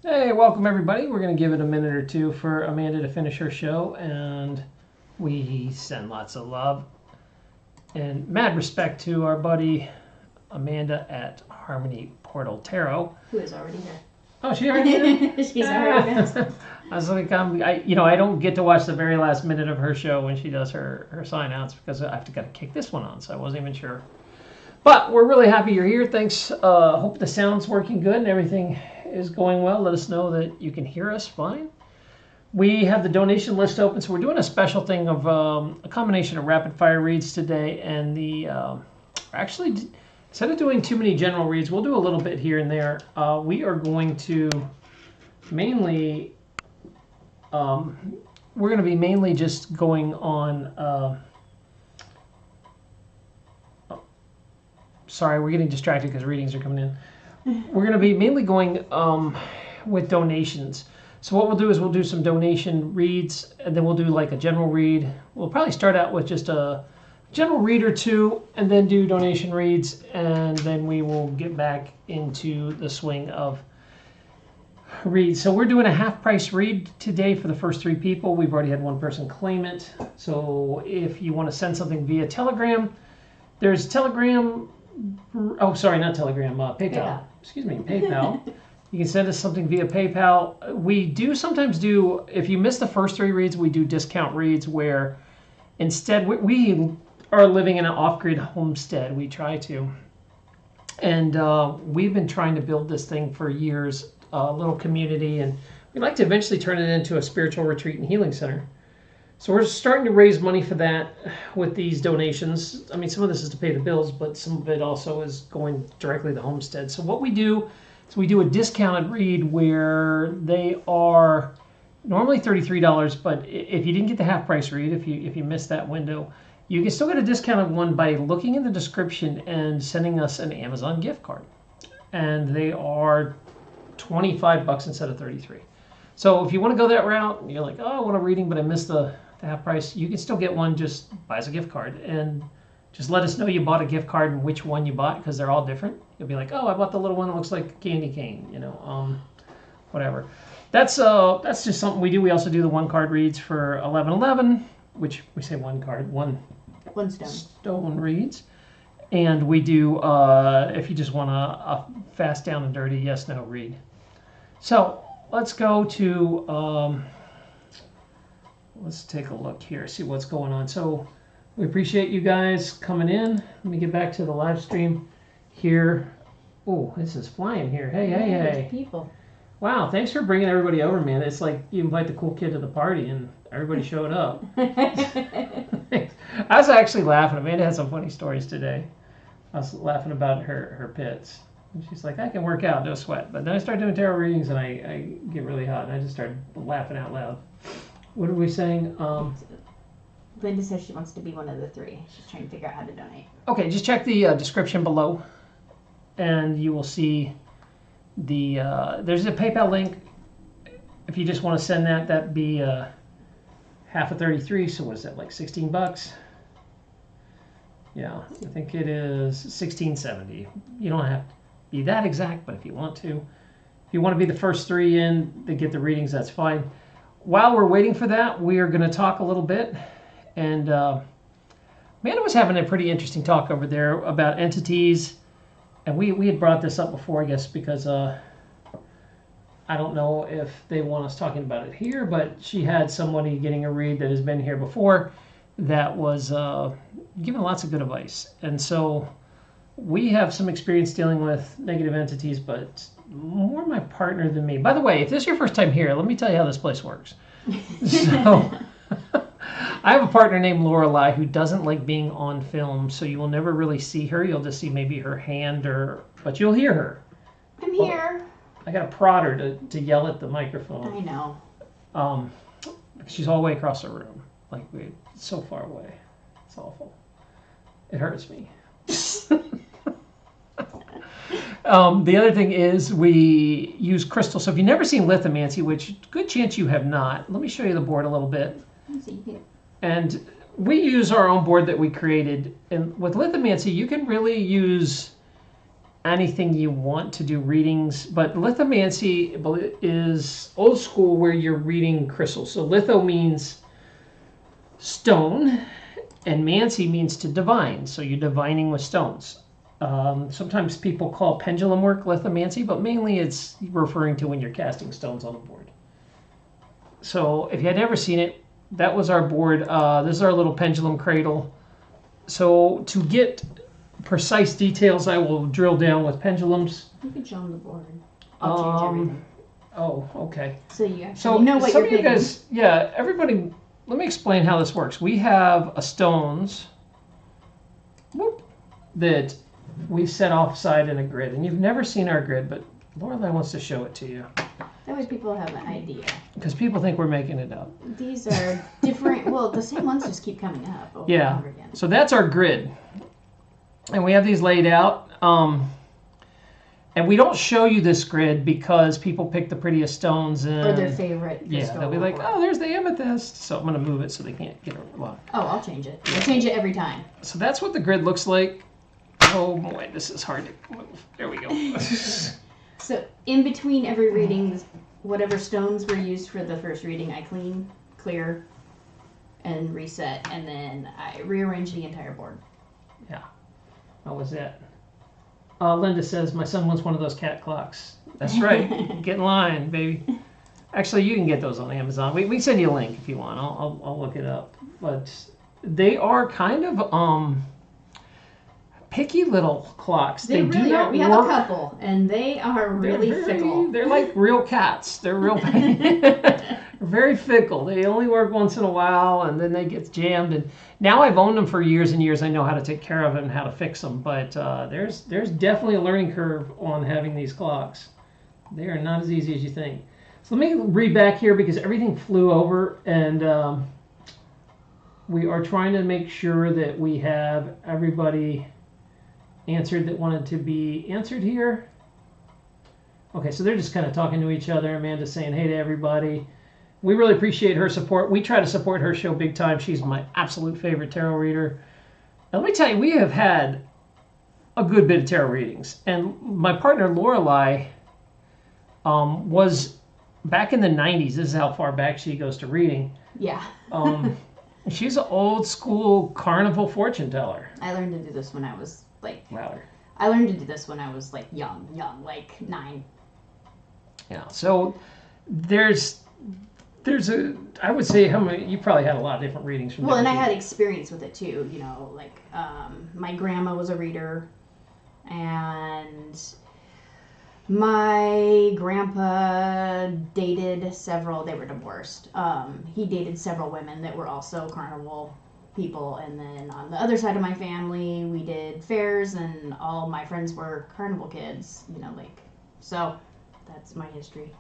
Hey, welcome everybody. We're going to give it a minute or two for Amanda to finish her show, and we send lots of love and mad respect to our buddy Amanda at Harmony Portal Tarot. Who is already here. Oh, she already here? She's already here. I was like, I don't get to watch the very last minute of her show when she does her sign-outs because I have to gotta kick this one on, so I wasn't even sure. But we're really happy you're here. Thanks. Hope the sound's working good and everything is going well. Let us know that you can hear us fine. We have the donation list open, so we're doing a special thing of a combination of rapid fire reads today, and actually, instead of doing too many general reads, we'll do a little bit here and there. We are going to mainly, we're going to be mainly just going on. Sorry, we're getting distracted because readings are coming in. We're going to be mainly going with donations. So what we'll do is we'll do some donation reads, and then we'll do like a general read. We'll probably start out with just a general read or two, and then do donation reads, and then we will get back into the swing of reads. So we're doing a half-price read today for the first 3 people. We've already had one person claim it. So if you want to send something via Telegram, there's Telegram. Oh, sorry, not Telegram. PayPal. Excuse me, PayPal. You can send us something via PayPal. We do sometimes do, if you miss the first 3 reads, we do discount reads where instead we are living in an off-grid homestead. We try to. And we've been trying to build this thing for years, a little community, and we'd like to eventually turn it into a spiritual retreat and healing center. So we're starting to raise money for that with these donations. I mean, some of this is to pay the bills, but some of it also is going directly to the homestead. So what we do is we do a discounted read where they are normally $33, but if you didn't get the half price read, if you missed that window, you can still get a discounted one by looking in the description and sending us an Amazon gift card. And they are $25 instead of $33. So if you want to go that route, and you're like, oh, I want a reading, but I missed the half price, you can still get one. Just buy as a gift card, and just let us know you bought a gift card and which one you bought, because they're all different. You'll be like, oh, I bought the little one that looks like a candy cane, whatever. That's just something we do. We also do the 1-card reads for 11/11, which we say 1 card, one stone reads. And we do, if you just want a fast, down and dirty yes, no read. So let's go to, let's take a look here, see what's going on. So we appreciate you guys coming in. Let me get back to the live stream here. Oh, this is flying here. Hey. People. Wow, thanks for bringing everybody over, man. It's like you invite the cool kid to the party and everybody showed up. I was actually laughing. Amanda had some funny stories today. I was laughing about her pits. And she's like, I can work out, no sweat. But then I start doing tarot readings and I get really hot. And I just started laughing out loud. What are we saying? Linda says she wants to be one of the 3. She's trying to figure out how to donate. Okay, just check the description below. And you will see there's a PayPal link. If you just want to send that, that'd be half of 33. So what is that, like $16? Yeah, I think it is $16.70. You don't have to be that exact, but if you want to. If you want to be the first 3 in to get the readings, that's fine. While we're waiting for that, we are going to talk a little bit. And Amanda was having a pretty interesting talk over there about entities. And we had brought this up before, I guess, because I don't know if they want us talking about it here, but she had somebody getting a read that has been here before that was given lots of good advice. And so we have some experience dealing with negative entities, but more my partner than me. By the way, if this is your first time here, let me tell you how this place works. So I have a partner named Lorelei who doesn't like being on film, so you will never really see her. You'll just see maybe her hand, but you'll hear her. I'm here. I got to prod her to yell at the microphone. I know. She's all the way across the room. Like, we're so far away. It's awful. It hurts me. The other thing is we use crystal. So if you've never seen Lithomancy, which good chance you have not, let me show you the board a little bit. Let's see here. And we use our own board that we created. And with Lithomancy, you can really use anything you want to do readings, but lithomancy is old school where you're reading crystals. So litho means stone, and mancy means to divine. So you're divining with stones. Sometimes people call pendulum work lithomancy, but mainly it's referring to when you're casting stones on a board. So if you had never seen it, that was our board. This is our little pendulum cradle. So to get precise details, I will drill down with pendulums. You can show them the board. I'll change everything. Oh, okay. So you actually know what some you're of you picking. guys, yeah, everybody, let me explain how this works. We have a stones that we set offside in a grid, and you've never seen our grid, but Lorelai wants to show it to you. That way people have an idea. Because people think we're making it up. These are different. Well, the same ones just keep coming up over and Yeah. over again. So that's our grid. And we have these laid out. And we don't show you this grid because people pick the prettiest stones. And, Or their favorite. Yeah, they'll be like, oh, there's the amethyst. So I'm going to move it so they can't get a lot. Oh, I'll change it. I'll change it every time. So that's what the grid looks like. Oh boy, this is hard to move. There we go. So in between every reading, whatever stones were used for the first reading, I clean, clear, and reset, and then I rearrange the entire board. Yeah. How was that? Linda says, my son wants one of those cat clocks. That's right. Get in line, baby. Actually, you can get those on Amazon. We can send you a link if you want. I'll look it up. But they are kind of picky little clocks. They really do are. not We have work. a couple, and they are really fickle. They're like real cats. They're real very fickle. They only work once in a while, and then they get jammed. And now I've owned them for years and years. I know how to take care of them and how to fix them. But there's definitely a learning curve on having these clocks. They are not as easy as you think. So let me read back here because everything flew over, and we are trying to make sure that we have everybody answered that wanted to be answered here. Okay, so they're just kind of talking to each other. Amanda's saying hey to everybody. We really appreciate her support. We try to support her show big time. She's my absolute favorite tarot reader. And let me tell you, we have had a good bit of tarot readings. And my partner Lorelai was back in the 90s. This is how far back she goes to reading. Yeah. She's an old school carnival fortune teller. I learned to do this when I was like. Louder. I learned to do this when I was like young, like 9. Yeah. So there's a, I would say, how many, you probably had a lot of different readings from Well, and I different had experience with it too, you know, like my grandma was a reader, and my grandpa dated several, they were divorced. He dated several women that were also carnival people, and then on the other side of my family, we did fairs, and all my friends were carnival kids, you know, like, so that's my history.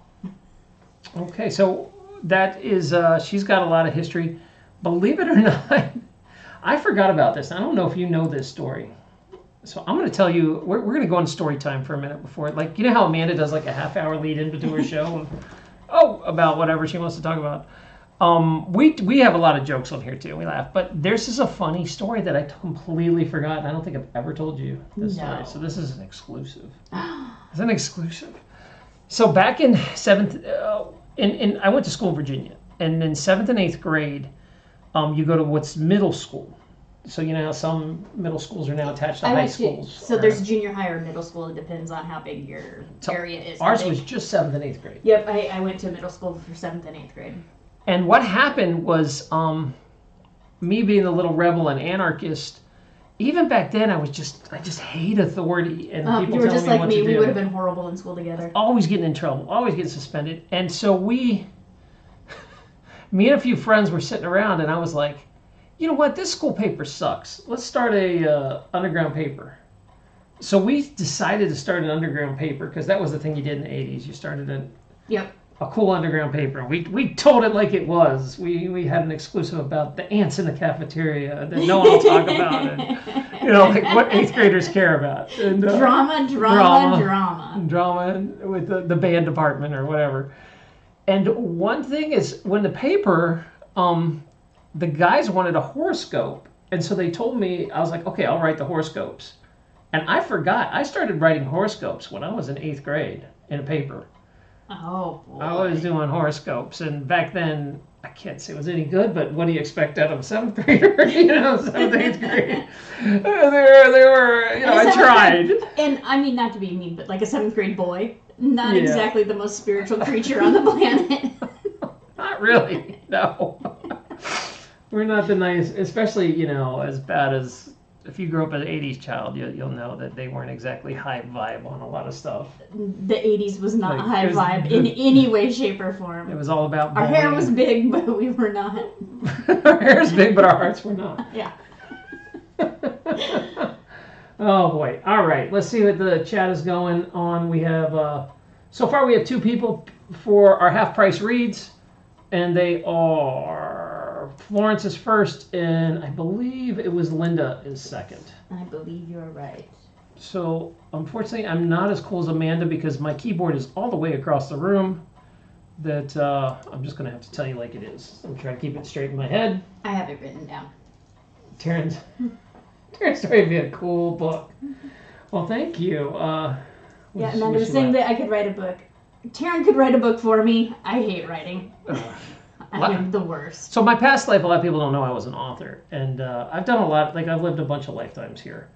Okay, so that is, she's got a lot of history. Believe it or not, I forgot about this. I don't know if you know this story. So I'm going to tell you, we're going to go on story time for a minute before, like, you know how Amanda does like a half-hour lead into her show? And, about whatever she wants to talk about. We have a lot of jokes on here too. We laugh. But there's just a funny story that I completely forgot. And I don't think I've ever told you this story. So this is an exclusive. It's an exclusive. So back in I went to school in Virginia, and in 7th and 8th grade, you go to what's middle school. So you know how some middle schools are now attached to high schools. So there's junior high or middle school. It depends on how big your area is. Ours was just 7th and 8th grade. Yep, I went to middle school for 7th and 8th grade. And what happened was, me being a little rebel and anarchist. Even back then, I just hate authority and people you were telling just me like what me. to do. We would have been horrible in school together. Always getting in trouble, always getting suspended. And so me and a few friends were sitting around, and I was like, you know what, this school paper sucks. Let's start a underground paper. So we decided to start an underground paper because that was the thing you did in the 80s. You started a cool underground paper. We told it like it was. We had an exclusive about the ants in the cafeteria that no one will talk about. And, you know, like what 8th graders care about. And, drama with the band department or whatever. And one thing is, when the paper, the guys wanted a horoscope. And so they told me, I was like, okay, I'll write the horoscopes. And I forgot. I started writing horoscopes when I was in 8th grade in a paper. Oh, boy. I was doing horoscopes, and back then, I can't say it was any good, but what do you expect out of a 7th grader? 7th, 8th grade. They were, I tried. And I mean, not to be mean, but like a 7th grade boy, not exactly the most spiritual creature on the planet. Not really, no. We're not the nice, especially, as bad as, if you grew up as an 80s child, you'll know that they weren't exactly high vibe on a lot of stuff. The 80s was not high vibe in any way, shape, or form. It was all about bullying. Our hair was big, but we were not. Our hair is big, but our hearts were not. Yeah. Oh, boy. All right. Let's see what the chat is going on. We have, so far we have 2 people for our half-price reads, and they are... Florence is first, and I believe it was Linda is second. I believe you're right. So, unfortunately, I'm not as cool as Amanda because my keyboard is all the way across the room. That I'm just going to have to tell you like it is. I'm trying to keep it straight in my head. I have it written down. Taryn's story would be a cool book. Well, thank you. Yeah, Amanda was saying that I could write a book. Taryn could write a book for me. I hate writing. I'm the worst. So my past life, a lot of people don't know I was an author, and I've done a lot. Like I've lived a bunch of lifetimes here.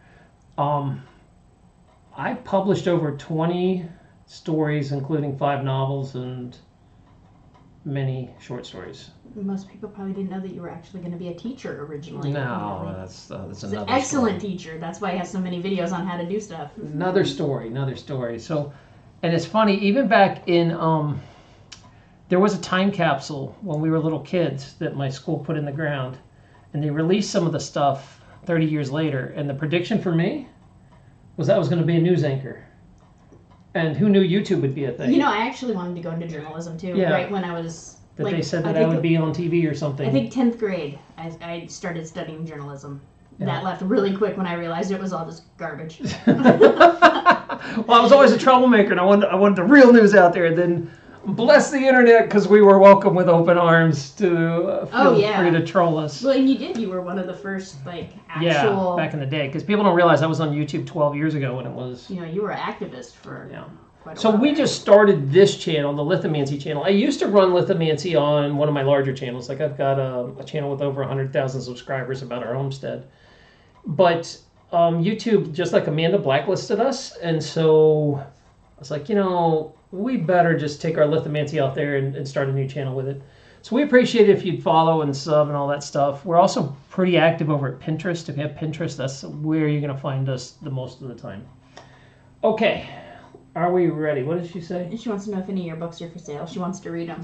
I published over 20 stories, including 5 novels and many short stories. Most people probably didn't know that you were actually going to be a teacher originally. No, that's another. An excellent teacher. That's why I have so many videos on how to do stuff. Another story. So, and it's funny. Even back in there was a time capsule when we were little kids that my school put in the ground, and they released some of the stuff 30 years later. And the prediction for me was that I was going to be a news anchor. And who knew YouTube would be a thing? I actually wanted to go into journalism too. Yeah. Right when I was. They said that I would be on TV or something. I think 10th grade, I started studying journalism. Yeah. That left really quick when I realized it was all just garbage. Well, I was always a troublemaker, and I wanted the real news out there. And then. Bless the internet, because we were welcome with open arms to feel free to troll us. Well, and you did. You were one of the first, actual... Yeah, back in the day. Because people don't realize I was on YouTube 12 years ago when it was... You were an activist for quite a So while. we just started this channel, the Lithomancy channel. I used to run Lithomancy on one of my larger channels. Like, I've got a channel with over 100,000 subscribers about our homestead. But YouTube, just like Amanda, blacklisted us. And so I was like, we better just take our Lithomancy out there and start a new channel with it. So we appreciate it if you'd follow and sub and all that stuff. We're also pretty active over at Pinterest. If you have Pinterest, that's where you're going to find us the most of the time. Okay. Are we ready? What did she say? She wants to know if any of your books are for sale. She wants to read them.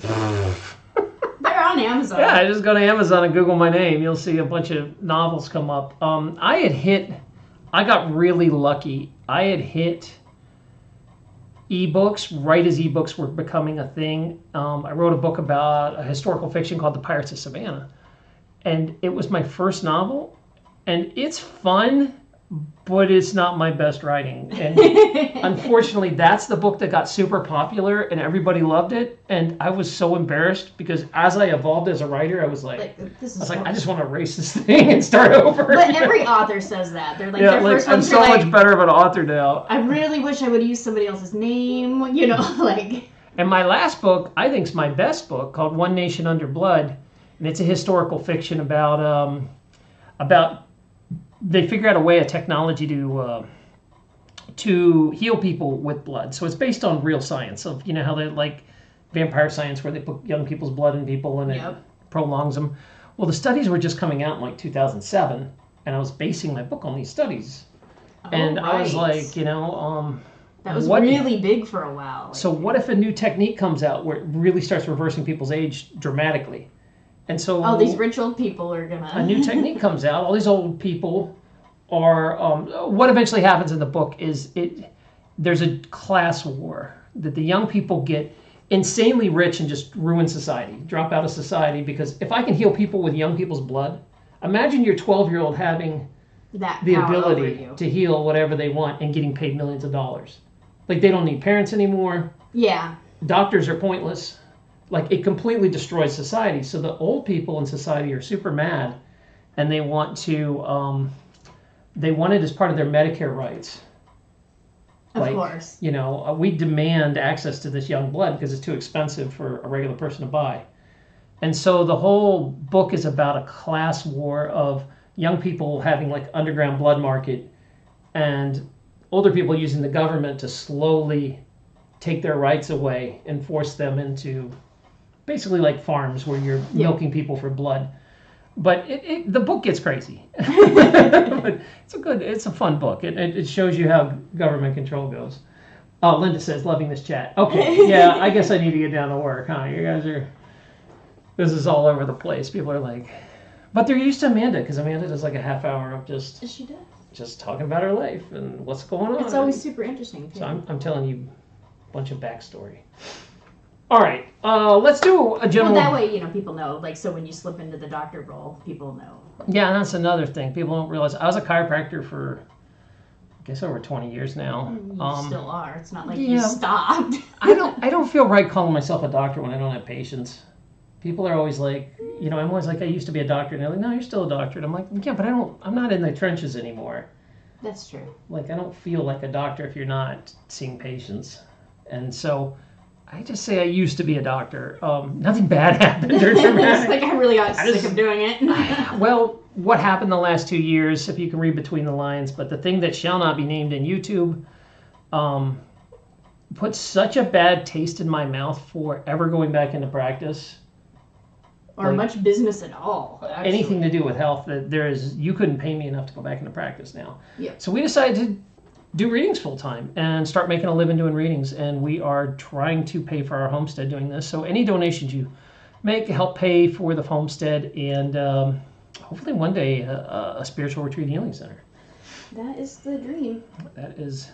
They're on Amazon. Yeah, just go to Amazon and Google my name. You'll see a bunch of novels come up. I got really lucky. I had hit ebooks right as ebooks were becoming a thing. I wrote a book about a historical fiction called The Pirates of Savannah, and it was my first novel, and it's fun, but it's not my best writing. And unfortunately, that's the book that got super popular, and everybody loved it. And I was so embarrassed because as I evolved as a writer, I was like, I just want to erase this thing and start over. But every author says that. They're like, I'm so much better of an author now. I really wish I would have used somebody else's name, And my last book, I think, is my best book, called One Nation Under Blood, and it's a historical fiction about they figure out a technology to heal people with blood. So it's based on real science of how they like vampire science, where they put young people's blood in people and it prolongs them. Well, the studies were just coming out in 2007, and I was basing my book on these studies. And I was like, that was really big for a while. So what if a new technique comes out where it really starts reversing people's age dramatically? And so these rich old people are gonna... A new technique comes out. All these old people are... what eventually happens in the book is there's a class war that the young people get insanely rich and just ruin society, drop out of society, because if I can heal people with young people's blood, imagine your 12-year-old having the ability to heal whatever they want and getting paid millions of dollars. Like, they don't need parents anymore. Yeah. Doctors are pointless. Like, it completely destroys society. So the old people in society are super mad, and they want to they want it as part of their Medicare rights. Of course. You know, we demand access to this young blood because it's too expensive for a regular person to buy. And so the whole book is about a class war of young people having like underground blood market and older people using the government to slowly take their rights away and force them into basically like farms where you're milking people for blood. But the book gets crazy. But it's a fun book. It shows you how government control goes. Oh, Linda says, loving this chat. Okay, yeah, I guess I need to get down to work, huh? You guys this is all over the place. People are like, but they're used to Amanda, because Amanda does like a half hour of she does. Just talking about her life and what's going on. It's always super interesting, too. So I'm telling you a bunch of backstory. All right, let's do a general... Well, that way, people know. Like, so when you slip into the doctor role, people know. Yeah, and that's another thing. People don't realize. I was a chiropractor for, I guess, over 20 years now. You still are. It's not like you stopped. I don't feel right calling myself a doctor when I don't have patients. People are always like, I'm always like, I used to be a doctor. And they're like, no, you're still a doctor. And I'm like, yeah, but I'm not in the trenches anymore. That's true. Like, I don't feel like a doctor if you're not seeing patients. And so I just say I used to be a doctor. Nothing bad happened or dramatic. Like, I really got sick of doing it. Well, what happened the last 2 years, if you can read between the lines, but the thing that shall not be named in YouTube put such a bad taste in my mouth for ever going back into practice. Or much business at all. Actually. Anything to do with health, you couldn't pay me enough to go back into practice now. Yep. So we decided to do readings full time and start making a living doing readings. And we are trying to pay for our homestead doing this. So any donations you make help pay for the homestead and hopefully one day a spiritual retreat healing center. That is the dream. That is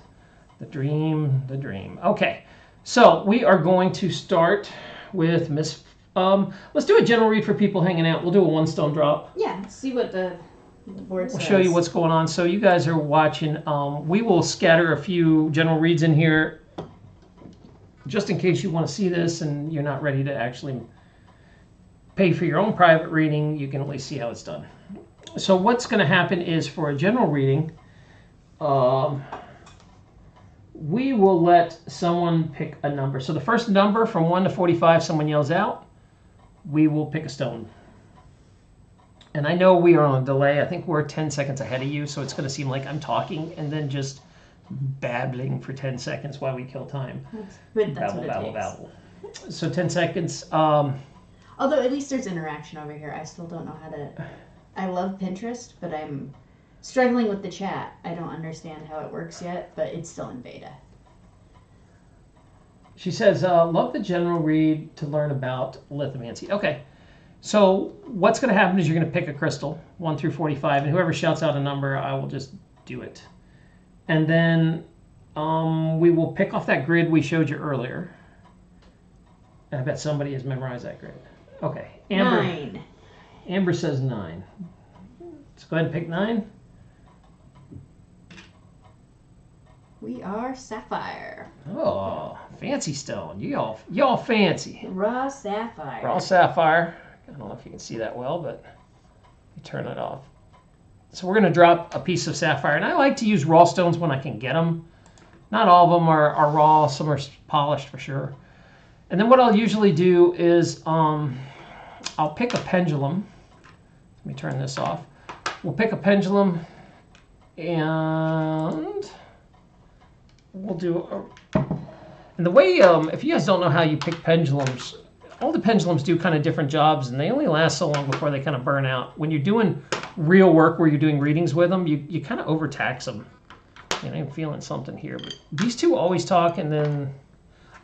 the dream. Okay, so we are going to start with Miss. Let's do a general read for people hanging out. We'll do a one stone drop. Yeah, see what the board says. We'll show you what's going on. So you guys are watching. We will scatter a few general reads in here just in case you want to see this and you're not ready to actually pay for your own private reading. You can at least see how it's done. So what's going to happen is for a general reading, we will let someone pick a number. So the first number from 1 to 45, someone yells out. We will pick a stone. And I know we are on a delay. I think we're 10 seconds ahead of you, so it's going to seem like I'm talking and then just babbling for 10 seconds while we kill time. But that's what it takes. Babble. So 10 seconds. Although at least there's interaction over here. I still don't know how to... I love Pinterest, but I'm struggling with the chat. I don't understand how it works yet, but it's still in beta. She says, love the general read to learn about lithomancy. Okay, so what's going to happen is you're going to pick a crystal, 1 through 45, and whoever shouts out a number, I will just do it. And then we will pick off that grid we showed you earlier. And I bet somebody has memorized that grid. Okay, Amber. 9. Amber says 9. Let's go ahead and pick 9. We are Sapphire. Oh, fancy stone. Y'all fancy. Raw Sapphire. Raw Sapphire. I don't know if you can see that well, but you turn it off. So we're going to drop a piece of sapphire. And I like to use raw stones when I can get them. Not all of them are raw. Some are polished for sure. And then what I'll usually do is I'll pick a pendulum. Let me turn this off. We'll pick a pendulum and we'll do and the way if you guys don't know how you pick pendulums, all the pendulums do kind of different jobs and they only last so long before they kind of burn out. When you're doing real work where you're doing readings with them, you kind of overtax them. And I'm feeling something here, but these two always talk and then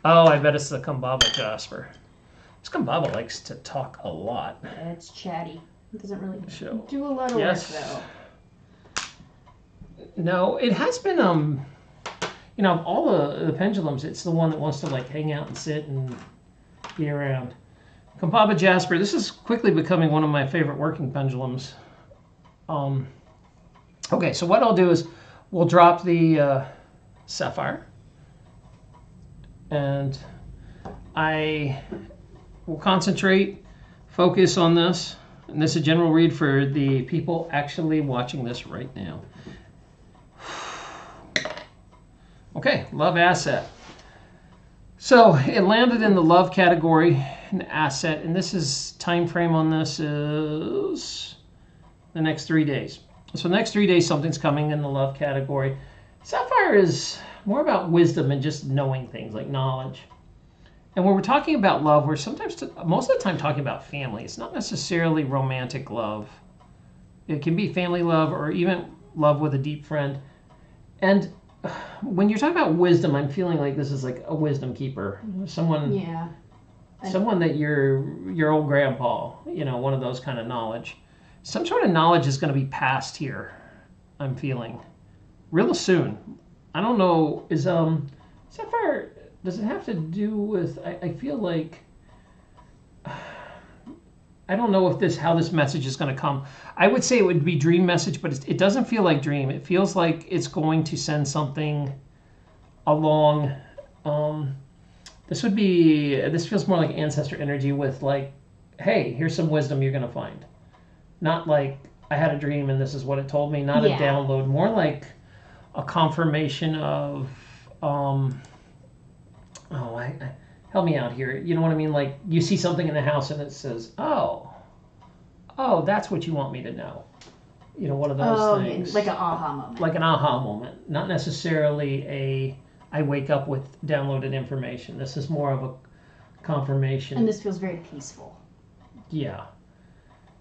I bet it's the Kumbaba Jasper. This Kumbaba likes to talk a lot. Yeah, it's chatty. It doesn't really do a lot of work though. No, it has been of all the pendulums, it's the one that wants to like hang out and sit and be around. Kumbaba Jasper, this is quickly becoming one of my favorite working pendulums. Okay, so what I'll do is we'll drop the sapphire and I will concentrate, focus on this. And this is a general read for the people actually watching this right now. Okay, love asset. So it landed in the love category, an asset, and this is time frame on this is the next 3 days. So the next 3 days, something's coming in the love category. Sapphire is more about wisdom and just knowing things, like knowledge. And when we're talking about love, we're sometimes, most of the time, talking about family. It's not necessarily romantic love. It can be family love or even love with a deep friend. And when you're talking about wisdom, I'm feeling like this is like a wisdom keeper. Someone that your old grandpa, one of those kind of knowledge. Some sort of knowledge is going to be passed here, I'm feeling. Real soon. I don't know, is Sapphire, does it have to do with, I feel like, I don't know if how this message is going to come. I would say it would be dream message, but it doesn't feel like dream. It feels like it's going to send something along. This feels more like ancestor energy with like, hey, here's some wisdom you're going to find. Not like I had a dream and this is what it told me. Not a download. More like a confirmation of, help me out here. You know what I mean? Like you see something in the house and it says, oh, that's what you want me to know. One of those things. Like an aha moment. Like an aha moment. Not necessarily I wake up with downloaded information. This is more of a confirmation. And this feels very peaceful. Yeah.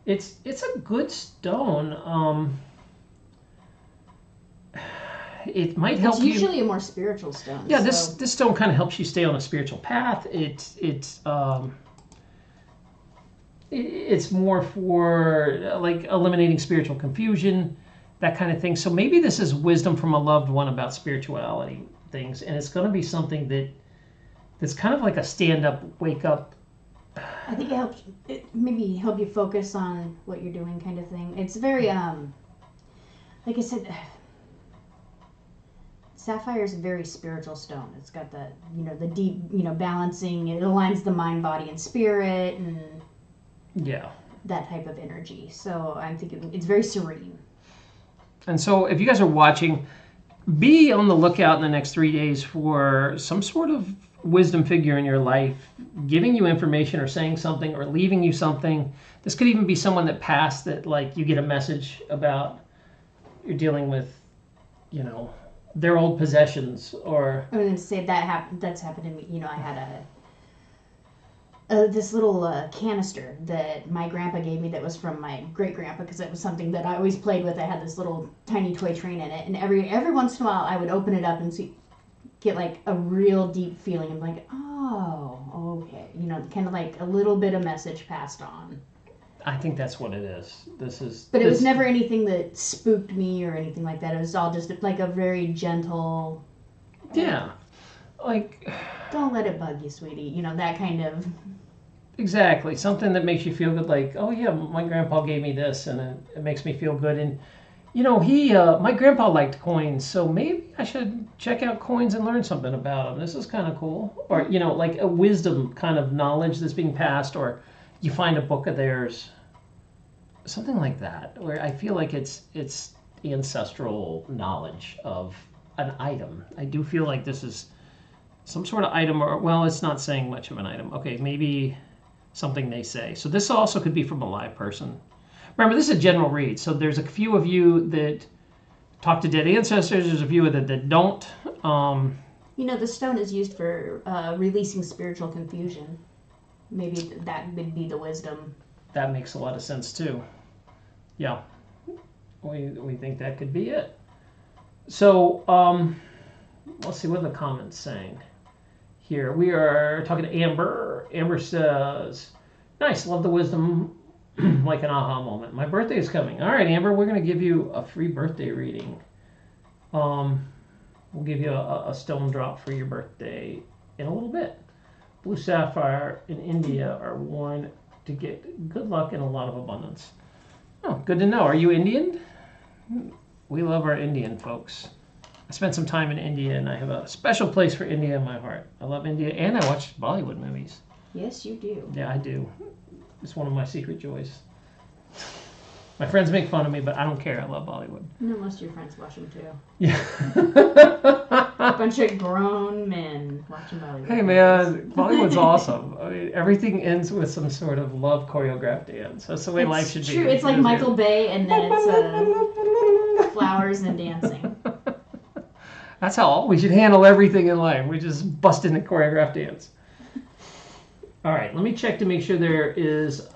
It's a good stone. It might help you. It's usually a more spiritual stone. Yeah, this stone kind of helps you stay on a spiritual path. It's more for like eliminating spiritual confusion, that kind of thing. So maybe this is wisdom from a loved one about spirituality things, and it's going to be something that's kind of like a stand up, wake up. I think it maybe help you focus on what you're doing, kind of thing. It's very like I said. Sapphire is a very spiritual stone. It's got that, the deep, balancing. It aligns the mind, body, and spirit, and that type of energy. So I'm thinking it's very serene. And so if you guys are watching, be on the lookout in the next 3 days for some sort of wisdom figure in your life, giving you information or saying something or leaving you something. This could even be someone that passed that, like, you get a message about you're dealing with, their old possessions, or I was going to say that's happened to me. I had this little canister that my grandpa gave me that was from my great grandpa, because it was something that I always played with. I had this little tiny toy train in it, and every once in a while I would open it up and get like a real deep feeling. I'm like, oh, okay, kind of like a little bit of message passed on. I think that's what it is. But it was never anything that spooked me or anything like that. It was all just like a very gentle. Yeah, like. Don't let it bug you, sweetie. That kind of. Exactly, something that makes you feel good. Like, oh yeah, my grandpa gave me this, and it makes me feel good. And my grandpa liked coins, so maybe I should check out coins and learn something about them. This is kind of cool. Or like a wisdom kind of knowledge that's being passed, or you find a book of theirs. Something like that, where I feel like it's ancestral knowledge of an item. I do feel like this is some sort of item, or, well, it's not saying much of an item. Okay, maybe something they say. So this also could be from a live person. Remember, this is a general read, so there's a few of you that talk to dead ancestors. There's a few that don't. The stone is used for releasing spiritual confusion. Maybe that would be the wisdom. That makes a lot of sense too. Yeah, we think that could be it. So let's see what the comments saying here. We are talking to Amber. Amber says, "Nice, love the wisdom, like an aha moment. My birthday is coming. All right, Amber, we're going to give you a free birthday reading. We'll give you a stone drop for your birthday in a little bit. Blue sapphire in India are worn to get good luck and a lot of abundance." Oh, good to know. Are you Indian? We love our Indian folks. I spent some time in India, and I have a special place for India in my heart. I love India, and I watch Bollywood movies. Yes, you do. Yeah, I do. It's one of my secret joys. My friends make fun of me, but I don't care. I love Bollywood. No, most of your friends watch them too. Yeah. Bunch of grown men watching Bollywood. Hey man, Bollywood's awesome. I mean, everything ends with some sort of love choreographed dance. That's the way life should be. True. It's like Michael Bay, and then it's flowers and dancing. That's how we should handle everything in life. We just bust into choreographed dance. All right, let me check to make sure there is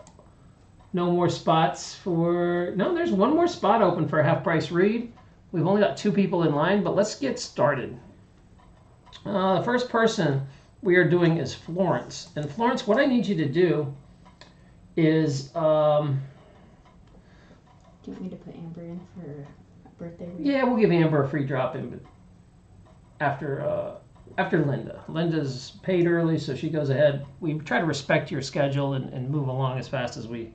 no more spots for... No, there's one more spot open for a half-price read. We've only got 2 people in line, but let's get started. The first person we are doing is Florence. And Florence, what I need you to do is... Do you want me to put Amber in for a birthday read? Yeah, we'll give Amber a free drop in after Linda. Linda's paid early, so she goes ahead. We try to respect your schedule and move along as fast as we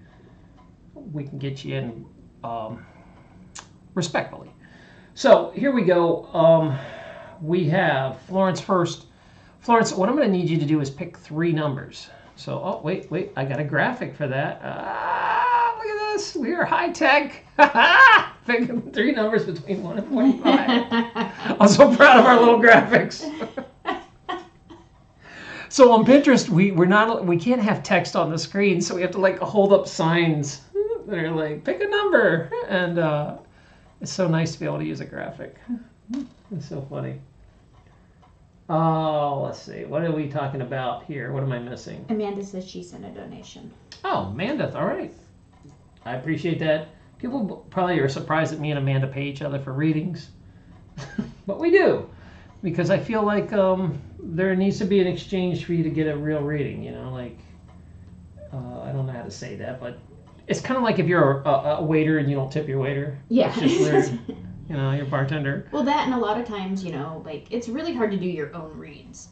can get you in respectfully. So here we go. We have Florence first. Florence, what I'm going to need you to do is pick 3 numbers. So, oh, wait, I got a graphic for that. Look at this. We are high tech. Picking 3 numbers between 1 and 45. I'm so proud of our little graphics. So on Pinterest, we can't have text on the screen, so we have to like hold up signs that are like pick a number, and it's so nice to be able to use a graphic. It's so funny. Oh, let's see. What are we talking about here? What am I missing? Amanda says she sent a donation. Oh, Amanda. All right. I appreciate that. People probably are surprised that me and Amanda pay each other for readings. But we do. Because I feel like there needs to be an exchange for you to get a real reading. You know, like, I don't know how to say that, but it's kind of like if you're a waiter and you don't tip your waiter. Yeah. It's just weird. You know, your bartender. Well, that, and a lot of times, you know, like, it's really hard to do your own reads.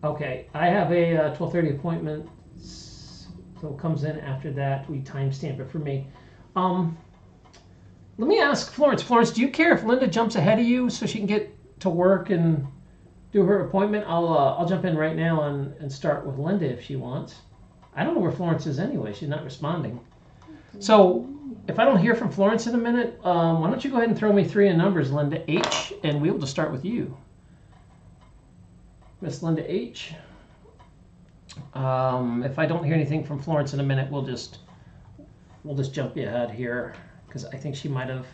Okay, I have a 12:30 appointment, so it comes in after that. We timestamp it for me. Let me ask Florence. Florence, do you care if Linda jumps ahead of you so she can get to work and do her appointment? I'll jump in right now and start with Linda if she wants. I don't know where Florence is anyway. She's not responding. So if I don't hear from Florence in a minute, why don't you go ahead and throw me 3 in numbers, Linda H, and we'll just start with you. Miss Linda H. If I don't hear anything from Florence in a minute, we'll just jump you ahead here, because I think she might have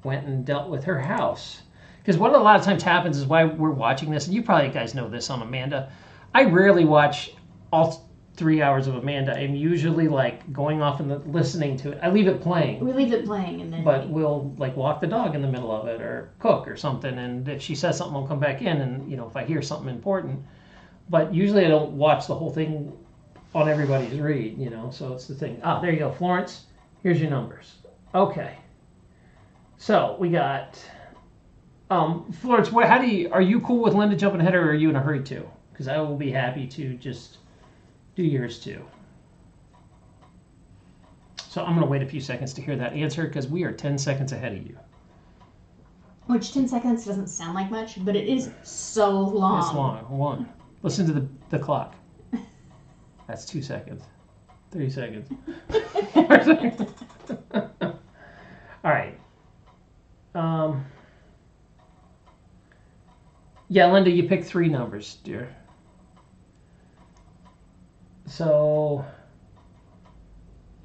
went and dealt with her house. Because what a lot of times happens is why we're watching this, and you probably guys know this on Amanda. I rarely watch all 3 hours of Amanda. I'm usually like going off and listening to it. I leave it playing. We leave it playing, and then. But we'll like walk the dog in the middle of it or cook or something. And if she says something, I'll come back in. And you know, if I hear something important, but usually I don't watch the whole thing on everybody's read. You know, so it's the thing. There you go, Florence. Here's your numbers. Okay. So we got Florence. Are you cool with Linda jumping ahead, or are you in a hurry too? Because I will be happy to just do yours too. So I'm going to wait a few seconds to hear that answer, because we are 10 seconds ahead of you. Which 10 seconds doesn't sound like much, but it is so long. It's long. 1. Listen to the clock. That's 2 seconds. 3 seconds. 4 seconds. All right. Yeah, Linda, you picked 3 numbers, dear. So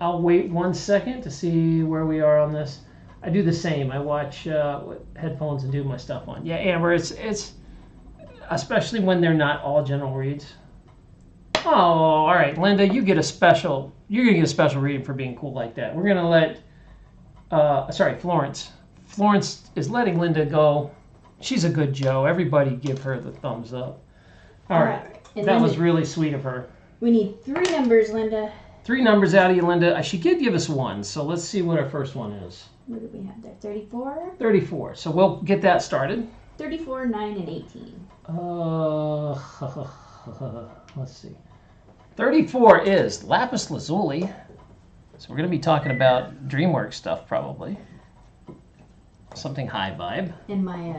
I'll wait 1 second to see where we are on this. I do the same. I watch with headphones and do my stuff on. Yeah, Amber, it's especially when they're not all general reads. Oh, all right, Linda, you're gonna get a special reading for being cool like that. We're gonna let Florence. Florence is letting Linda go. She's a good Joe. Everybody give her the thumbs up. All right. That was really sweet of her. We need 3 numbers, Linda. 3 numbers out of you, Linda. She did give us 1, so let's see what our first one is. What did we have there? 34? 34. So we'll get that started. 34, 9, and 18. Let's see. 34 is lapis lazuli. So we're going to be talking about DreamWorks stuff, probably. Something high vibe. In my,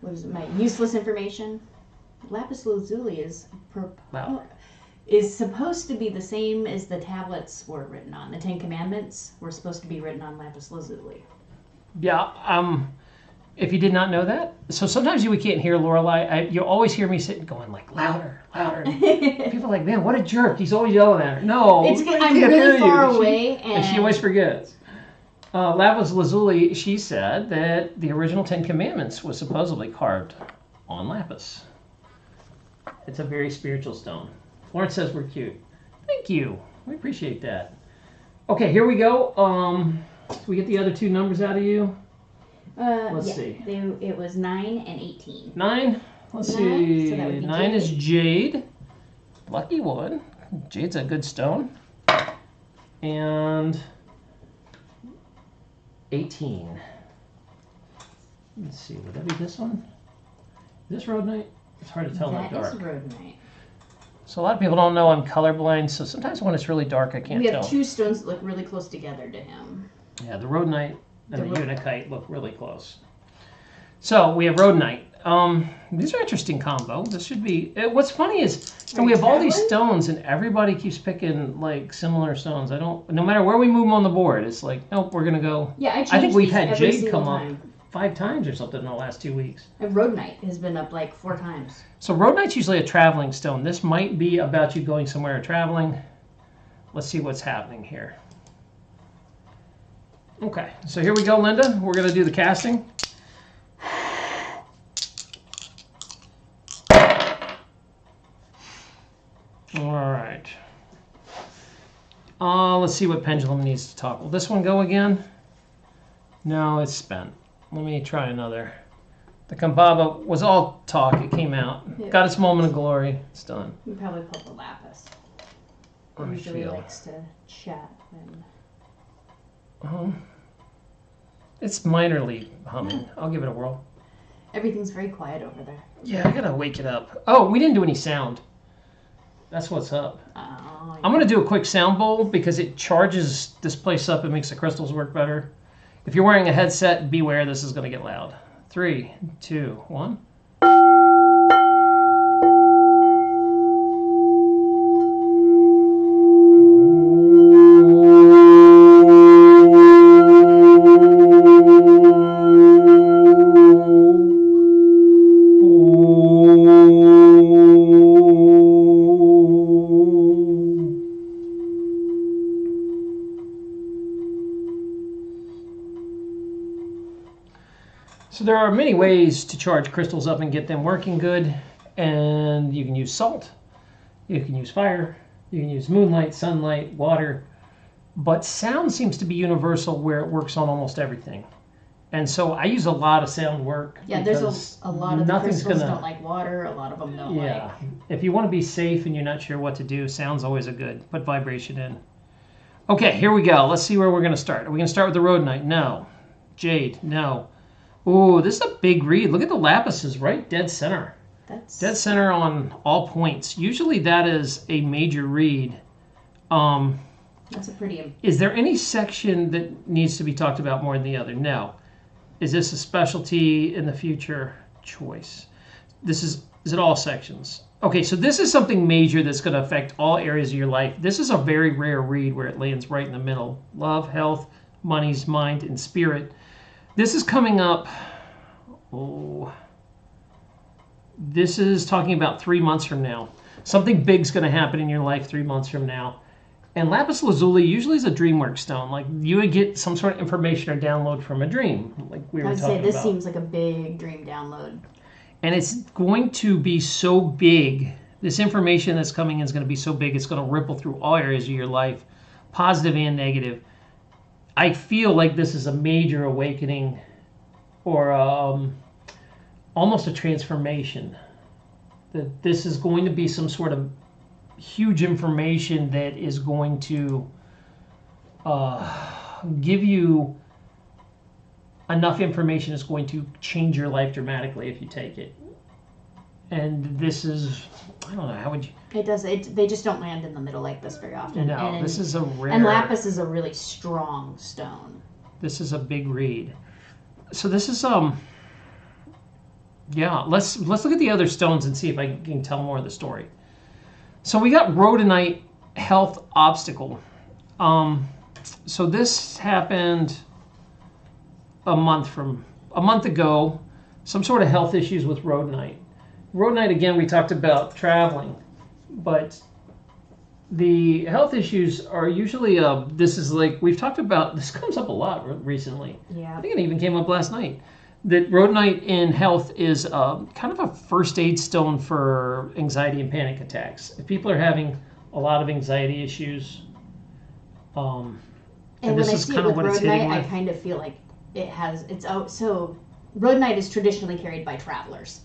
my useless information, lapis lazuli is is supposed to be the same as the tablets were written on. The 10 Commandments were supposed to be written on lapis lazuli. Yeah, If you did not know that, so sometimes we can't hear Lorelai. You always hear me sitting going like louder, louder. People are like, man, what a jerk! He's always yelling at her. No, I'm really far away, and she always forgets. Lapis Lazuli, she said that the original 10 Commandments was supposedly carved on lapis. It's a very spiritual stone. Lawrence says we're cute. Thank you. We appreciate that. Okay, here we go. We get the other two numbers out of you. Let's see. It was 9 and 18. 9. Let's see. So 9 is Jade. Lucky one. Jade's a good stone. And 18. Let's see. Would that be this one? Is this Rhodonite? It's hard to tell in the dark. That is Rhodonite. So a lot of people don't know I'm colorblind. So sometimes when it's really dark, I can't tell. We have two stones that look really close together to him. Yeah, the Rhodonite and the Unakite look really close. So we have Rhodonite. These are interesting combo. This should be. What's funny is we have all these stones, and everybody keeps picking like similar stones. No matter where we move them on the board, it's like, nope, we're gonna go. Yeah, I think we've had Jade come up 5 times or something in the last 2 weeks. And Rhodonite has been up like 4 times. So Rhodonite's usually a traveling stone. This might be about you going somewhere or traveling. Let's see what's happening here. Okay, so here we go, Linda. We're going to do the casting. All right. Let's see what pendulum needs to talk. Will this one go again? No, it's spent. Let me try another. The Kambaba was all talk. It came out. Yep. Got its moment of glory. It's done. We probably pulled the lapis. He usually likes to chat. It's minorly humming. I'll give it a whirl. Everything's very quiet over there. Yeah, I gotta wake it up. Oh, we didn't do any sound. That's what's up. Oh, yeah. I'm gonna do a quick sound bowl because it charges this place up and makes the crystals work better. If you're wearing a headset, beware, this is gonna get loud. 3, 2, 1. So there are many ways to charge crystals up and get them working good, and you can use salt, you can use fire, you can use moonlight, sunlight, water, but sound seems to be universal where it works on almost everything. And so I use a lot of sound work. Yeah, there's a lot of the crystals don't like water, a lot of them don't like. Yeah, if you want to be safe and you're not sure what to do, sound's always a good. Put vibration in. Okay, here we go. Let's see where we're going to start. Are we going to start with the Rhodonite? No. Jade? No. Ooh, this is a big read. Look at the lapises, right? Dead center. That's dead center on all points. Usually that is a major read. That's a pretty... Is there any section that needs to be talked about more than the other? No. Is this a specialty in the future? Choice. Is it all sections? Okay, so this is something major that's going to affect all areas of your life. This is a very rare read where it lands right in the middle. Love, health, monies, mind, and spirit. This is coming up, this is talking about 3 months from now. Something big's going to happen in your life 3 months from now. And lapis lazuli usually is a dreamwork stone. Like you would get some sort of information or download from a dream, like we were talking about. I would say this seems like a big dream download. And it's going to be so big. This information that's coming in is going to be so big, it's going to ripple through all areas of your life, positive and negative. I feel like this is a major awakening or almost a transformation. That this is going to be some sort of huge information that is going to give you enough information that's going to change your life dramatically if you take it. And this is, I don't know, how would you... It does. They just don't land in the middle like this very often. No, this is a rare... And lapis is a really strong stone. This is a big read. So this is, yeah, let's look at the other stones and see if I can tell more of the story. So we got Rhodonite Health Obstacle. So this happened a month from a month ago, some sort of health issues with road night. Road night, again, we talked about traveling, but the health issues are usually, this is like, we've talked about, this comes up a lot recently. Yeah. I think it even came up last night. That road night in health is kind of a first aid stone for anxiety and panic attacks. If people are having a lot of anxiety issues, and when I see it with road night, I kind of feel like it's out. So road night is traditionally carried by travelers,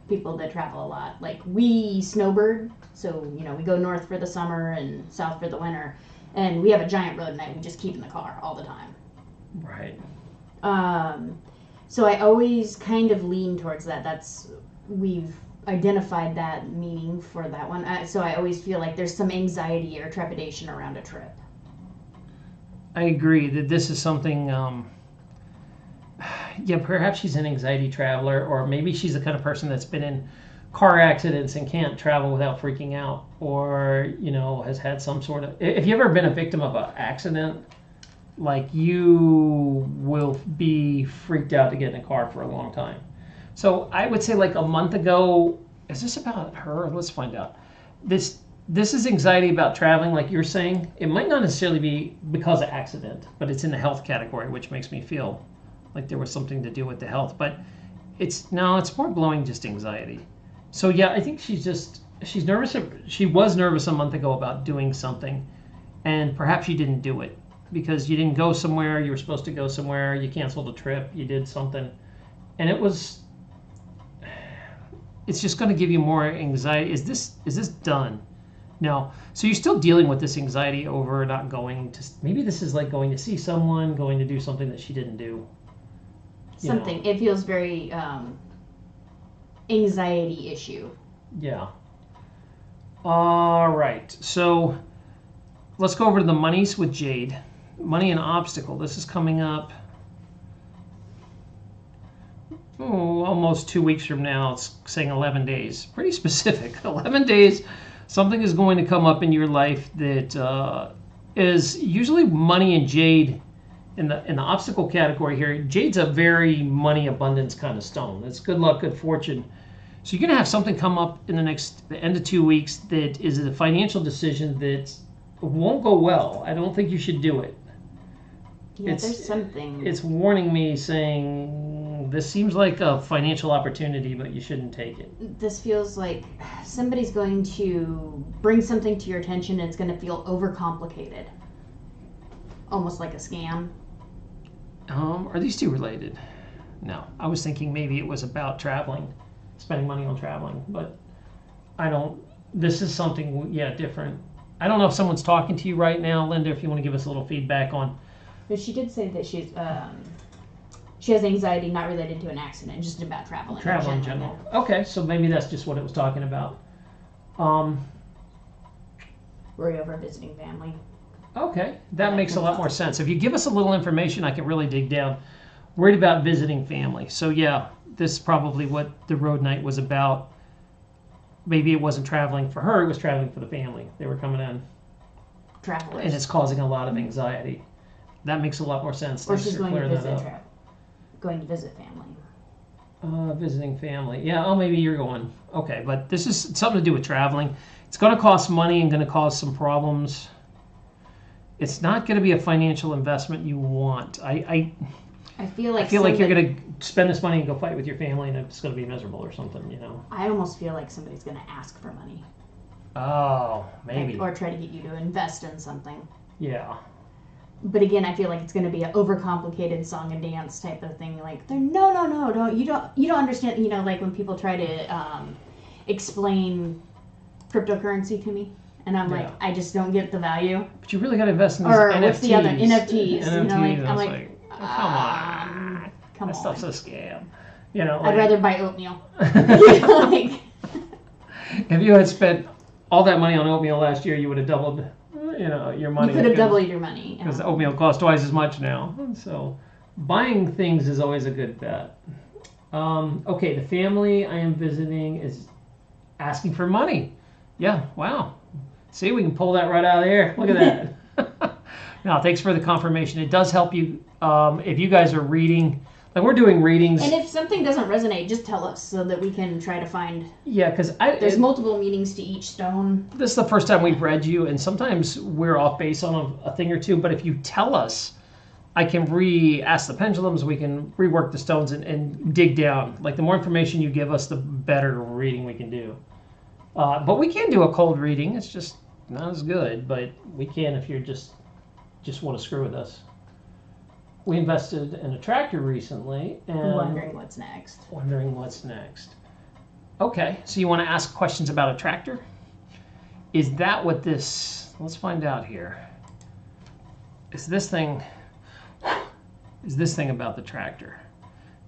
people that travel a lot. Like we snowbird, so we go north for the summer and south for the winter, and we have a giant road night we just keep in the car all the time. Right. So I always kind of lean towards that. We've identified that meaning for that one. So I always feel like there's some anxiety or trepidation around a trip. I agree that this is something, perhaps she's an anxiety traveler, or maybe she's the kind of person that's been in car accidents and can't travel without freaking out, or, has had some sort of, if you've ever been a victim of an accident, like you will be freaked out to get in a car for a long time. So I would say like a month ago, is this about her? Let's find out. This is anxiety about traveling, like you're saying. It might not necessarily be because of accident, but it's in the health category, which makes me feel like there was something to do with the health. But it's more blowing just anxiety. So yeah, I think she's nervous. She was nervous a month ago about doing something, and perhaps you didn't do it because you didn't go somewhere. You were supposed to go somewhere. You canceled a trip. You did something, and it's just going to give you more anxiety. Is this done? No. So you're still dealing with this anxiety over not going to, maybe this is like going to see someone, going to do something that she didn't do. Something. It feels very anxiety issue. Yeah. All right. So let's go over to the monies with Jade. Money and obstacle. This is coming up almost 2 weeks from now. It's saying 11 days. Pretty specific. 11 days. Something is going to come up in your life that is usually money and Jade in the obstacle category here. Jade's a very money abundance kind of stone. It's good luck, good fortune. So you're going to have something come up in the end of 2 weeks that is a financial decision that won't go well. I don't think you should do it. Yeah, there's something. It's warning me, saying this seems like a financial opportunity, but you shouldn't take it. This feels like somebody's going to bring something to your attention and it's going to feel overcomplicated. Almost like a scam. Are these two related? No. I was thinking maybe it was about traveling, spending money on traveling, but this is something, different. I don't know if someone's talking to you right now, Linda, if you want to give us a little feedback on. But she did say that she has anxiety not related to an accident, just about traveling. Travel in general. Okay, so maybe that's just what it was talking about. Worry over visiting family. Okay, that makes a lot more sense. If you give us a little information, I can really dig down. Worried about visiting family. So yeah, this is probably what the road night was about. Maybe it wasn't traveling for her, it was traveling for the family. They were coming in. Travelers. And it's causing a lot of anxiety. That makes a lot more sense. Or she's going to visit family. Visiting family. Yeah, maybe you're going. Okay, but this is something to do with traveling. It's going to cost money and going to cause some problems. It's not going to be a financial investment you want. I feel like you're going to spend this money and go fight with your family, and it's going to be miserable or something, I almost feel like somebody's going to ask for money. Oh, maybe. Or try to get you to invest in something. Yeah. But again, I feel like it's going to be an overcomplicated song and dance type of thing. Like, no, you don't understand. Like when people try to explain cryptocurrency to me, and I'm like, I just don't get the value. But you really got to invest in these or NFTs. What's the other NFTs? NFTs. I'm like, come on, that stuff's a scam. I'd rather buy oatmeal. If you had spent all that money on oatmeal last year, you would have doubled. Your money. You could have doubled your money. Because oatmeal costs twice as much now. So buying things is always a good bet. Okay, the family I am visiting is asking for money. Yeah, wow. See, we can pull that right out of the air. Look at that. Now, thanks for the confirmation. It does help you if you guys are reading. Like we're doing readings. And if something doesn't resonate, just tell us so that we can try to find. Yeah, because there's multiple meanings to each stone. This is the first time we've read you, and sometimes we're off base on a thing or two. But if you tell us, I can re-ask the pendulums. We can rework the stones and dig down. Like the more information you give us, the better reading we can do. But we can do a cold reading. It's just not as good, but we can if you're just want to screw with us. We invested in a tractor recently, and wondering what's next. Okay, so you want to ask questions about a tractor? Is that what this? Let's find out here. Is this thing about the tractor?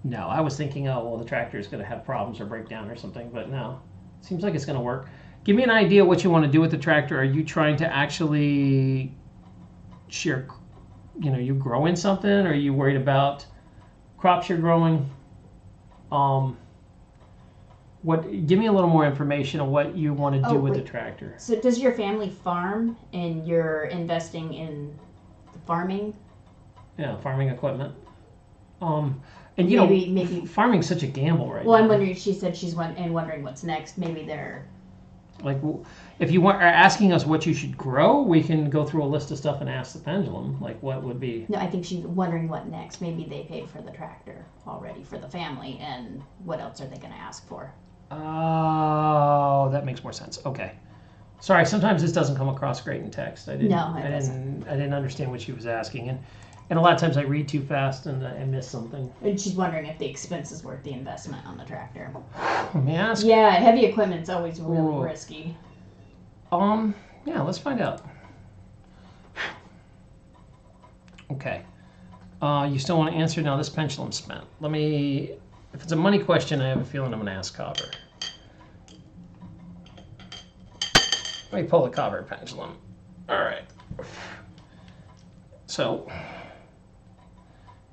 No, I was thinking, oh well, the tractor is going to have problems or break down or something, but no. Seems like it's going to work. Give me an idea what you want to do with the tractor. Are you trying to actually share, you growing something? Or are you worried about crops you're growing? Give me a little more information on what you want to do with the tractor. So does your family farm and you're investing in farming? Yeah, farming equipment. And maybe farming's such a gamble right now. Well, I'm wondering. She said she's wondering what's next. Maybe they're like, if you are asking us what you should grow, we can go through a list of stuff and ask the pendulum. Like, what would be? No, I think she's wondering what next. Maybe they paid for the tractor already for the family, and what else are they going to ask for? Oh, that makes more sense. Okay. Sorry, sometimes this doesn't come across great in text. I didn't understand what she was asking, and a lot of times I read too fast and I miss something. And she's wondering if the expense is worth the investment on the tractor. May I ask? Yeah, heavy equipment's always really risky. Yeah, let's find out. Okay. You still want to answer? Now this pendulum's spent. If it's a money question, I have a feeling I'm going to ask Copper. Let me pull the Copper pendulum. All right. So,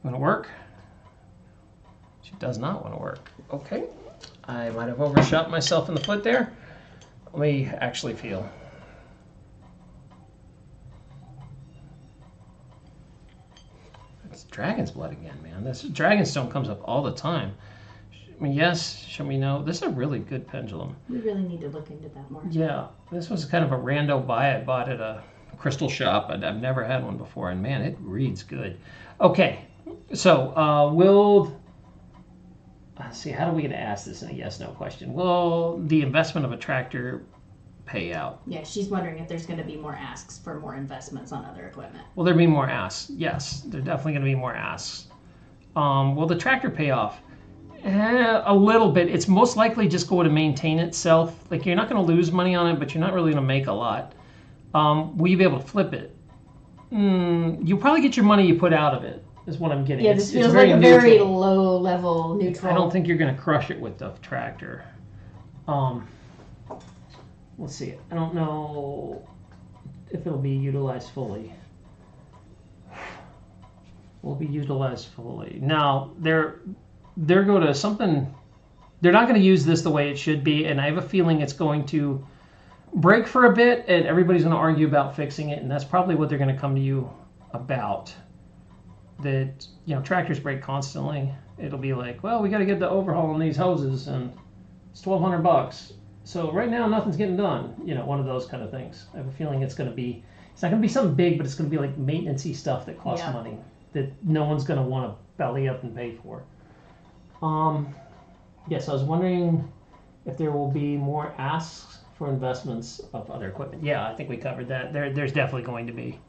want to work? She does not want to work. Okay. I might have overshot myself in the foot there. Let me actually feel. It's dragon's blood again, man. This dragonstone comes up all the time. I mean, yes, show me no. This is a really good pendulum. We really need to look into that more. Yeah, this was kind of a rando buy I bought at a crystal shop. I've never had one before, and man, it reads good. Okay, so let's see, how do we get to ask this in a yes/no question? Will the investment of a tractor pay out? Yeah, she's wondering if there's going to be more asks for more investments on other equipment. Will there be more asks? Yes, there's definitely going to be more asks. Will the tractor pay off? A little bit. It's most likely just going to maintain itself. Like, you're not going to lose money on it, but you're not really going to make a lot. Will you be able to flip it? You'll probably get your money you put out of it, is what I'm getting. Yeah, this feels like a very low level neutral. I don't think you're going to crush it with the tractor. Let's see. I don't know if it'll be utilized fully. Will be utilized fully. Now, they're going to something. They're not going to use this the way it should be, and I have a feeling it's going to break for a bit, and everybody's going to argue about fixing it, and that's probably what they're going to come to you about. That, tractors break constantly. It'll be like, well, we got to get the overhaul on these hoses, and it's $1,200. So right now, nothing's getting done. One of those kind of things. I have a feeling it's not going to be something big, but it's going to be like maintenance-y stuff that costs money that no one's going to want to belly up and pay for. Yes, I was wondering if there will be more asks for investments of other equipment. Yeah, I think we covered that. There's definitely going to be.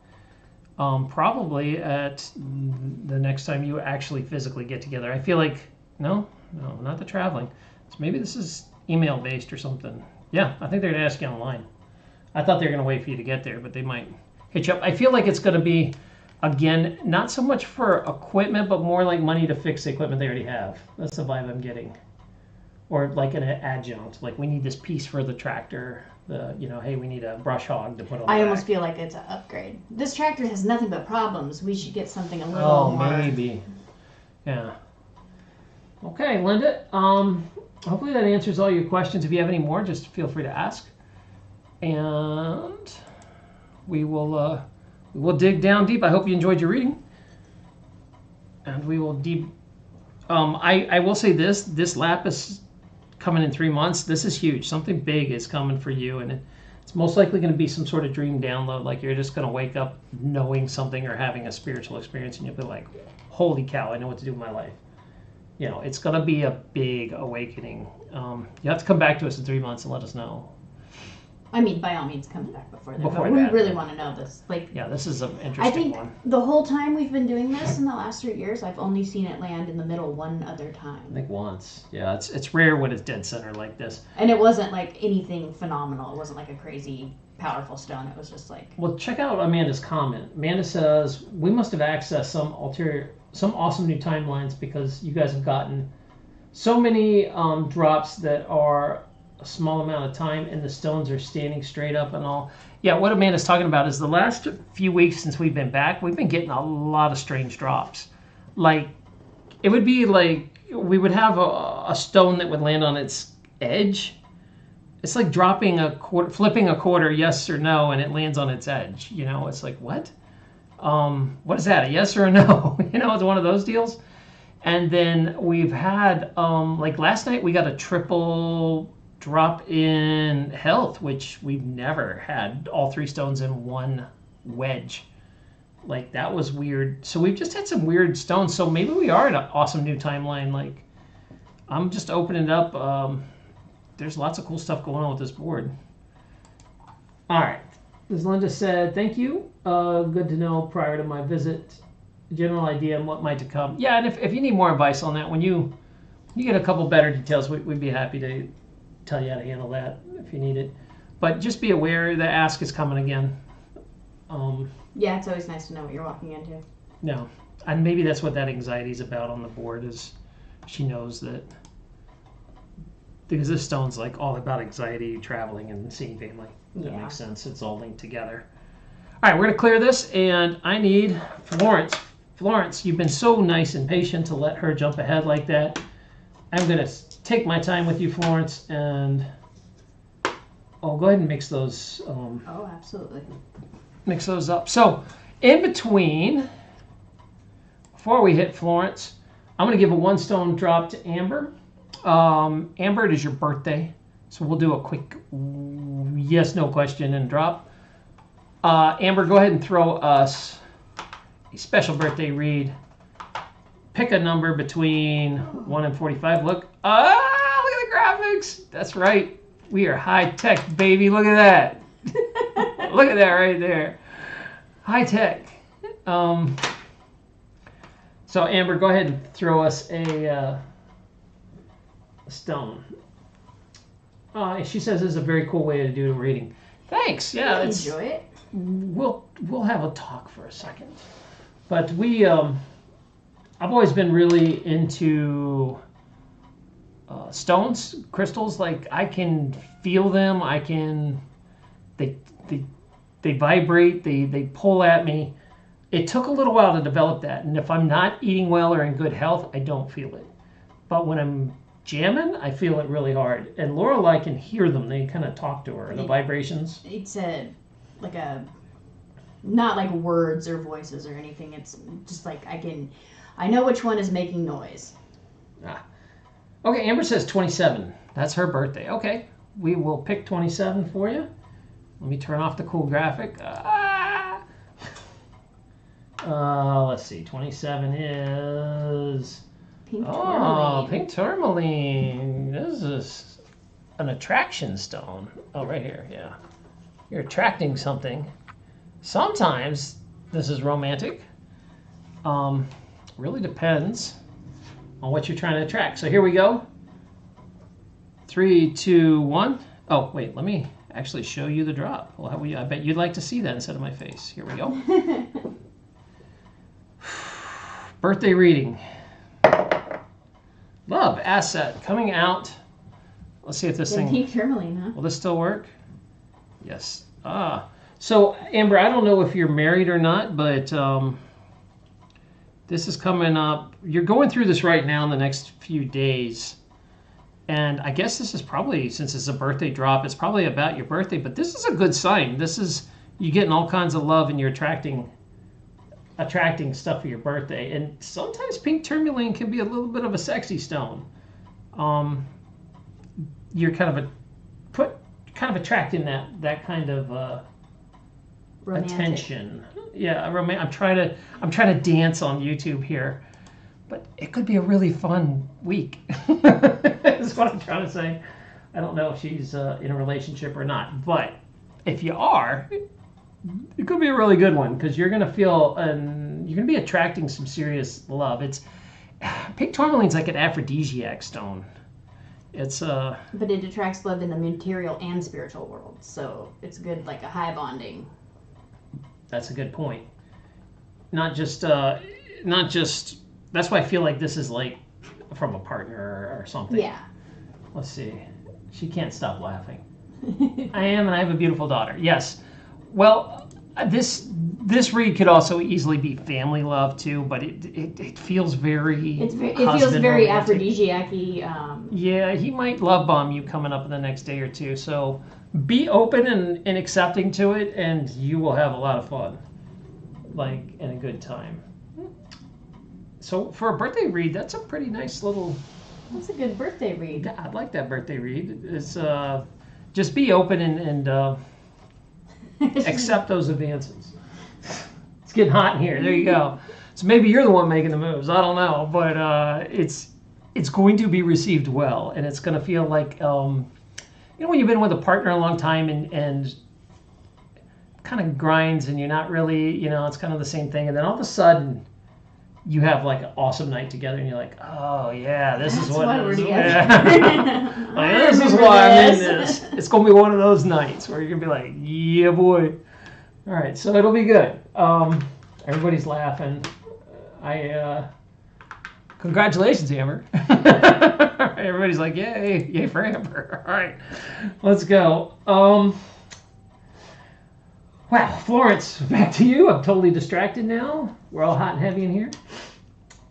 Probably at the next time you actually physically get together. I feel like, no, not the traveling. So maybe this is email-based or something. Yeah, I think they're going to ask you online. I thought they were going to wait for you to get there, but they might hit you up. I feel like it's going to be, again, not so much for equipment, but more like money to fix the equipment they already have. That's the vibe I'm getting. Or like an adjunct. Like, we need this piece for the tractor. Hey, we need a brush hog to put on the I almost feel like it's an upgrade. This tractor has nothing but problems. We should get something a little more. Oh, maybe. Yeah. Okay, Linda. Hopefully that answers all your questions. If you have any more, just feel free to ask. And we will dig down deep. I hope you enjoyed your reading. And we will I will say this lapis coming in 3 months. This is huge. Something big is coming for you, and it's most likely going to be some sort of dream download. Like you're just going to wake up knowing something or having a spiritual experience, and you'll be like, "Holy cow! I know what to do with my life." You know, it's going to be a big awakening. You have to come back to us in 3 months and let us know. I mean, by all means, come back before that. Before but that. we really want to know this. Like, Yeah, this is an I interesting think one. the whole time we've been doing this in the last 3 years, I've only seen it land in the middle one other I time. think once. Yeah, it's rare when it's dead center like this. And it wasn't like anything phenomenal. It wasn't like a crazy, powerful stone. It was just like... Well, check out Amanda's comment. Amanda says, we must have accessed some awesome new timelines because you guys have gotten so many drops that are a small amount of time and the stones are standing straight up and all. Yeah, what Amanda's talking about is the last few weeks since we've been back, we've been getting a lot of strange drops. Like, it would be like we would have a stone that would land on its edge. It's like dropping a quarter, flipping a quarter, yes or no, and it lands on its edge. You know, it's like, what? What is that, a yes or a no? You know, it's one of those deals. And then we've had, like last night, we got a triple drop in health, which we've never had all 3 stones in one wedge. Like, that was weird. So we've just had some weird stones. So maybe we are in an awesome new timeline. Like, I'm just opening it up. There's lots of cool stuff going on with this board. All right. As Linda said, thank you. Good to know prior to my visit. General idea on what might to come. Yeah, and if you need more advice on that, when you get a couple better details, we'd be happy to tell you how to handle that if you need it. But just be aware the ask is coming again. Yeah, it's always nice to know what you're walking into. No, and maybe that's what that anxiety is about on the board, is she knows that, because this stone's like all about anxiety, traveling, and seeing family. That makes sense. It's all linked together. All right, we're going to clear this, and I need Florence. Florence, you've been so nice and patient to let her jump ahead like that. I'm going to take my time with you, Florence, and go ahead and mix those. Oh, absolutely. Mix those up. So, in between, before we hit Florence, I'm going to give a 1 stone drop to Amber. Amber, it is your birthday, so we'll do a quick yes/no question and drop. Amber, go ahead and throw us a special birthday read. Pick a number between 1 and 45. Look at the graphics. That's right. We are high tech, baby. Look at that. Look at that right there. High tech. So Amber, go ahead and throw us a stone. She says this is a very cool way to do a reading. Thanks. Yeah, I enjoy it. We'll have a talk for a second. But I've always been really into stones, crystals. Like, I can feel them. They vibrate. They pull at me. It took a little while to develop that. And if I'm not eating well or in good health, I don't feel it. But when I'm jamming, I feel it really hard. And Lorelai can hear them. They kind of talk to her. The vibrations. It's not like words or voices or anything. It's just like I know which one is making noise. Okay, Amber says 27. That's her birthday. Okay, we will pick 27 for you. Let me turn off the cool graphic. Let's see. 27 is... Pink tourmaline. Pink tourmaline. This is an attraction stone. Oh, right here, yeah. You're attracting something. Sometimes this is romantic. Really depends on what you're trying to attract. So here we go. 3, 2, 1. Oh, wait, let me actually show you the drop. Well, I bet you'd like to see that instead of my face. Here we go. Birthday reading. Love asset coming out. Let's see if this thing... Pink tourmaline, huh? Will this still work? Yes. So, Amber, I don't know if you're married or not, but this is coming up. You're going through this right now in the next few days. And I guess this is probably, since it's a birthday drop, it's probably about your birthday. But this is a good sign. This is you getting all kinds of love and you're attracting attracting stuff for your birthday. And sometimes pink tourmaline can be a little bit of a sexy stone. You're kind of attracting that kind of attention. Yeah, I'm trying to dance on YouTube here, but it could be a really fun week. That's what I'm trying to say. I don't know if she's in a relationship or not, but if you are, it could be a really good one because you're gonna feel you're gonna be attracting some serious love. Pink tourmaline's like an aphrodisiac stone. But it attracts love in the material and spiritual world, so it's good, like a high bonding. That's a good point. Not just. That's why I feel like this is like from a partner or something. Yeah. Let's see. She can't stop laughing. I am, and I have a beautiful daughter. Yes. Well, this read could also easily be family love too, but it feels very. It feels very romantic. aphrodisiac-y. Yeah, he might love bomb you coming up in the next day or two. So be open and accepting to it, and you will have a lot of fun, like, and a good time. So for a birthday read, that's a pretty nice little. That's a good birthday read. Yeah, I'd like that birthday read. It's just be open and accept those advances. It's getting hot in here. There you go. So maybe you're the one making the moves. I don't know, but it's going to be received well, and it's going to feel like when you've been with a partner a long time and kind of grinds, and you're not really, it's kind of the same thing, and then all of a sudden you have like an awesome night together, and you're like, oh yeah, this is what it is. Yeah. Like, this is why I'm in this. It's gonna be one of those nights where you're gonna be like, yeah, boy. All right, so it'll be good. Everybody's laughing. Congratulations, Amber. Everybody's like, yay for Amber. All right, let's go. Wow, Florence, back to you. I'm totally distracted now. We're all hot and heavy in here.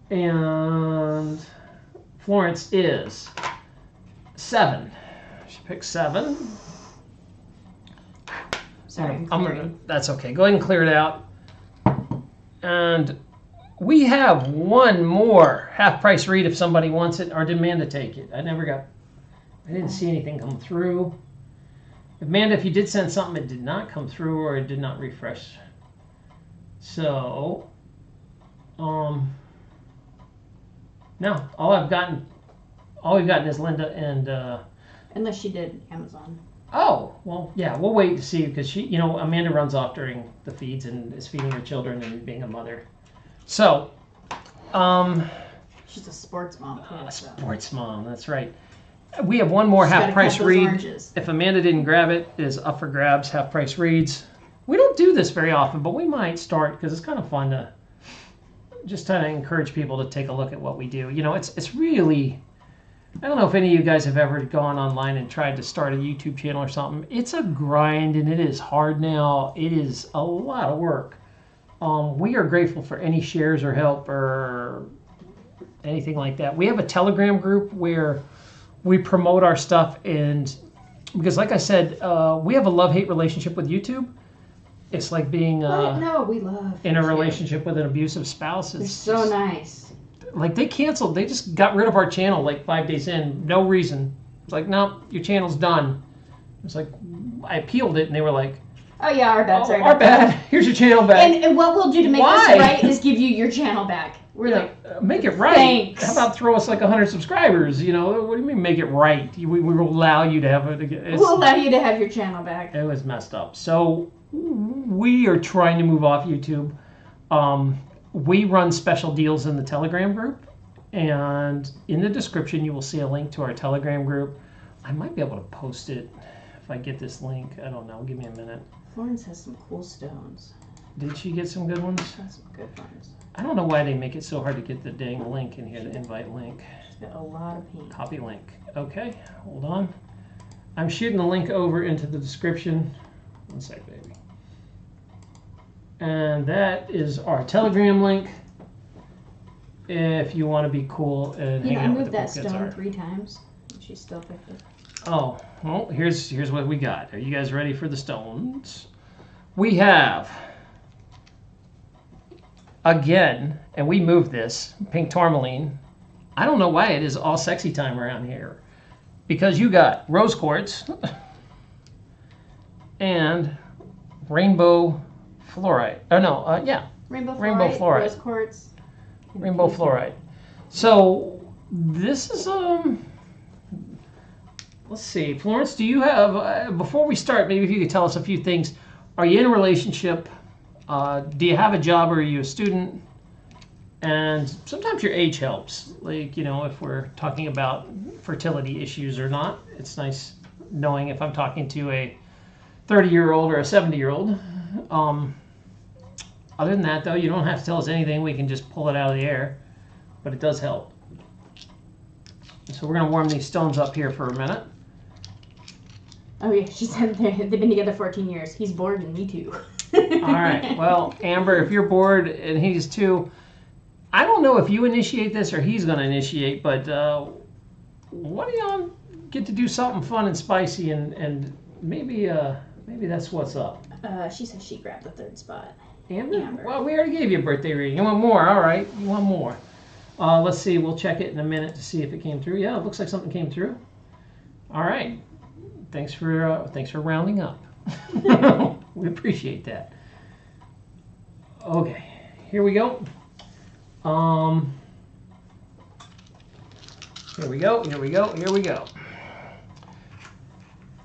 And Florence is 7. She picked 7. Sorry, that's okay. Go ahead and clear it out. And we have one more half-price read if somebody wants it or demand to take it. I didn't see anything come through. Amanda, if you did send something, it did not come through or it did not refresh. So, no, all we've gotten is Linda and. Unless she did Amazon. Oh, well, yeah, we'll wait to see because she, Amanda runs off during the feeds and is feeding her children and being a mother. So, she's a sports mom. Sports mom, that's right. We have one more half-price read. Oranges. If Amanda didn't grab it, it is up for grabs, half-price reads. We don't do this very often, but we might start because it's kind of fun to just try to encourage people to take a look at what we do. It's really, I don't know if any of you guys have ever gone online and tried to start a YouTube channel or something. It's a grind, and it is hard now. It is a lot of work. We are grateful for any shares or help or anything like that. We have a Telegram group where we promote our stuff, and because like I said, we have a love-hate relationship with YouTube. It's like being we love in a relationship with an abusive spouse. They're so nice. Like they just got rid of our channel like 5 days in, no reason. It's like, no, your channel's done. It's like, I appealed it, and they were like, oh yeah, our bad. Sorry, our bad. Here's your channel back. And what we'll do to make this right is give you your channel back. We're like, make it right. Thanks. How about throw us like 100 subscribers? What do you mean make it right? We will allow you to have it. We'll allow you to have your channel back. It was messed up. So we are trying to move off YouTube. We run special deals in the Telegram group, and in the description you will see a link to our Telegram group. I might be able to post it if I get this link. I don't know. Give me a minute. Florence has some cool stones. Did she get some good ones? She has some good ones. I don't know why they make it so hard to get the dang link in here, the invite link. She's got a lot of pink. Copy link. Okay, hold on. I'm shooting the link over into the description. One sec, baby. And that is our Telegram link. If you want to be cool and hang out with the I moved that stone 3 times, and she still picked it. Oh, well, here's what we got. Are you guys ready for the stones? We have again, and we moved this, pink tourmaline. I don't know why it is all sexy time around here. Because you got rose quartz and rainbow fluorite. Oh, no, yeah. Rainbow fluorite. Rose quartz. Rainbow fluorite. So this is, let's see. Florence, do you have, before we start, maybe if you could tell us a few things. Are you in a relationship? Do you have a job or are you a student? And sometimes your age helps. Like, you know, if we're talking about fertility issues or not, it's nice knowing if I'm talking to a 30-year-old or a 70-year-old. Other than that, though, you don't have to tell us anything. We can just pull it out of the air. But it does help. So we're going to warm these stones up here for a minute. Oh, yeah. She said they've been together 14 years. He's bored and me too. All right. Well, Amber, if you're bored and he's too, I don't know if you initiate this or he's going to initiate, but what do y'all get to do something fun and spicy and maybe that's what's up. She said she grabbed the third spot. Amber? Well, we already gave you a birthday reading. You want more? All right. You want more. Let's see. We'll check it in a minute to see if it came through. Yeah, it looks like something came through. All right. Thanks for rounding up. We appreciate that. Okay. Here we go. Here we go.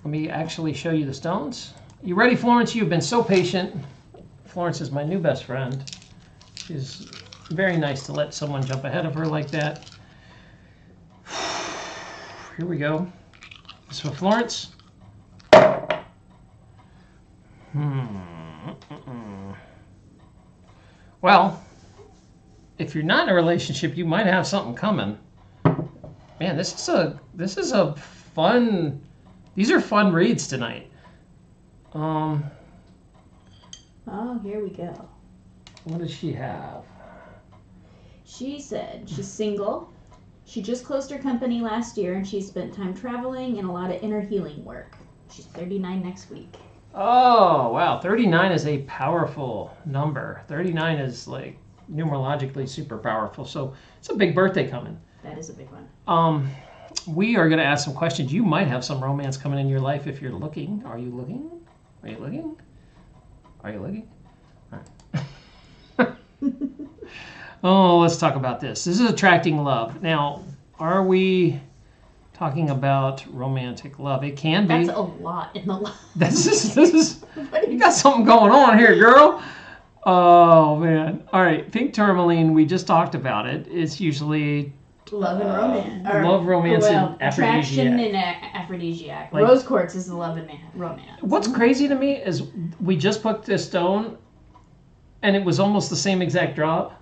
Let me actually show you the stones. You ready, Florence? You've been so patient. Florence is my new best friend. She's very nice to let someone jump ahead of her like that. Here we go. This is for Florence. Well, if you're not in a relationship, you might have something coming. Man, this is a fun. These are fun reads tonight. Oh, here we go. What does she have? She said she's single. She just closed her company last year and she spent time traveling and a lot of inner healing work. She's 39 next week. Oh, wow. 39 is a powerful number. 39 is like numerologically super powerful. So it's a big birthday coming. That is a big one. We are going to ask some questions. You might have some romance coming in your life if you're looking. Are you looking? Are you looking? Are you looking? All right. Oh, let's talk about this. This is attracting love. Now, are we talking about romantic love? It can be. That's a lot in the love. This is you got something going on here, girl. Oh, man. All right. Pink tourmaline, we just talked about it. It's usually love and romance. Love, romance, and attraction aphrodisiac. and aphrodisiac. Like, rose quartz is the love and romance. What's crazy to me is we just put this stone, and it was almost the same exact drop.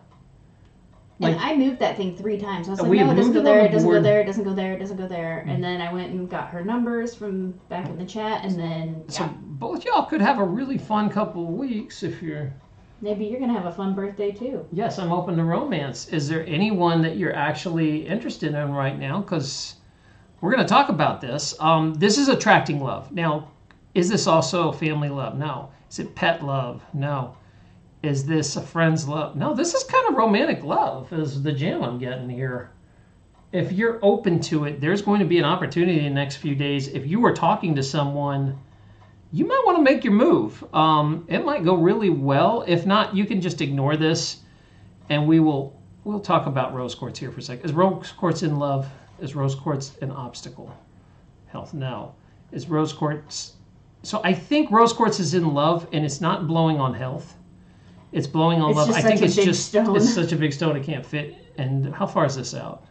And I moved that thing 3 times. I was like, we no, it doesn't moved go it there, on it the doesn't go board. there, it doesn't go there, it doesn't go there. And then I went and got her numbers from back in the chat, and then, So both y'all could have a really fun couple of weeks if you're... maybe you're going to have a fun birthday, too. Yes, I'm open to romance. Is there anyone that you're actually interested in right now? Because we're going to talk about this. This is attracting love. Now, is this also family love? No. Is it pet love? No. Is this a friend's love? No, this is kind of romantic love is the gem I'm getting here. If you're open to it, there's going to be an opportunity in the next few days. If you were talking to someone, you might want to make your move. It might go really well. If not, you can just ignore this, and we'll talk about rose quartz here for a second. Is rose quartz in love? Is rose quartz an obstacle? Health? No. Is rose quartz... So I think rose quartz is in love, and it's not blowing on health. It's blowing on love. I think it's just stone. It's such a big stone it can't fit. And how far is this out?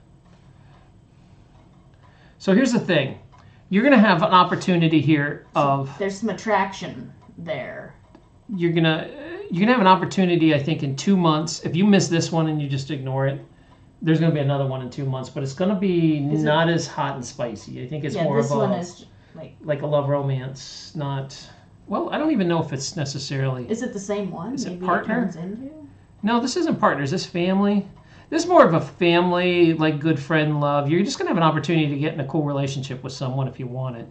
So here's the thing. You're going to have an opportunity here of... There's some attraction there. You're gonna have an opportunity, I think, in 2 months. If you miss this one and you just ignore it, there's going to be another one in 2 months. But it's going to be not as hot and spicy. I think it's more of this one is like a love romance, not... Well, I don't even know if it's necessarily... Is it the same one? Is it Maybe partner? It turns into? No, this isn't partners. This family. This is more of a family, like good friend love. You're just going to have an opportunity to get in a cool relationship with someone if you want it.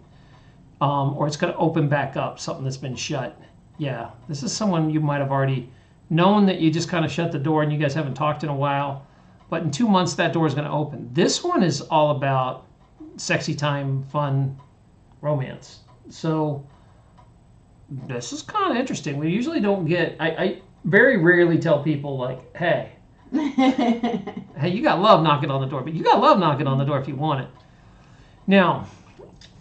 Or it's going to open back up, something that's been shut. Yeah, this is someone you might have already knowing that you just kind of shut the door and you guys haven't talked in a while, but in 2 months that door is going to open. This one is all about sexy time, fun, romance. So this is kind of interesting. We usually don't get, I very rarely tell people like, hey, hey, you got love knocking on the door, but you got love knocking on the door if you want it. Now,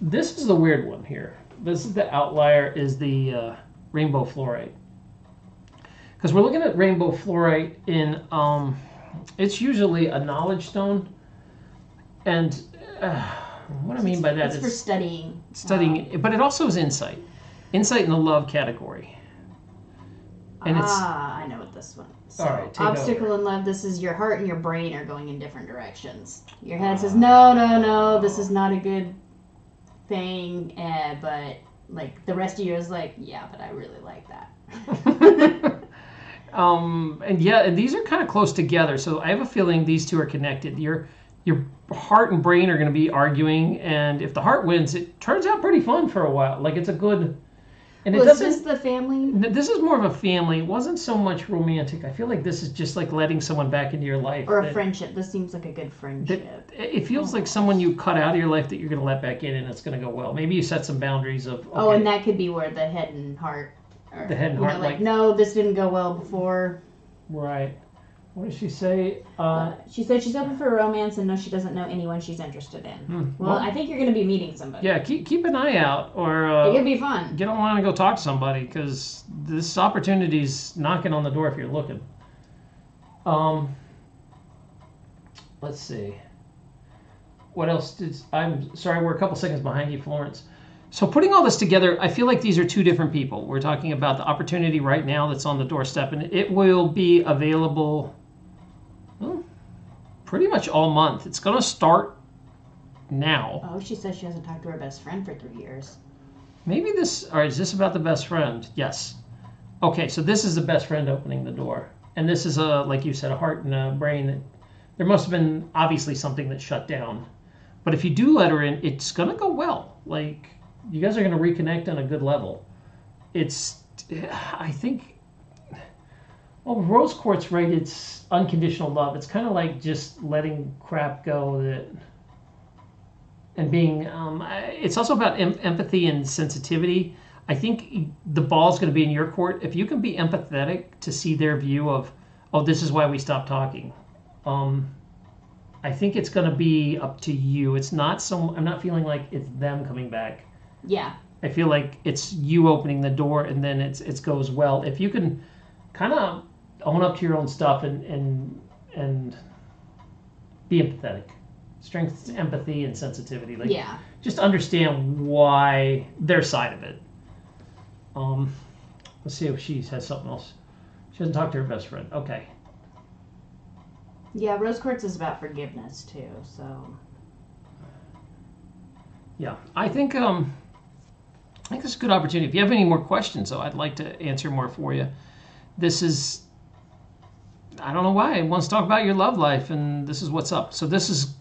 this is the weird one here. This is the outlier, is the rainbow fluorite. Because we're looking at rainbow fluorite in, it's usually a knowledge stone. And what I mean by that is for studying. Studying, but it also is insight. Insight in the love category. And I know what this one is. So, all right, obstacle in love, this is your heart and your brain are going in different directions. Your head says, no, this is not a good thing, but like the rest of you is like, yeah, but I really like that. And these are kind of close together, so I have a feeling these two are connected. Your heart and brain are going to be arguing, and if the heart wins, it turns out pretty fun for a while. Like, it's a good... And it doesn't... Is this the family? This is more of a family. It wasn't so much romantic. I feel like this is just like letting someone back into your life. Or a friendship. This seems like a good friendship. It feels like someone you cut out of your life that you're going to let back in, and it's going to go well. Maybe you set some boundaries of... Okay, oh, and that could be where the head and heart... the head and heart, like, no, this didn't go well before. Right. What did she say? She said she's open for romance and no, she doesn't know anyone she's interested in. Well, I think you're going to be meeting somebody. Yeah, keep an eye out, or it could be fun. Get online and go talk to somebody, because this opportunity's knocking on the door if you're looking. Let's see. What else I'm sorry, we're a couple seconds behind you, Florence. So putting all this together, I feel like these are two different people. We're talking about the opportunity right now that's on the doorstep, and it will be available pretty much all month. It's going to start now. Oh, she says she hasn't talked to her best friend for 3 years. Maybe this, all right, is this about the best friend? Yes. Okay, so this is the best friend opening the door. And this is, like you said, a heart and a brain. There must have been obviously something that shut down. But if you do let her in, it's going to go well. Like, you guys are going to reconnect on a good level. I think, well, rose quartz, right, it's unconditional love. It's kind of like just letting crap go and being, it's also about empathy and sensitivity. I think the ball's going to be in your court. If you can be empathetic to see their view of, oh, this is why we stopped talking. I think it's going to be up to you. It's not I'm not feeling like it's them coming back. Yeah. I feel like it's you opening the door, and then it goes well. If you can kind of own up to your own stuff and be empathetic. Strength, empathy, and sensitivity. Like, yeah. Just understand why their side of it. Let's see if she has something else. She hasn't talked to her best friend. Okay. Yeah, rose quartz is about forgiveness too, so. Yeah, I think this is a good opportunity. If you have any more questions, though, I'd like to answer more for you. This is, I don't know why, it wants to talk about your love life, and this is what's up. So this is,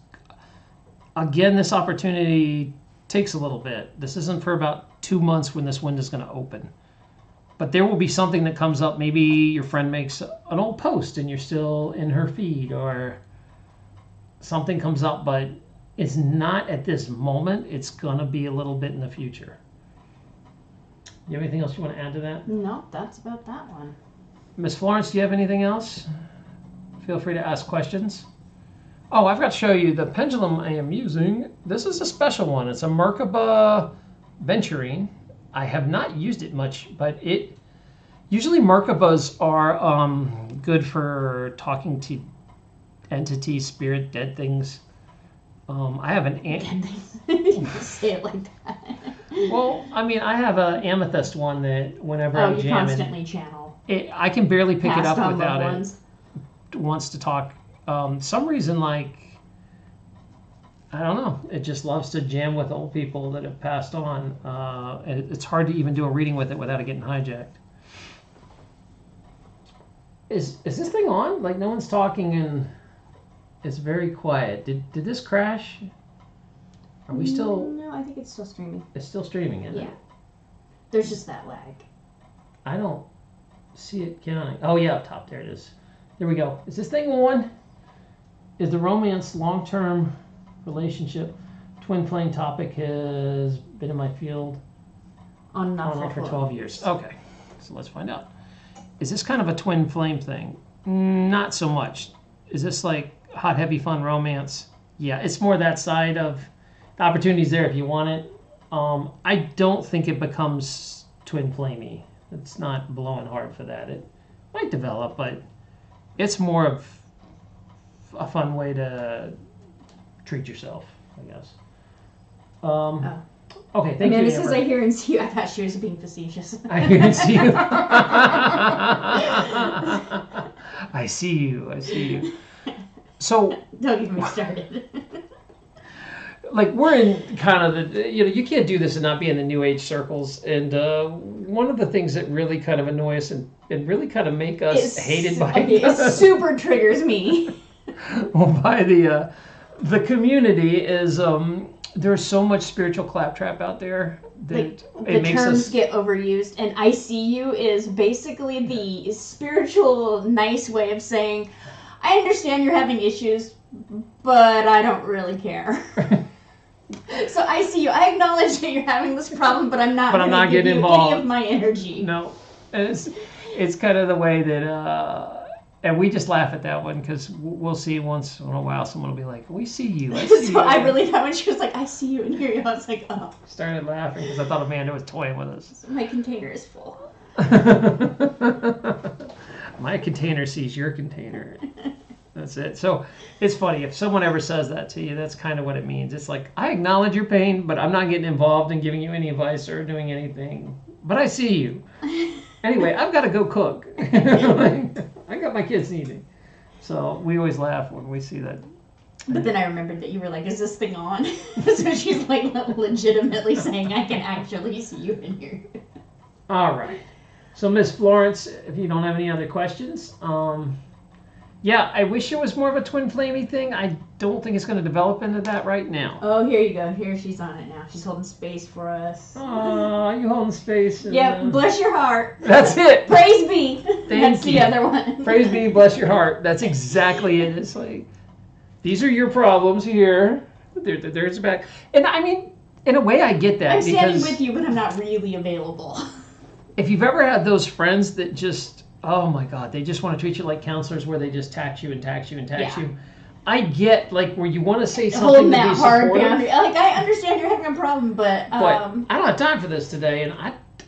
again, this opportunity takes a little bit. This isn't for about 2 months when this window's going to open. But there will be something that comes up. Maybe your friend makes an old post and you're still in her feed, or something comes up, but it's not at this moment. It's going to be a little bit in the future. You have anything else you want to add to that? No, that's about that one. Miss Florence, do you have anything else? Feel free to ask questions. Oh, I've got to show you the pendulum I am using. This is a special one. It's a Merkaba Venturine. I have not used it much, but usually Merkabas are good for talking to entities, spirit, dead things. I have an you say it like that. Well, I mean, I have an amethyst one that whenever I'm jamming, constantly channel. I can barely pick it up without it. Wants to talk. Some reason, like, I don't know. It just loves to jam with old people that have passed on. And it's hard to even do a reading with it without it getting hijacked. Is this thing on? Like, no one's talking and it's very quiet. Did this crash? Are we still? No, I think it's still streaming. It's still streaming, isn't it? Yeah. There's just that lag. I don't see it counting. Oh yeah, up top there it is. There we go. Is this thing on? Is the romance long-term relationship twin flame topic has been in my field On and on and off for 12 years? Okay, so let's find out. Is this kind of a twin flame thing? Not so much. Is this like hot, heavy, fun romance? Yeah, it's more that side of the opportunities there if you want it. I don't think it becomes twin flamey. It's not blowing hard for that. It might develop, but it's more of a fun way to treat yourself, I guess. Okay, thank you. Amanda says, I hear and see you. I thought she was being facetious. I hear and see you. I see you. I see you. So don't get me started. Like we're in kind of the, you can't do this and not be in the new age circles. And one of the things that really kind of annoy us and really kind of make us hated by it super triggers me. Well, by the community is there's so much spiritual claptrap out there that the terms get overused, and I see you is basically the spiritual nice way of saying, I understand you're having issues, but I don't really care. So I see you. I acknowledge that you're having this problem, but I'm not. But I'm not getting involved. Any of my energy. No, and it's kind of the way that. And we just laugh at that one because we'll see once in a while someone will be like, we see you. I see you. I really thought when she was like, I see you and hear you, I was like, oh. Started laughing because I thought Amanda was toying with us. My container is full. My container sees your container. That's it. So it's funny. If someone ever says that to you, that's kind of what it means. It's like, I acknowledge your pain, but I'm not getting involved in giving you any advice or doing anything. But I see you. Anyway, I've got to go cook. I got my kids eating. So we always laugh when we see that. But then I remembered that you were like, is this thing on? So she's like legitimately saying, I can actually see you in here. All right. So Miss Florence, if you don't have any other questions, yeah, I wish it was more of a twin flamey thing. I don't think it's going to develop into that right now. Oh, here you go. Here she's on it now. She's holding space for us. Oh, you holding space. And, yep, bless your heart. That's it. Praise be. That's you. The other one. Praise be, bless your heart. That's exactly it. It's like, these are your problems here. There's back. And I mean, in a way, I get that. I'm standing with you, but I'm not really available. If you've ever had those friends that just, oh my God, they just want to treat you like counselors where they just tax you and tax you and tax you. I get like where you want to say something holding to that be hard supportive. boundary. Like I understand you're having a problem, but I don't have time for this today, and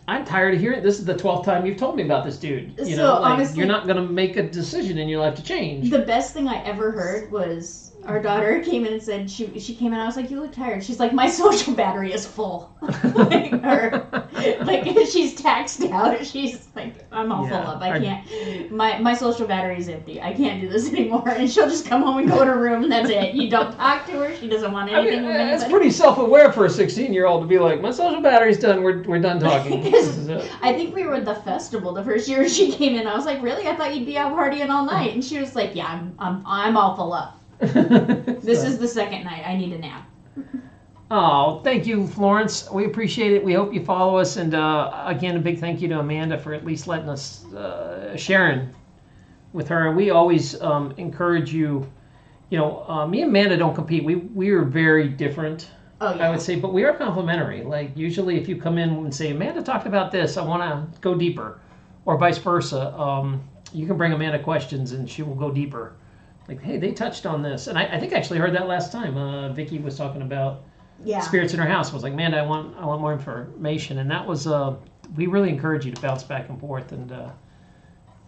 I'm tired of hearing. This is the 12th time you've told me about this dude. You know, like, honestly, you're not going to make a decision in your life to change. The best thing I ever heard was our daughter came in and said she came in. I was like, you look tired. She's like, my social battery is full. like she's taxed out. She's like, I'm all full up. I can't. My social battery is empty. I can't do this anymore. And she'll just come home and go to her room. And that's it. You don't talk to her. She doesn't want anything. I mean, it's pretty self-aware for a 16-year-old to be like, my social battery's done. We're done talking. This is it. I think we were at the festival the first year she came in. I was like, really? I thought you'd be out partying all night. And she was like, yeah, I'm all full up. This is the second night. I need a nap. Oh, thank you, Florence. We appreciate it. We hope you follow us. And again, a big thank you to Amanda for at least letting us sharing with her. We always encourage you. You know, me and Amanda don't compete. We are very different. Oh, yeah. I would say, but we are complementary. Like usually, if you come in and say, Amanda talked about this, I want to go deeper, or vice versa. You can bring Amanda questions, and she will go deeper. Like, hey, they touched on this. And I think I actually heard that last time. Vicky was talking about spirits in her house. I was like, man, I want more information. And that was, we really encourage you to bounce back and forth. And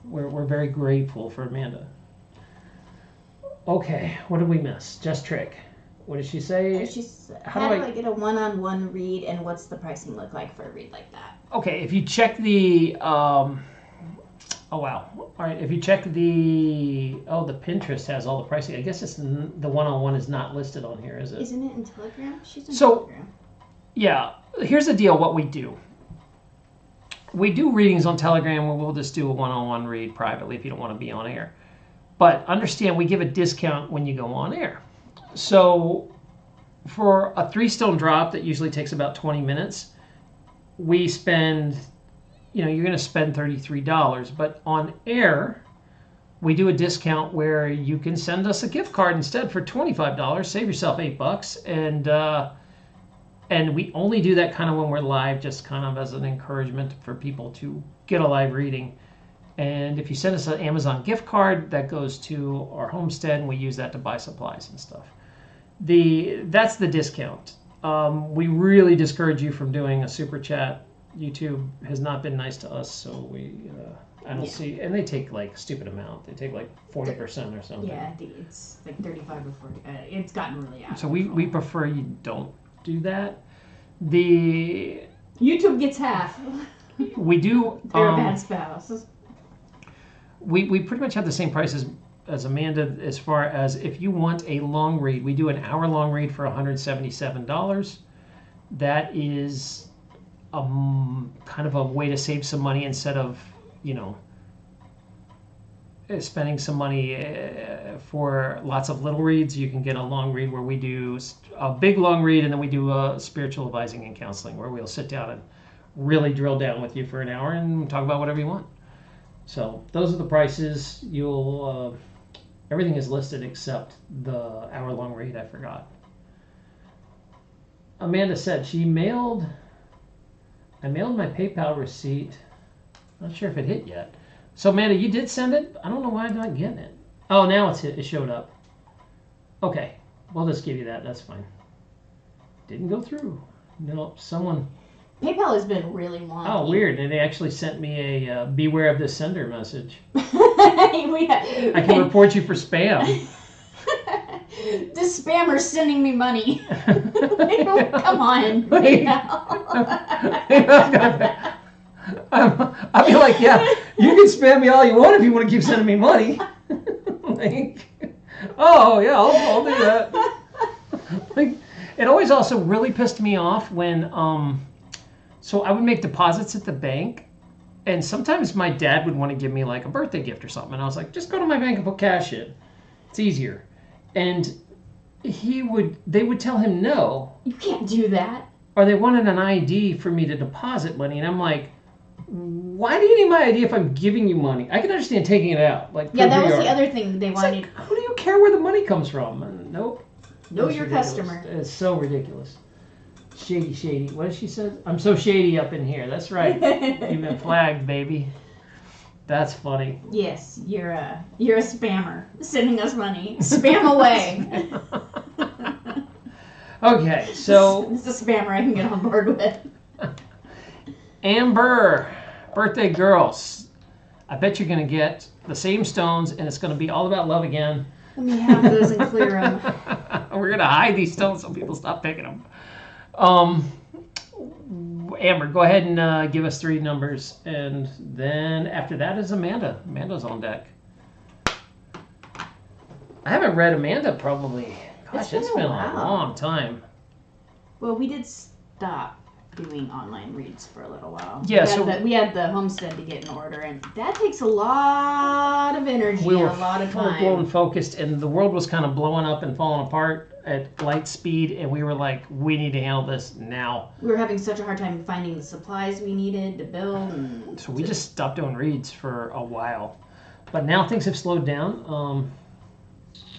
we're very grateful for Amanda. Okay, what did we miss? Just Trick. What did she say? How do I get a one-on-one read, and what's the pricing look like for a read like that? Okay, if you check the... Oh, wow. All right, if you check the Pinterest has all the pricing. I guess it's the one-on-one is not listed on here, is it? Isn't it in Telegram? She's in Telegram. Yeah, here's the deal, what we do. We do readings on Telegram where we'll just do a one-on-one read privately if you don't want to be on air. But understand, we give a discount when you go on air. So for a 3-stone drop that usually takes about 20 minutes, we spend you're going to spend $33. But on air, we do a discount where you can send us a gift card instead for $25. Save yourself $8, and we only do that kind of when we're live, just kind of as an encouragement for people to get a live reading. And if you send us an Amazon gift card, that goes to our homestead, and we use that to buy supplies and stuff. That's the discount. We really discourage you from doing a super chat. YouTube has not been nice to us, so I don't see, and they take like a stupid amount. They take like 40% or something. Yeah, I think it's like 35 or 40. It's gotten really out. So we prefer you don't do that. The YouTube gets half. We do. They're a bad spouse. We pretty much have the same prices as Amanda as far as if you want a long read. We do an hour-long read for $177. That is kind of a way to save some money instead of, spending some money for lots of little reads. You can get a long read where we do a big long read, and then we do a spiritual advising and counseling where we'll sit down and really drill down with you for an hour and talk about whatever you want. So those are the prices. Everything is listed except the hour-long read. I forgot. Amanda said I mailed my PayPal receipt. Not sure if it hit yet. So Amanda, you did send it? I don't know why I'm not getting it. Oh, now it showed up. Okay, we'll just give you that. That's fine. Didn't go through. No, someone. PayPal has been really wonky. Oh, weird. And they actually sent me a beware of the sender message. I can report you for spam. This spammer's sending me money. Come on. I'll be like, yeah, you can spam me all you want if you want to keep sending me money. Oh, yeah, I'll do that. It always also really pissed me off when, so I would make deposits at the bank, and sometimes my dad would want to give me like a birthday gift or something, and I was like, just go to my bank and put cash in. It's easier. And they would tell him no. You can't do that. Or they wanted an ID for me to deposit money, and I'm like, why do you need my ID if I'm giving you money? I can understand taking it out. Yeah, that was the other thing they wanted. Like, who do you care where the money comes from? Nope. Know your customer. It's so ridiculous. Shady. What did she say? I'm so shady up in here. That's right. You've been flagged, baby. That's funny. Yes, you're a spammer sending us money. Spam away. Okay, so this is a spammer I can get on board with. Amber, birthday girls. I bet you're gonna get the same stones, and it's gonna be all about love again. Let me have those and clear them. We're gonna hide these stones so people stop picking them. Amber, go ahead and give us 3 numbers, and then after that is Amanda. Amanda's on deck. I haven't read Amanda probably. Gosh, it's been a long time. Well, we did stop doing online reads for a little while. Yeah, we had the homestead to get in order, and that takes a lot of energy and a lot of time. We were full focused, and the world was kind of blowing up and falling apart at light speed, and we were like, we need to handle this now. We were having such a hard time finding the supplies we needed to build. So we just stopped doing reads for a while. But now things have slowed down.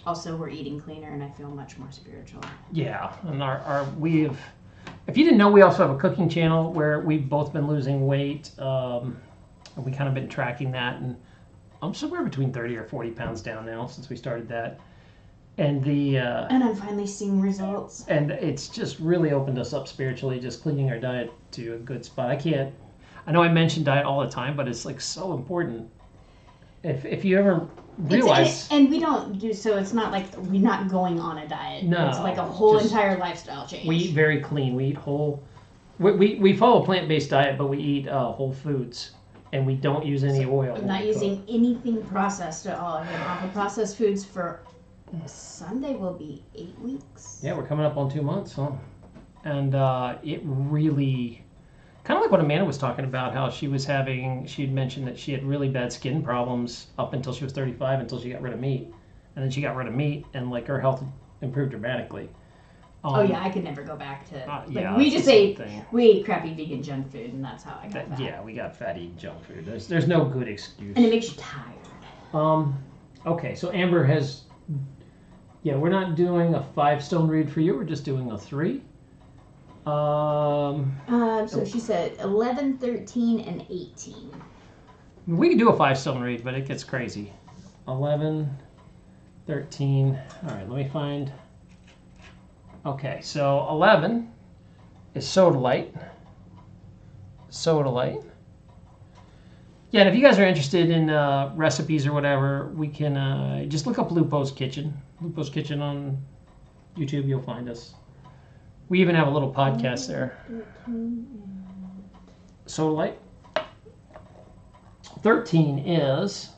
Also, we're eating cleaner, and I feel much more spiritual. Yeah, and if you didn't know, we also have a cooking channel where we've both been losing weight. And we kind of been tracking that, and I'm somewhere between 30 or 40 pounds down now since we started that. And and I'm finally seeing results. And it's just really opened us up spiritually, just cleaning our diet to a good spot. I know I mention diet all the time, but it's like so important. If you ever realize, and we don't do so, it's not like we're not going on a diet. No, it's like a whole entire lifestyle change. We eat very clean. We eat whole. We follow a plant-based diet, but we eat whole foods, and we don't use any oil. I'm not using anything processed at all. I've been off of processed foods for Sunday will be 8 weeks. Yeah, we're coming up on 2 months, huh? And it really, kind of like what Amanda was talking about, how she had mentioned that she had really bad skin problems up until she was 35, until she got rid of meat. And then she got rid of meat, and like her health improved dramatically. Oh yeah, I could never go back to. Yeah, we just ate crappy vegan junk food, and that's how I got fat. Yeah, we got fat eating junk food. There's no good excuse. And it makes you tired. Okay, so Amber has. Yeah, we're not doing a 5-stone read for you. We're just doing a 3. So she said 11, 13, and 18. We can do a 5-stone read, but it gets crazy. 11, 13. All right, let me find. Okay, so 11 is Sodalite. Sodalite. Yeah, and if you guys are interested in recipes or whatever, we can just look up Lupo's Kitchen. Lupo's Kitchen on YouTube, you'll find us. We even have a little podcast there. Sodalite. 13 is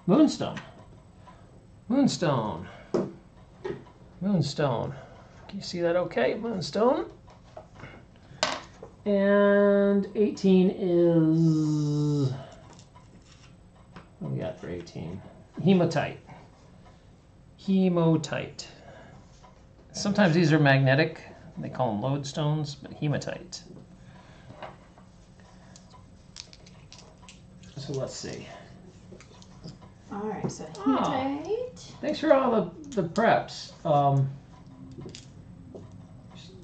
Moonstone. Moonstone. Moonstone. Can you see that okay? Moonstone. And 18 is... What do we got for 18? Hematite. Hematite. Sometimes these are magnetic. They call them lodestones, but hematite. So let's see. All right, so hematite. Thanks for all the preps.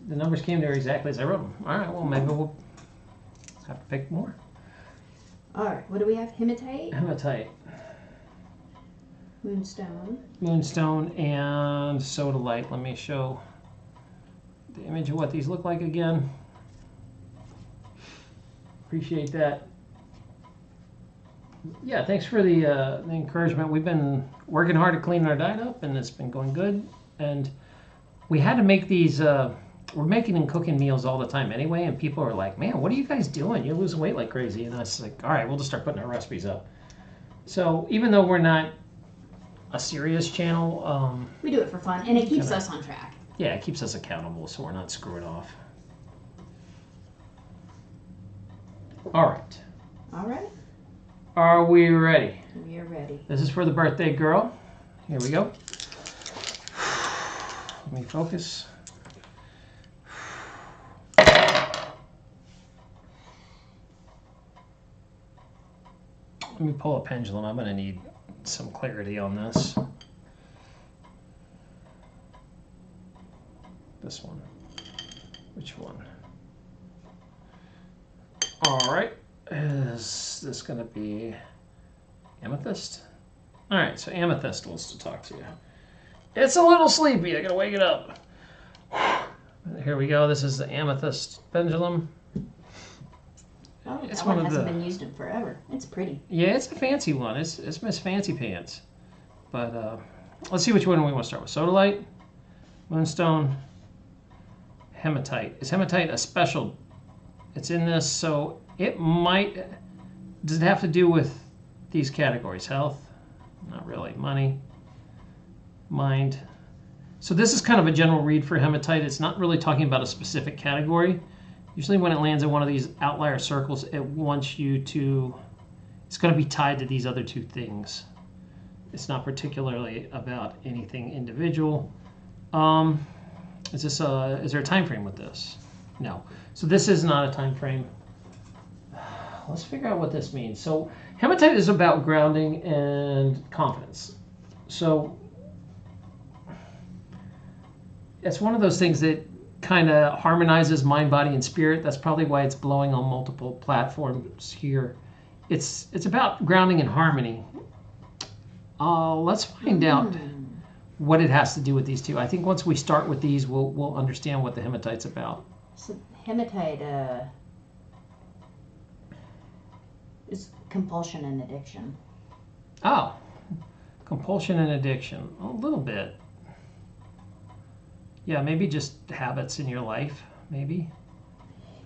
The numbers came there exactly as I wrote them. All right, well, maybe we'll have to pick more. All right, what do we have? Hematite? Hematite. Moonstone. Moonstone and Sodalite. Let me show the image of what these look like again. Appreciate that. Yeah, thanks for the encouragement. We've been working hard to clean our diet up, and it's been going good. And we had to make these... we're making and cooking meals all the time anyway, and people are like, man, what are you guys doing? You're losing weight like crazy. And I was like, all right, we'll just start putting our recipes up. So even though we're not a serious channel... we do it for fun, and it keeps us on track. Yeah, it keeps us accountable, so we're not screwing off. All right. All right. Are we ready? We are ready. This is for the birthday girl. Here we go. Let me focus. Let me pull a pendulum. I'm going to need some clarity on this. This one. Which one? All right. Is this going to be Amethyst? All right, so Amethyst wants to talk to you. It's a little sleepy. I got to wake it up. Here we go. This is the Amethyst pendulum. Oh, it's that one hasn't been used in forever. It's pretty. Yeah, it's a fancy one. It's Miss Fancy Pants. But let's see which one we want to start with. Sodalite, Moonstone, Hematite. Is Hematite a special? It's in this, so it might... Does it have to do with these categories? Health? Not really. Money? Mind? So this is kind of a general read for Hematite. It's not really talking about a specific category. Usually when it lands in one of these outlier circles, it wants you to... It's going to be tied to these other two things. It's not particularly about anything individual. Is there a time frame with this? No. So this is not a time frame. Let's figure out what this means. So Hematite is about grounding and confidence. So it's one of those things that kind of harmonizes mind, body, and spirit. That's probably why it's blowing on multiple platforms here. It's about grounding and harmony. Let's find out what it has to do with these two. I think once we start with these, we'll understand what the Hematite's about. So Hematite is compulsion and addiction. Oh, compulsion and addiction. A little bit. Yeah, maybe just habits in your life, maybe.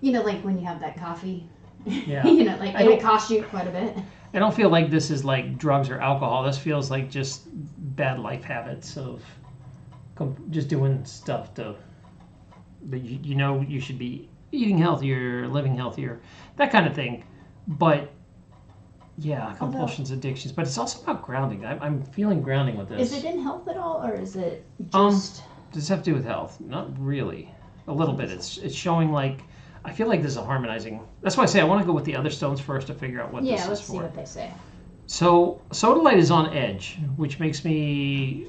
You know, like when you have that coffee. Yeah. You know, like, and it costs you quite a bit. I don't feel like this is like drugs or alcohol. This feels like just bad life habits of just doing stuff to, but you know you should be eating healthier, living healthier, that kind of thing. But yeah, compulsions, addictions. But it's also about grounding. I'm feeling grounding with this. Is it in health at all, or is it just... Does this have to do with health? Not really. A little bit. It's showing like, I feel like this is a harmonizing. That's why I say I want to go with the other stones first to figure out what this is for. Yeah, let's see what they say. So sodalite is on edge, which makes me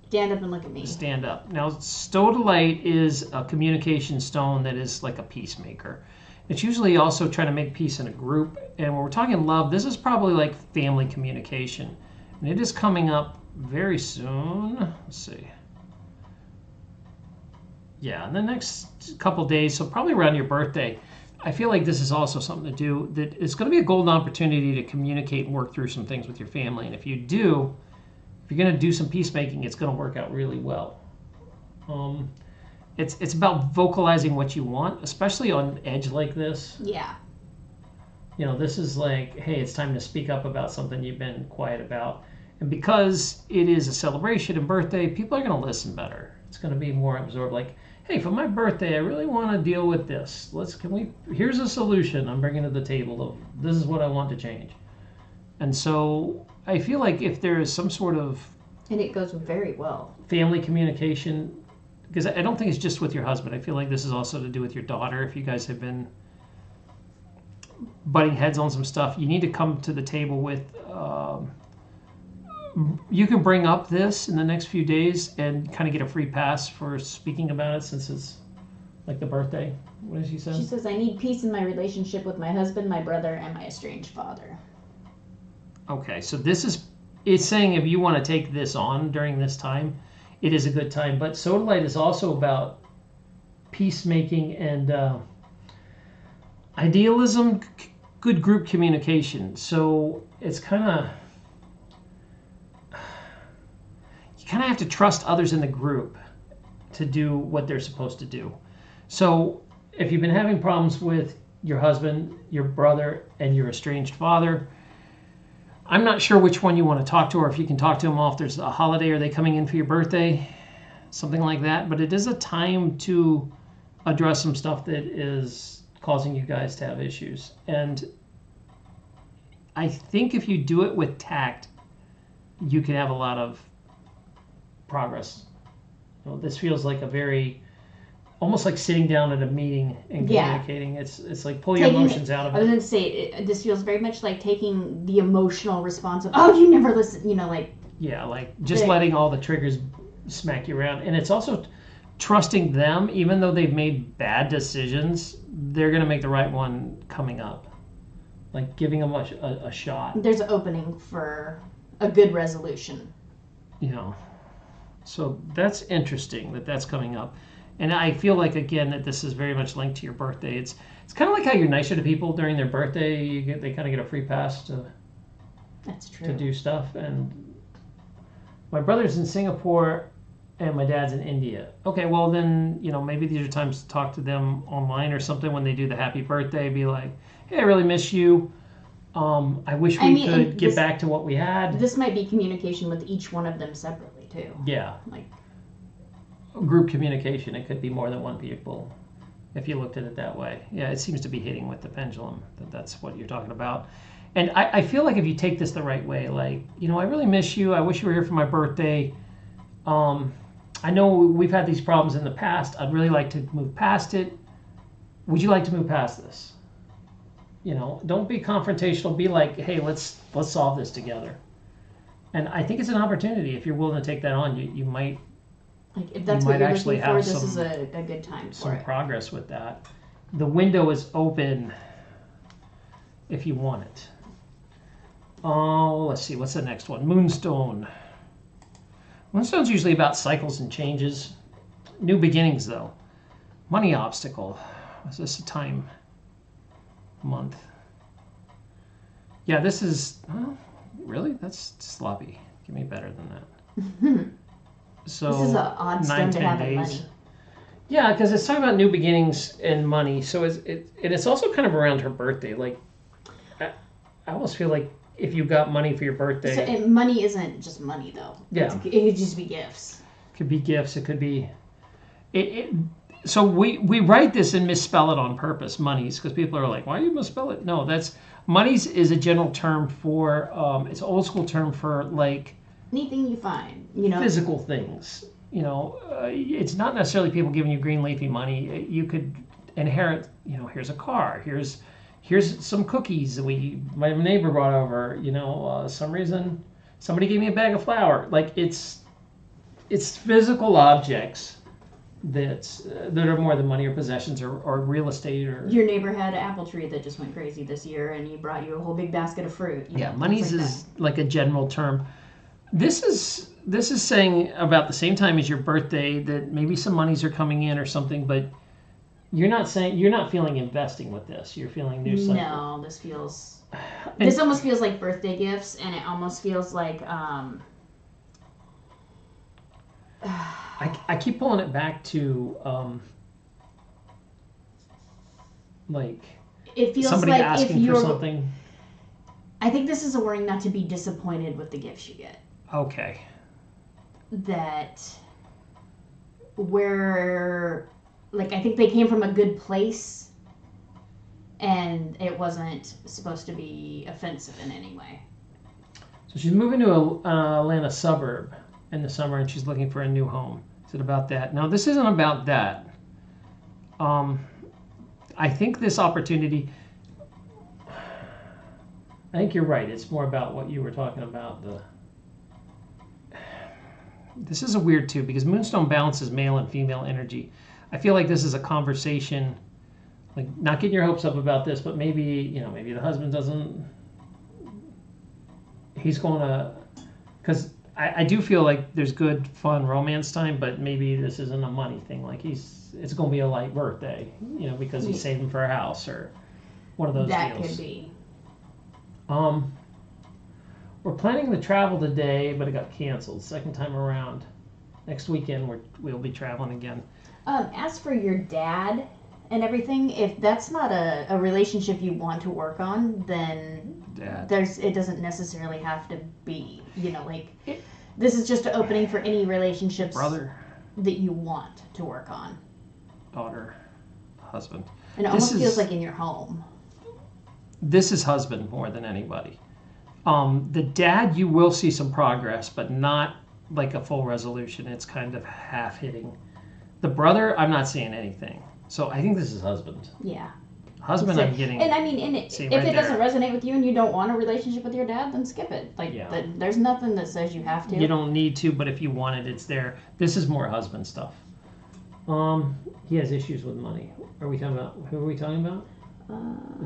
stand up and look at me. Stand up. Now, sodalite is a communication stone that is like a peacemaker. It's usually also trying to make peace in a group. And when we're talking love, this is probably like family communication. And it is coming up very soon. Let's see. Yeah, in the next couple days, so probably around your birthday. I feel like this is also something to do, that it's going to be a golden opportunity to communicate and work through some things with your family. And if you do, if you're going to do some peacemaking, it's going to work out really well. It's about vocalizing what you want, especially on edge like this. Yeah. You know, this is like, hey, it's time to speak up about something you've been quiet about. And because it is a celebration and birthday, people are going to listen better. It's going to be more absorbed. Like, hey, for my birthday, I really want to deal with this. Here's a solution I'm bringing to the table of this is what I want to change. And so I feel like if there is some sort of... And it goes very well. Family communication, because I don't think it's just with your husband. I feel like this is also to do with your daughter. If you guys have been butting heads on some stuff, you need to come to the table with... you can bring up this in the next few days and kind of get a free pass for speaking about it since it's like the birthday. What did she say? She says, I need peace in my relationship with my husband, my brother, and my estranged father. Okay, so it's saying if you want to take this on during this time, it is a good time. But sodalite is also about peacemaking and idealism, good group communication. So it's kind of... You kind of have to trust others in the group to do what they're supposed to do. So if you've been having problems with your husband, your brother, and your estranged father, I'm not sure which one you want to talk to, or if you can talk to them if there's a holiday. Are they coming in for your birthday? Something like that. But it is a time to address some stuff that is causing you guys to have issues. And I think if you do it with tact, you can have a lot of progress. This feels like a very, almost like sitting down at a meeting and communicating. It's like pull your emotions out of it. I was going to say, this feels very much like taking the emotional response of, oh, you never listen, like... Yeah, like just letting all the triggers smack you around. And it's also trusting them, even though they've made bad decisions, they're going to make the right one coming up. Like giving them a shot. There's an opening for a good resolution. So that's interesting that's coming up. And I feel like, again, that this is very much linked to your birthday. It's kind of like how you're nicer to people during their birthday. They kind of get a free pass That's true. to do stuff. And my brother's in Singapore and my dad's in India. Okay, well then, maybe these are times to talk to them online or something when they do the happy birthday. Be like, hey, I really miss you. I wish we could get back to what we had. This might be communication with each one of them separately too. Yeah. Like group communication. It could be more than one people if you looked at it that way. Yeah, it seems to be hitting with the pendulum. That's what you're talking about. And I feel like if you take this the right way, like, I really miss you. I wish you were here for my birthday. I know we've had these problems in the past. I'd really like to move past it. Would you like to move past this? Don't be confrontational. Be like, hey, let's solve this together. And I think it's an opportunity. If you're willing to take that on, you might. Like if that's you what might you're actually looking for, have this some, is a good time for some it. progress with that. The window is open if you want it. Oh, let's see. What's the next one? Moonstone. Moonstone's usually about cycles and changes. New beginnings, though. Money obstacle. Is this a time? Month. Yeah, this is... Oh, really? That's sloppy. Give me better than that. So this is an odd stone to have in money. Yeah, because it's talking about new beginnings and money. So it's also kind of around her birthday. Like, I almost feel like if you got money for your birthday... So, and money isn't just money, though. Yeah. It could just be gifts. It could be gifts. It could be... So we write this and misspell it on purpose, monies, because people are like, why do you misspell it? No, monies is a general term for, it's an old school term for like... Anything you find, Physical things. it's not necessarily people giving you green leafy money. You could inherit, here's a car, here's some cookies that my neighbor brought over. Some reason somebody gave me a bag of flour. Like it's physical objects that are more than money or possessions or real estate or. Your neighbor had an apple tree that just went crazy this year, and he brought you a whole big basket of fruit. Money's is like a general term. This is saying about the same time as your birthday that maybe some monies are coming in or something, but you're not feeling investing with this. You're feeling new cycle. No, this almost feels like birthday gifts, and it almost feels like I keep pulling it back to it feels somebody like asking for something. I think this is a warning not to be disappointed with the gifts you get. Okay. That I think they came from a good place, and it wasn't supposed to be offensive in any way. So she's moving to a Atlanta suburb in the summer, and she's looking for a new home. Is it about that? No, this isn't about that. I think this opportunity. I think you're right. It's more about what you were talking about. This is a weird too, because Moonstone balances male and female energy. I feel like this is a conversation, like not getting your hopes up about this, but maybe the husband doesn't. He's going to, because I do feel like there's good, fun romance time, but maybe this isn't a money thing. Like it's going to be a light birthday, because he's saving for a house or one of those deals. That could be. We're planning to travel today, but it got canceled. Second time around. Next weekend we'll be traveling again. As for your dad and everything, if that's not a relationship you want to work on, then it doesn't necessarily have to be. This is just an opening for any relationships that you want to work on. Daughter, husband. And it almost feels like in your home. This is husband more than anybody. The dad, you will see some progress, but not like a full resolution. It's kind of half hitting. The brother, I'm not seeing anything. So I think this is husband. Yeah. Husband, I'm getting. And I mean, if it doesn't resonate with you and you don't want a relationship with your dad, then skip it. There's nothing that says you have to. You don't need to, but if you want it, it's there. This is more husband stuff. He has issues with money. Who are we talking about?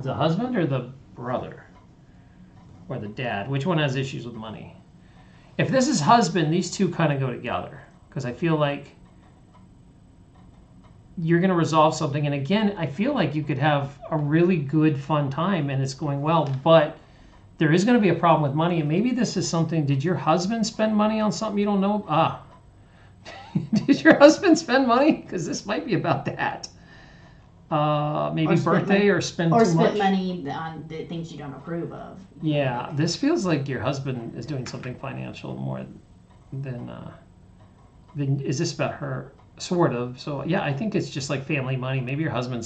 The husband or the brother? Or the dad? Which one has issues with money? If this is husband, these two kind of go together. Because I feel like you're going to resolve something. And again, I feel like you could have a really good, fun time and it's going well. But there is going to be a problem with money. And maybe this is something, did your husband spend money on something you don't know? Did your husband spend money? Because this might be about that. Maybe birthday or spend too much. Or spend money on the things you don't approve of. Yeah, this feels like your husband is doing something financial more than is this about her? Sort of. So yeah, I think it's just like family money. Maybe your husband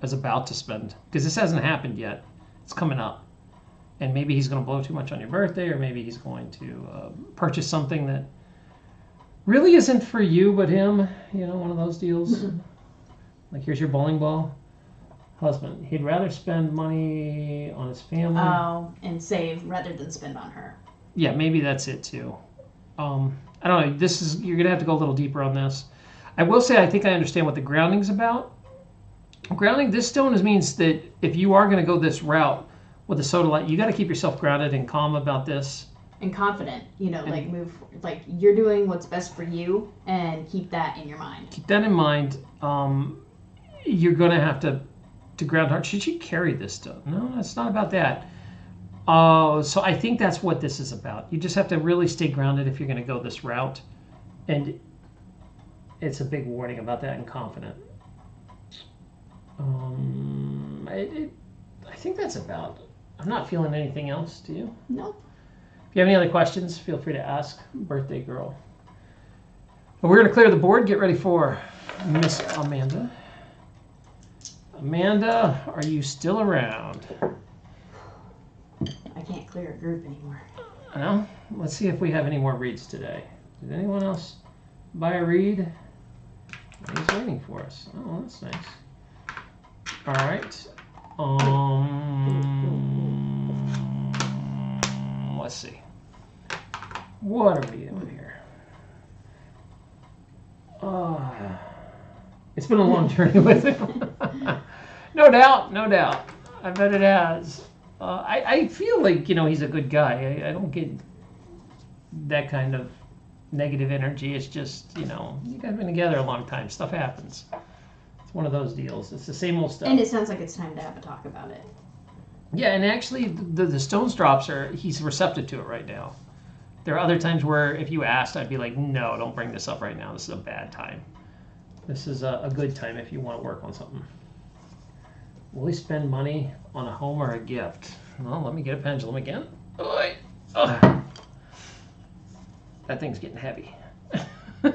is about to spend, because this hasn't happened yet. It's coming up. And maybe he's going to blow too much on your birthday, or maybe he's going to purchase something that really isn't for you but him. One of those deals. Like, here's your bowling ball. Husband, he'd rather spend money on his family. Oh, and save rather than spend on her. Yeah, maybe that's it too. I don't know. You're gonna have to go a little deeper on this. I will say I think I understand what the grounding's about. Grounding, this stone means that if you are gonna go this route with the soda light, you got to keep yourself grounded and calm about this. And confident, you're doing what's best for you, and keep that in your mind. Keep that in mind. You're going to have to ground her. Should she carry this stuff? No, it's not about that. So I think that's what this is about. You just have to really stay grounded if you're going to go this route. And it's a big warning about that, and confident. I think that's about. I'm not feeling anything else. Do you? No. If you have any other questions, feel free to ask Birthday Girl. But we're going to clear the board. Get ready for Miss Amanda. Amanda, are you still around? I can't clear a group anymore. No? Let's see if we have any more reads today. Did anyone else buy a read. He's waiting for us. Oh, that's nice. All right. Let's see. What are we doing here? It's been a long journey with him. No doubt, no doubt. I bet it has. I feel like, he's a good guy. I don't get that kind of negative energy. It's just, you guys have been together a long time. Stuff happens. It's one of those deals. It's the same old stuff. And it sounds like it's time to have a talk about it. Yeah, and actually, the Stones drops he's receptive to it right now. There are other times where if you asked, I'd be like, no, don't bring this up right now. This is a bad time. This is a good time if you want to work on something. Will he spend money on a home or a gift? Well, let me get a pendulum again. That thing's getting heavy. All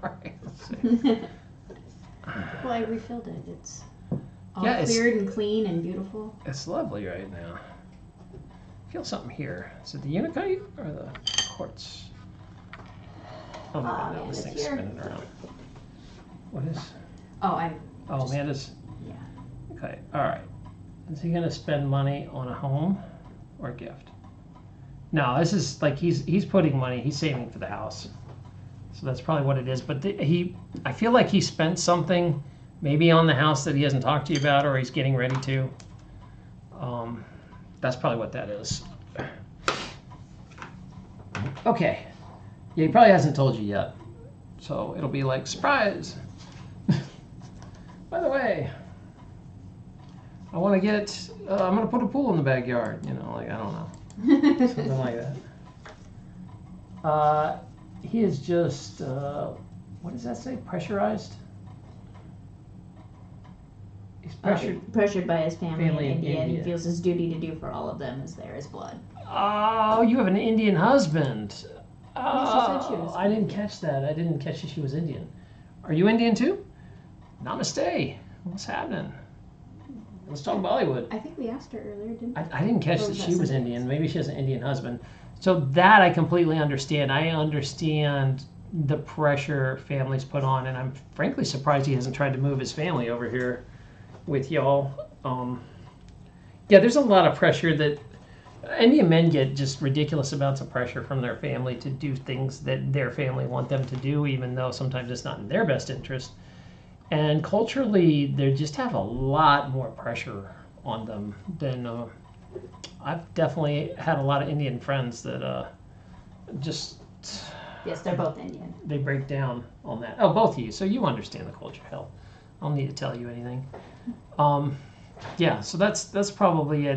right, let's see. Well, I refilled it. It's all cleared and clean and beautiful. It's lovely right now. I feel something here. Is it the unakite or the quartz? Oh my God, no, this thing's spinning around. What is? Amanda's. Yeah. Okay, all right. Is he going to spend money on a home or a gift? No, this is like he's putting money, he's saving for the house. So that's probably what it is. But I feel like he spent something maybe on the house that he hasn't talked to you about or he's getting ready to. That's probably what that is. Okay. Yeah, he probably hasn't told you yet. So it'll be like, surprise. By the way, I want to get, I'm going to put a pool in the backyard. I don't know. Something like that. He is just, what does that say? Pressurized? He's pressured by his family in India, and he feels his duty to do for all of them is there is blood. Oh, you have an Indian husband. Oh, she said she was. I didn't catch that. I didn't catch that she was Indian. Are you Indian too? Namaste. What's happening? Let's talk Bollywood. I think we asked her earlier, didn't we? I didn't catch that she was Indian. Maybe she has an Indian husband. So that I completely understand. I understand the pressure families put on, and I'm frankly surprised he hasn't tried to move his family over here with y'all. Yeah, there's a lot of pressure that Indian men get, just ridiculous amounts of pressure from their family to do things that their family want them to do, even though sometimes it's not in their best interest. And culturally, they just have a lot more pressure on them than I've definitely had a lot of Indian friends that just... Yes, they're both Indian. They break down on that. Oh, both of you. So you understand the culture. Hell, I don't need to tell you anything. Yeah, so that's probably it.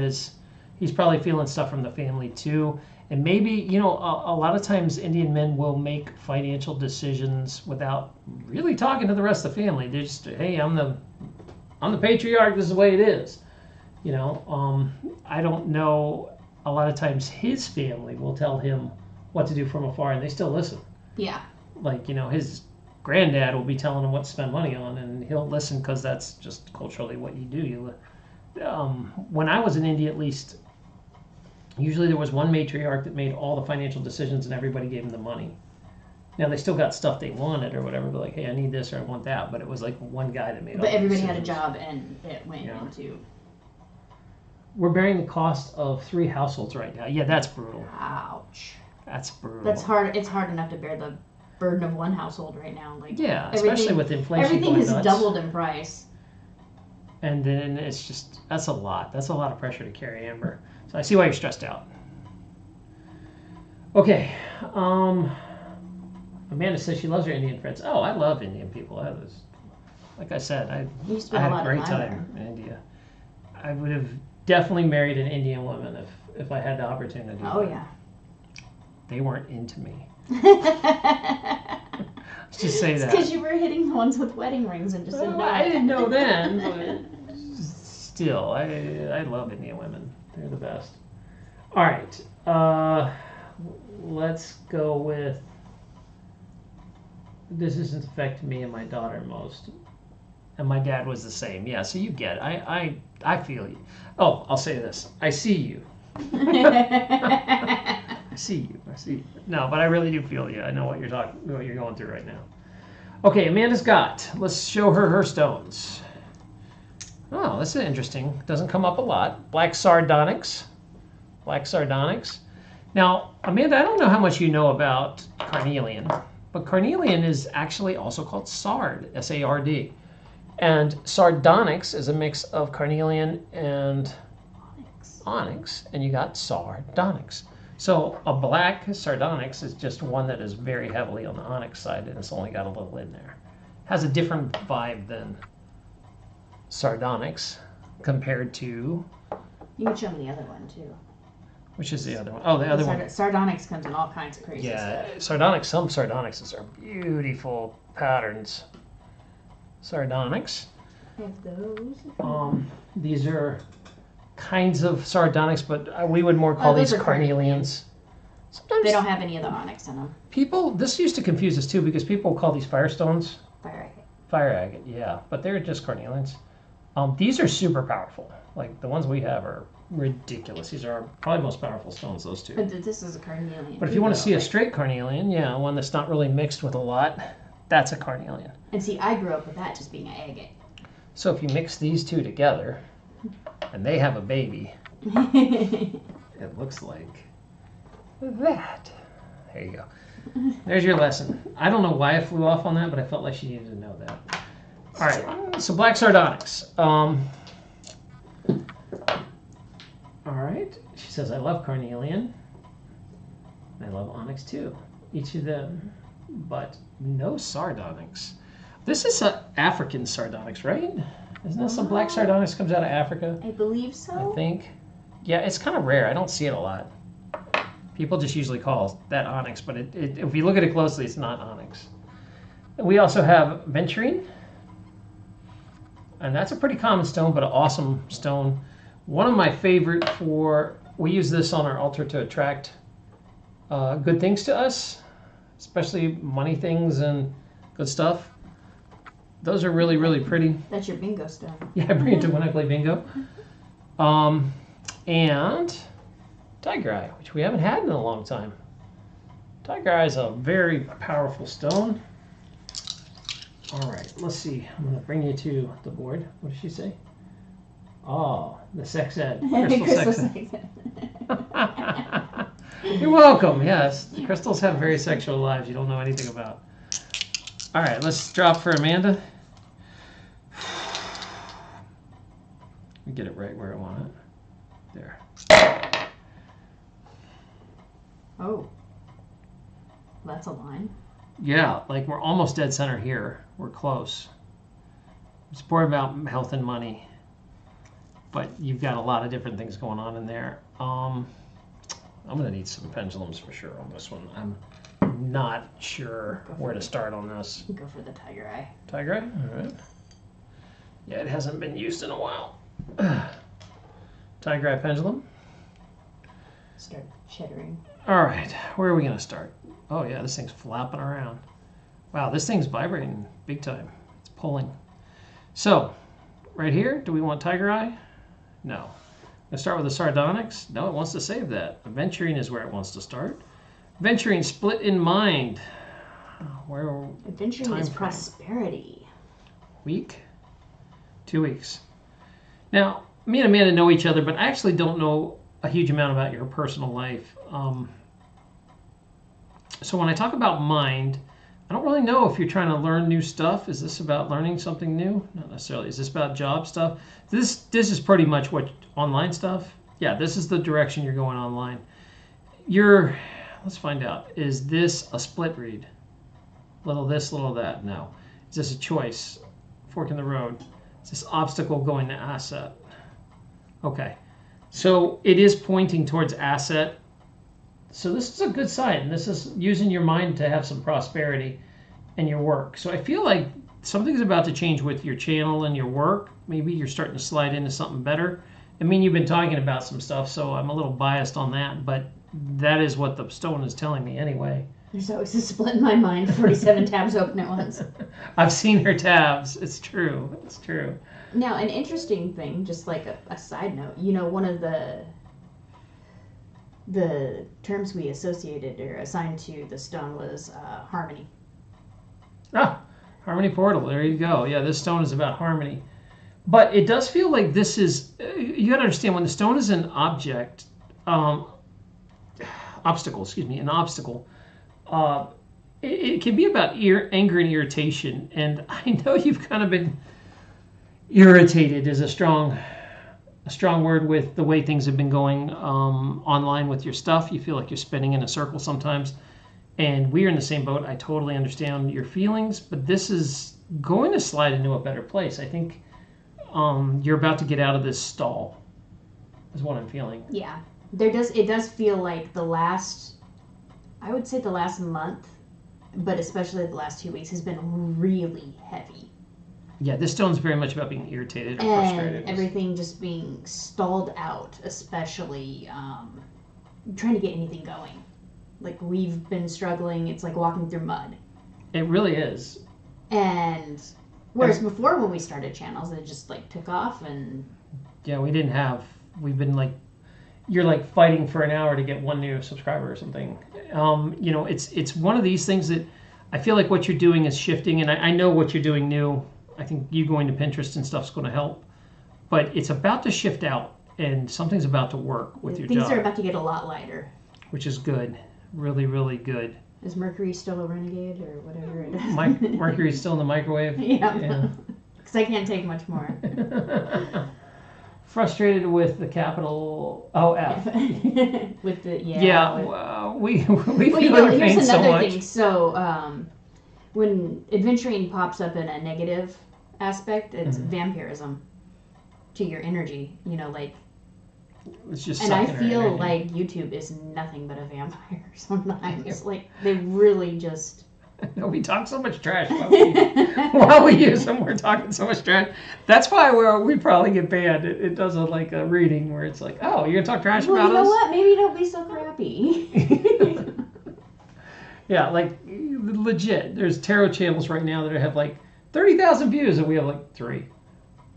He's probably feeling stuff from the family too. And maybe, a lot of times Indian men will make financial decisions without really talking to the rest of the family. They're just, hey, I'm the patriarch, this is the way it is. I don't know, a lot of times his family will tell him what to do from afar and they still listen. Yeah. Like, his granddad will be telling him what to spend money on and he'll listen because that's just culturally what you do. When I was in India, at least, usually there was one matriarch that made all the financial decisions and everybody gave him the money. Now, they still got stuff they wanted or whatever, but like, hey, I need this or I want that. But it was like one guy that made all the decisions. But everybody had a job and it went into... We're bearing the cost of 3 households right now. Yeah, that's brutal. Ouch. That's brutal. That's hard. It's hard enough to bear the burden of one household right now. Like, yeah, especially with inflation. Everything has doubled in price. And then it's just, that's a lot. That's a lot of pressure to carry, Amber. So I see why you're stressed out. Okay. Amanda says she loves her Indian friends. Oh, I love Indian people. Like I said, I had a great time in India. I would have definitely married an Indian woman if I had the opportunity. Oh, yeah. They weren't into me. Let's just say that. Because you were hitting the ones with wedding rings and just didn't know. I didn't know then, but still, I love Indian women. They're the best. All right. Let's go with, this doesn't affect me and my daughter most. And my dad was the same. Yeah, so you get it. I feel you. Oh, I'll say this. I see you. I see you. All See, no, but I really do feel you. I know what you're going through right now. Okay, Amanda's got. Let's show her stones. Oh, this is interesting. Doesn't come up a lot. Black sardonyx. Black sardonyx. Now, Amanda, I don't know how much you know about carnelian, but carnelian is actually also called sard, S-A-R-D. And sardonyx is a mix of carnelian and onyx, and you got sardonyx. So a black sardonyx is just one that is very heavily on the onyx side, and it's only got a little in there. Has a different vibe than sardonyx compared to... You can show me the other one, too. Which is the other one? Oh, the other one. Sardonyx comes in all kinds of crazy stuff. Sardonyx, some sardonyxes are beautiful patterns. Sardonyx. I have those. These are kinds of sardonyx, but we would more call these carnelians. Sometimes they don't have any of the onyx in them. People, this used to confuse us too, because people call these firestones. Fire agate. Fire agate, yeah, but they're just carnelians. These are super powerful. Like the ones we have are ridiculous. These are probably the most powerful stones, those two. But this is a carnelian. But if you want to see a straight carnelian, yeah, one that's not really mixed with a lot, that's a carnelian. And see, I grew up with that just being an agate. So if you mix these two together, and they have a baby, it looks like that. There you go. There's your lesson. I don't know why I flew off on that, but I felt like she needed to know that. All right, so black sardonyx. All right, she says, I love carnelian. I love onyx too, each of them, but no sardonyx. This is an African sardonyx, right? Isn't this a black sardonyx comes out of Africa? I believe so. I think. Yeah, it's kind of rare. I don't see it a lot. People just usually call that onyx, but if you look at it closely, it's not onyx. And we also have venturine. And that's a pretty common stone, but an awesome stone. One of my favorite we use this on our altar to attract good things to us, especially money things and good stuff. Those are really, really pretty. That's your bingo stone. Yeah, I bring it to when I play bingo. And tiger eye, which we haven't had in a long time. Tiger eye is a very powerful stone. All right, let's see. I'm going to bring you to the board. What did she say? Oh, the sex ed. Crystal sex ed. You're welcome. Yes, crystals have very sexual lives you don't know anything about. All right, let's drop for Amanda. We get it right where I want it. There. Oh, that's a line. Yeah, like we're almost dead center here. We're close. It's more about health and money, but you've got a lot of different things going on in there. I'm gonna need some pendulums for sure on this one. I'm not sure where to start on this. Go for the tiger eye. Tiger eye? All right. Yeah, it hasn't been used in a while. Tiger eye pendulum. Start chittering. All right, where are we gonna start? Oh yeah, this thing's flapping around. Wow, this thing's vibrating big time. It's pulling. So, right here, do we want tiger eye? No. I'm gonna start with the sardonyx. No, it wants to save that. Venturine is where it wants to start. Venturine split in mind. Where? Venturine is prosperity. Week? 2 weeks. Now, me and Amanda know each other, but I actually don't know a huge amount about your personal life. So when I talk about mind, I don't really know if you're trying to learn new stuff. Is this about learning something new? Not necessarily. Is this about job stuff? This is pretty much what online stuff. Yeah, this is the direction you're going online. Let's find out. Is this a split read? Little this, little that? No. Is this a choice? Fork in the road? Is this obstacle going to asset? Okay. So it is pointing towards asset. So this is a good sign. This is using your mind to have some prosperity in your work. So I feel like something's about to change with your channel and your work. Maybe you're starting to slide into something better. I mean, you've been talking about some stuff, so I'm a little biased on that, but that is what the stone is telling me anyway. There's always a split in my mind, 47 tabs open at once. I've seen her tabs. It's true. It's true. Now, an interesting thing, just like a side note, one of the the terms we associated or assigned to the stone was harmony. Ah, harmony portal. There you go. Yeah, this stone is about harmony. But it does feel like this is, you got to understand, when the stone is an obstacle, an obstacle, it can be about anger and irritation. And I know you've kind of been irritated is a strong word with the way things have been going online with your stuff. You feel like you're spinning in a circle sometimes. And we're in the same boat. I totally understand your feelings, but this is going to slide into a better place. I think you're about to get out of this stall, is what I'm feeling. Yeah, it does feel like I would say the last month, but especially the last 2 weeks, has been really heavy. Yeah, this stone's very much about being irritated or frustrated. And everything just being stalled out, especially trying to get anything going. Like, we've been struggling. It's like walking through mud. It really is. And whereas before, when we started channels, it just like took off. And yeah, we've been like, you're like fighting for an hour to get one new subscriber or something. It's one of these things that I feel like what you're doing is shifting, and I know what you're doing new. I think you going to Pinterest and stuff is going to help, but it's about to shift out, and something's about to work with your job. Things are about to get a lot lighter, which is good, really, really good. Is Mercury still a renegade or whatever it is? Mercury's still in the microwave. Yeah, because I can't take much more. Frustrated with the capital F. With the we feel your pain so much. Thing. So when adventuring pops up in a negative aspect, it's vampirism to your energy. It's just. And I feel like YouTube is nothing but a vampire sometimes. Like, they really just. No, we talk so much trash while we use them. We're talking so much trash. That's why we probably get banned. It does like a reading where it's like, oh, you're gonna talk trash about us? Well, you know what? Maybe don't be so crappy. Yeah, like legit. There's tarot channels right now that have like 30,000 views, and we have like 3.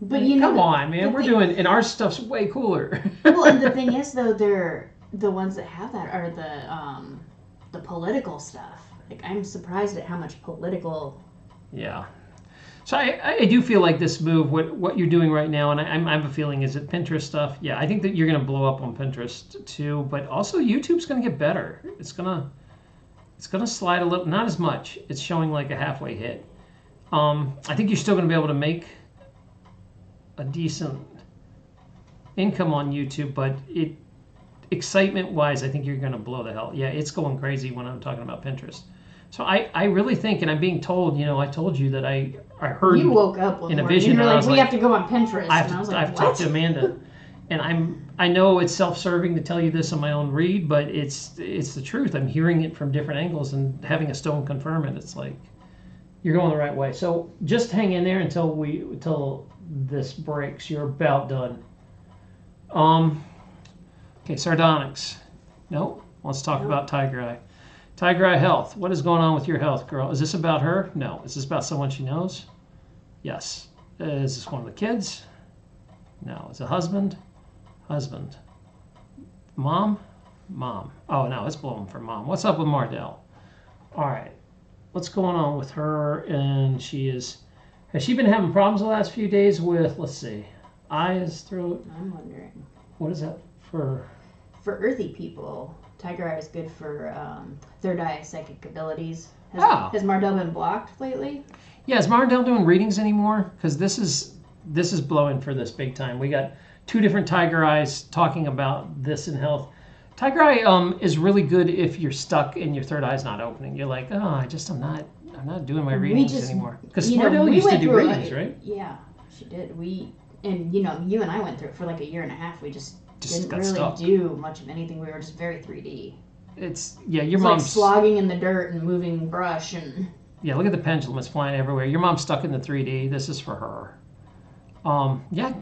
But come on, man. We're doing, and our stuff's way cooler. Well, and the thing is, though, they're the ones that have that are the political stuff. Like, I'm surprised at how much political. Yeah. So I do feel like this move, what you're doing right now, and I have a feeling, is it Pinterest stuff? Yeah, I think that you're going to blow up on Pinterest too, but also YouTube's going to get better. It's gonna slide a little, not as much. It's showing like a halfway hit. I think you're still going to be able to make a decent income on YouTube, but excitement-wise, I think you're going to blow the hell. Yeah, it's going crazy when I'm talking about Pinterest. So I really think, and I'm being told, I told you that I heard you woke up one in a morning vision. And you're like, we have to go on Pinterest. I have to talk to Amanda, and I know it's self-serving to tell you this on my own read, but it's the truth. I'm hearing it from different angles, and having a stone confirm it. It's like you're going the right way. So just hang in there until this breaks. You're about done. Okay, sardonyx. No, let's talk about Tiger Eye. Tiger Eye health. What is going on with your health, girl? Is this about her? No. Is this about someone she knows? Yes. Is this one of the kids? No. Is it husband? Husband. Mom? Mom. Oh, no, it's blowing for mom. What's up with Mardell? All right. What's going on with her? And has she been having problems the last few days with, let's see, eyes, throat? I'm wondering. What is that for? For earthy people, Tiger Eye is good for third eye psychic abilities. Has Mardell been blocked lately? Yeah, is Mardell doing readings anymore? Because this is blowing for this big time. We got 2 different Tiger Eyes talking about this in health. Tiger Eye is really good if you're stuck and your third eye's not opening. You're like, oh, I'm not doing my readings anymore. Because Mardell used to do readings, right? Yeah, she did. You and I went through it for like a year and a half. We just didn't really do much of anything. We were just very 3D. Your mom's like slogging in the dirt and moving brush and. Yeah, look at the pendulum. It's flying everywhere. Your mom's stuck in the 3D. This is for her.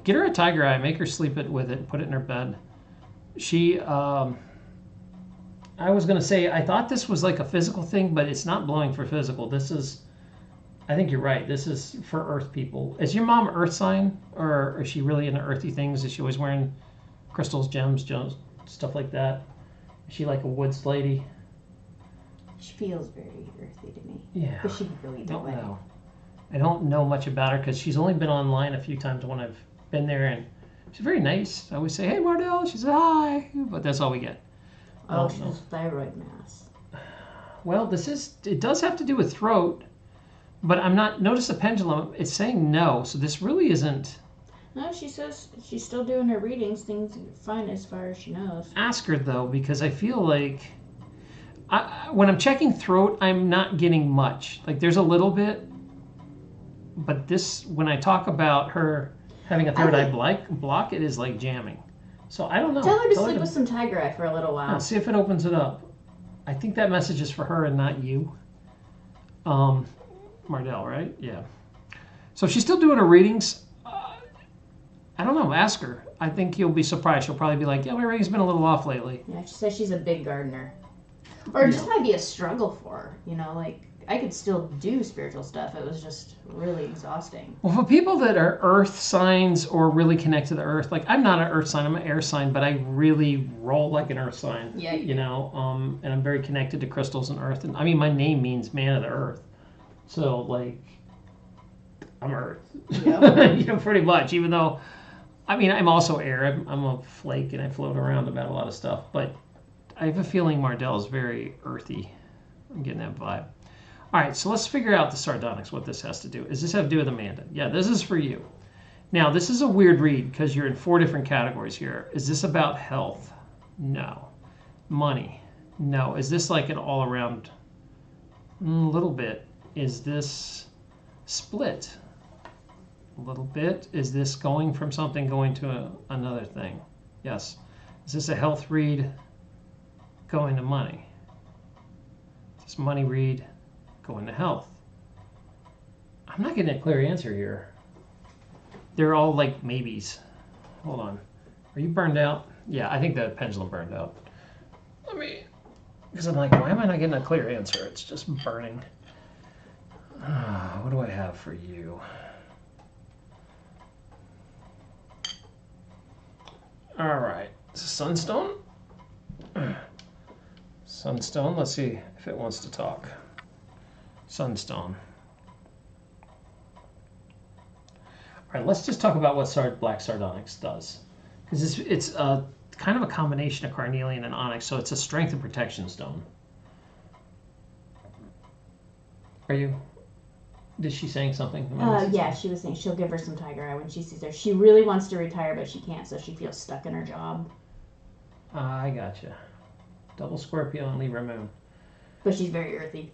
Get her a Tiger Eye. Make her sleep with it. Put it in her bed. She, I was going to say, I thought this was like a physical thing, but it's not blowing for physical. I think you're right. This is for earth people. Is your mom earth sign? Or is she really into earthy things? Is she always wearing crystals, gems, stuff like that? Is she like a woods lady? She feels very earthy to me. Yeah. But she could go either way. Know. I don't know much about her because she's only been online a few times when I've been there, and she's very nice. I always say, "Hey, Mardell." She says, "Hi," but that's all we get. Oh, she has thyroid mass. Well, it does have to do with throat, but I'm not. Notice the pendulum. It's saying no, so this really isn't. No, she says she's still doing her readings. Things are fine as far as she knows. Ask her though, because I feel like when I'm checking throat, I'm not getting much. Like there's a little bit, but this when I talk about her having a third eye block, it is like jamming. So I don't know. Tell her to sleep with some tiger eye for a little while. See if it opens it up. I think that message is for her and not you. Mardell, right? Yeah. So she's still doing her readings. I don't know. Ask her. I think you'll be surprised. She'll probably be like, "Yeah, my reading's been a little off lately." Yeah, she says she's a big gardener. Or it just might be a struggle for her. You know, like I could still do spiritual stuff. It was just really exhausting. Well, for people that are earth signs or really connect to the earth, like I'm not an earth sign, I'm an air sign, but I really roll like an earth sign. Yeah. You know, and I'm very connected to crystals and earth. And I mean, my name means man of the earth. So, like, I'm earth. Yeah. You know, pretty much, even though, I mean, I'm also air. I'm a flake and I float around about a lot of stuff. But I have a feeling Mardell is very earthy. I'm getting that vibe. All right, so let's figure out the sardonyx, what this has to do. Does this have to do with Amanda? Yeah, this is for you. Now, this is a weird read because you're in 4 different categories here. Is this about health? No. Money? No. Is this like an all-around? A little bit. Is this split? A little bit. Is this going from something going to another thing? Yes. Is this a health read going to money? Is this money read going to health? I'm not getting a clear answer here. They're all like maybes. Hold on. Are you burned out? Yeah, I think the pendulum burned out. Let me, because I'm like, why am I not getting a clear answer? It's just burning. What do I have for you? All right, sunstone. Sunstone. Let's see if it wants to talk. Sunstone. All right, let's just talk about what black sardonyx does, because it's kind of a combination of carnelian and onyx, so it's a strength and protection stone. Are you? Is she saying something? Yeah, she was saying she'll give her some tiger eye when she sees her. She really wants to retire, but she can't, so she feels stuck in her job. I gotcha. Double Scorpio and Libra Moon. But she's very earthy.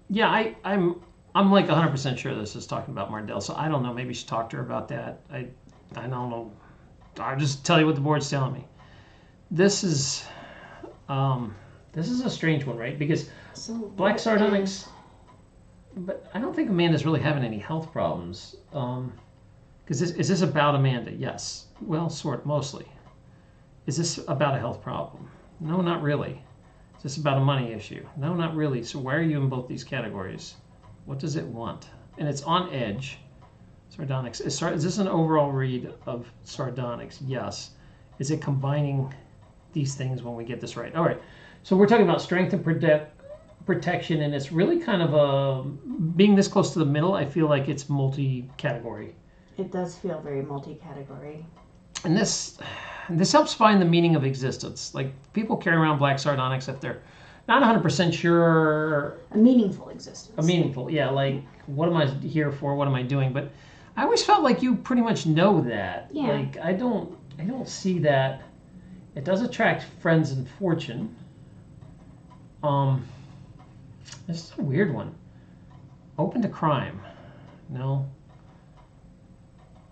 Yeah, I'm like 100% sure this is talking about Mardell, so I don't know. Maybe she talked to her about that. I don't know. I'll just tell you what the board's telling me. This is a strange one, right? Because black sardonyx. But I don't think Amanda's really having any health problems. Because is this about Amanda? Yes. Well, mostly. Is this about a health problem? No, not really. Is this about a money issue? No, not really. So why are you in both these categories? What does it want? And it's on edge. Sardonyx. Is this an overall read of sardonyx? Yes. Is it combining these things when we get this right? All right. So we're talking about strength and protection, and it's really kind of being this close to the middle. I feel like it's multi-category. It does feel very multi-category. And this helps find the meaning of existence. Like people carry around black sardonyx if they're not 100% sure. A meaningful existence. A meaningful, yeah. Like what am I here for? What am I doing? But I always felt like you pretty much know that. Yeah. Like I don't see that. It does attract friends and fortune. This is a weird one. Open to crime. No.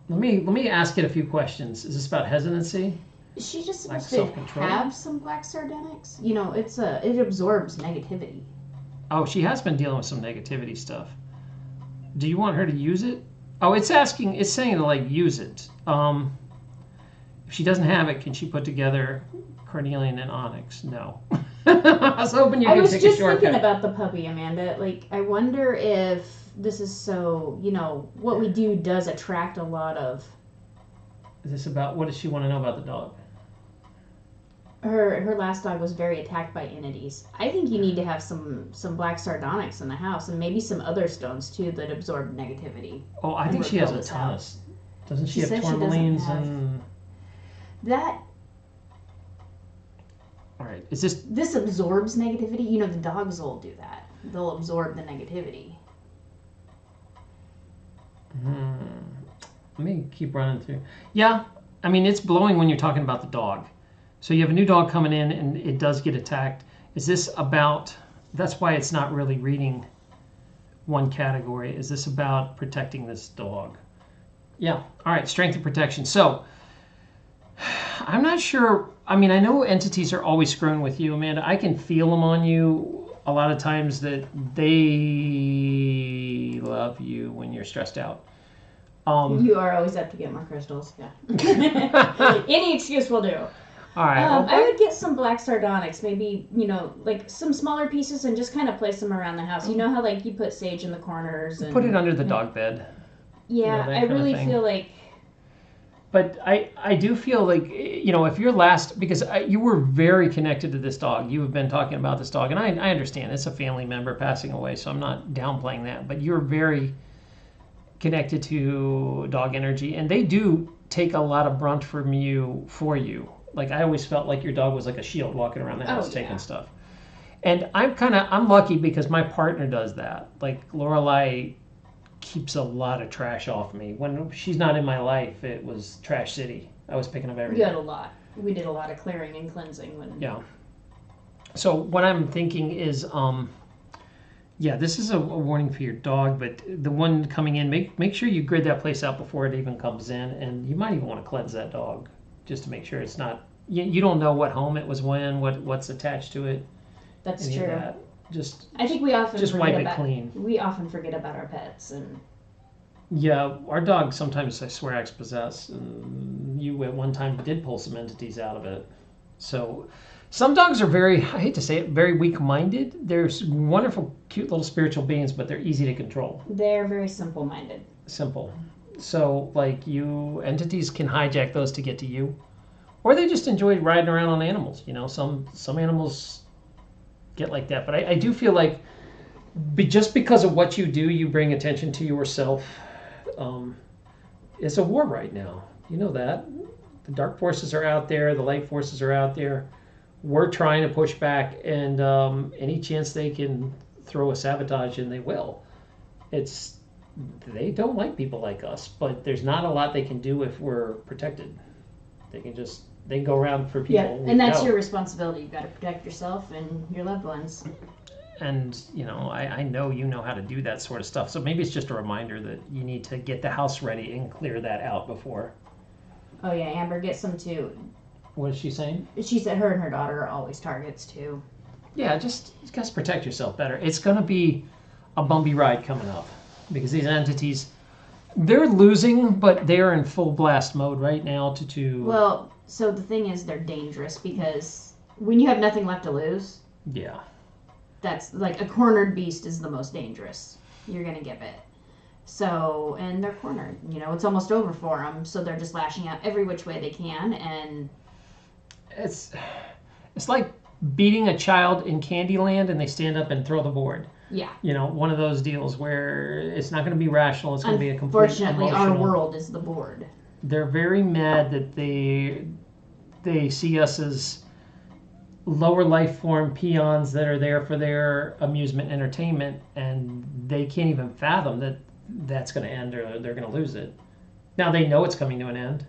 Let me ask it a few questions. Is this about hesitancy? Is she just supposed to have some black sardonyx? You know, it absorbs negativity. Oh, she has been dealing with some negativity stuff. Do you want her to use it? Oh, it's saying to like use it. If she doesn't have it, can she put together carnelian and onyx? No. I was hoping you could take a shortcut. I was just thinking about the puppy, Amanda. Like, I wonder if this is so, you know, what we do does attract a lot of... Is this about, what does she want to know about the dog? her last dog was very attacked by entities. I think you need to have some black sardonyx in the house, and maybe some other stones too that absorb negativity. Oh, I think she has a ton of. Doesn't she have tourmalines and that? All right, is this absorbs negativity? You know, the dogs will do that. They'll absorb the negativity. Let me keep running through. Yeah, I mean, it's blowing when you're talking about the dog. So you have a new dog coming in and it does get attacked. Is this about, that's why it's not really reading one category. Is this about protecting this dog? Yeah, all right, strength and protection. So I'm not sure, I mean, I know entities are always screwing with you, Amanda. I can feel them on you a lot of times that they love you when you're stressed out. You are always up to get more crystals. Yeah. Any excuse will do. All right. I would get some black sardonyx, maybe, you know, like some smaller pieces, and just kind of place them around the house. You know how, like, you put sage in the corners and put it under the dog bed. Yeah, I really feel like. But I do feel like, you know, if you're because you were very connected to this dog. You have been talking about this dog, and I understand it's a family member passing away, so I'm not downplaying that. But you're very connected to dog energy, and they do take a lot of brunt from you for you. Like, I always felt like your dog was like a shield walking around the house taking stuff. And I'm lucky because my partner does that. Like, Lorelei keeps a lot of trash off me. When she's not in my life, it was trash city. I was picking up everything. We had a lot. We did a lot of clearing and cleansing. Yeah. So what I'm thinking is, yeah, this is a warning for your dog, but the one coming in, make sure you grid that place out before it even comes in, and you might even want to cleanse that dog just to make sure it's not. You don't know what home it was when, what's attached to it. That's true. That. I think we often just wipe it clean. We often forget about our pets, and yeah, our dog sometimes, I swear, acts possessed, and you at one time did pull some entities out of it. So some dogs are very, I hate to say it, very weak-minded. They're wonderful, cute little spiritual beings, but they're easy to control. They're very simple-minded. Simple. So, like, entities can hijack those to get to you. Or they just enjoy riding around on animals. You know, some animals get like that. But I do feel like just because of what you do, you bring attention to yourself. It's a war right now. You know that. The dark forces are out there. The light forces are out there. We're trying to push back. And any chance they can throw a sabotage in, they will. They don't like people like us. But there's not a lot they can do if we're protected. They can go around for people. Yeah, and that's your responsibility. You've got to protect yourself and your loved ones. And, you know, I know you know how to do that sort of stuff. So maybe it's just a reminder that you need to get the house ready and clear that out before. Oh, yeah, Amber gets some too. What is she saying? She said her and her daughter are always targets too. Yeah, just protect yourself better. It's going to be a bumpy ride coming up because these entities, they're losing, but they're in full blast mode right now to... Well, so the thing is they're dangerous because when you have nothing left to lose... Yeah. That's like a cornered beast is the most dangerous. You're going to get bit. So, and they're cornered. You know, it's almost over for them. So they're just lashing out every which way they can. And it's like beating a child in Candyland and they stand up and throw the board. Yeah. You know, one of those deals where it's not going to be rational. It's going to be a complete Unfortunately, emotional. our world is the board. They're very mad that they see us as lower life form peons that are there for their amusement, entertainment, and they can't even fathom that that's going to end or they're going to lose it. Now they know it's coming to an end,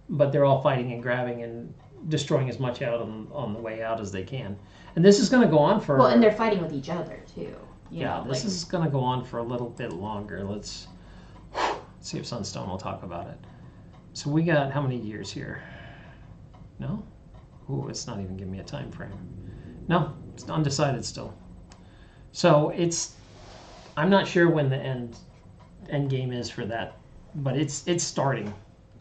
but they're all fighting and grabbing and destroying as much out on the way out as they can. And this is going to go on for... Well, and they're fighting with each other, too. This is going to go on for a little bit longer. Let's see if Sunstone will talk about it. So we got how many years here? No? Ooh, it's not even giving me a time frame. No, it's undecided still. So I'm not sure when the end game is for that, but it's starting.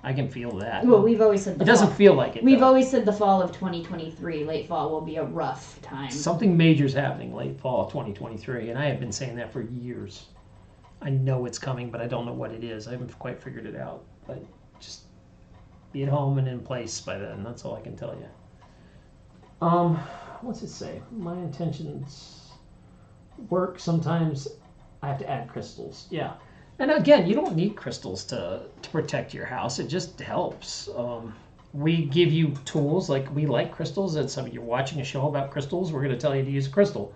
I can feel that. Well, we've always said it doesn't feel like it. We've always said the fall of 2023, late fall, will be a rough time. Something major is happening late fall of 2023, and I have been saying that for years. I know it's coming, but I don't know what it is. I haven't quite figured it out. But just be at home and in place by then. That's all I can tell you. What's it say? My intentions work. Sometimes I have to add crystals. Yeah. And again, you don't need crystals to protect your house. It just helps. We give you tools, like we like crystals, and so you're watching a show about crystals, we're going to tell you to use a crystal.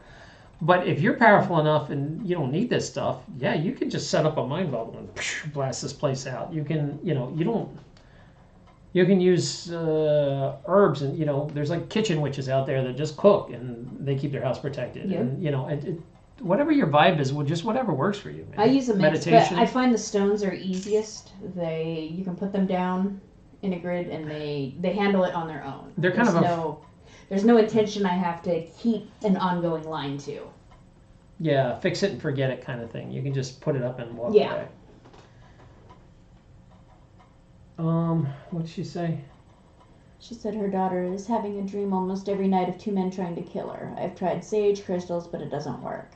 But if you're powerful enough and you don't need this stuff, yeah, you can just set up a mind bubble and blast this place out. You can, you can use herbs, and there's like kitchen witches out there that just cook and they keep their house protected. Yeah. And whatever your vibe is, just whatever works for you. Man. I use a mix, meditation. but I find the stones are easiest. You can put them down in a grid and they handle it on their own. They're kind of there's no intention I have to keep an ongoing line to. Yeah, fix it and forget it kind of thing. You can just put it up and walk away. What'd she say? She said her daughter is having a dream almost every night of two men trying to kill her. I've tried sage crystals, but it doesn't work.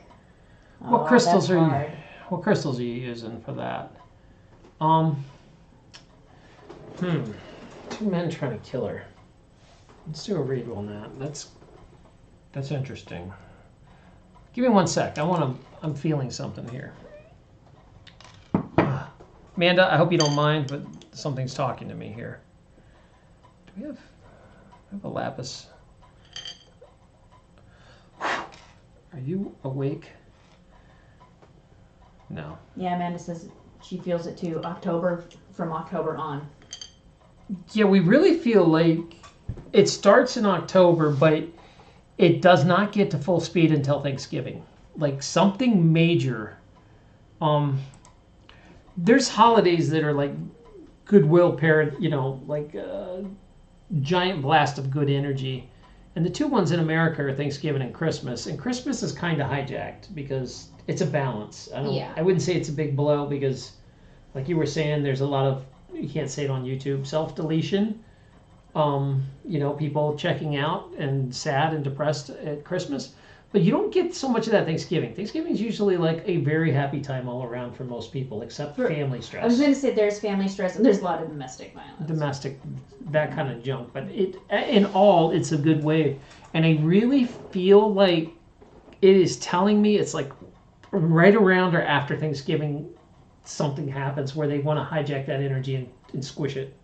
What crystals What crystals are you using for that? Two men trying to kill her. Let's do a read on that. That's interesting. Give me 1 sec. I'm feeling something here. Amanda, I hope you don't mind, but something's talking to me here. Do we have a lapis? Are you awake? No. Yeah, Amanda says she feels it too. From October on. Yeah, we really feel like it starts in October, but it does not get to full speed until Thanksgiving. Like something major. There's holidays that are like goodwill paired, like a giant blast of good energy. And the two ones in America are Thanksgiving and Christmas. And Christmas is kind of hijacked because it's a balance. I wouldn't say it's a big blow because, like you were saying, there's a lot of, you can't say it on YouTube, self-deletion. People checking out and sad and depressed at Christmas. But you don't get so much of that Thanksgiving. Thanksgiving is usually like a very happy time all around for most people, except for family stress. I was going to say there's family stress and there's a lot of domestic violence. That kind of junk. But in all, it's a good wave. And I really feel like it is telling me it's like right around or after Thanksgiving, something happens where they want to hijack that energy and squish it.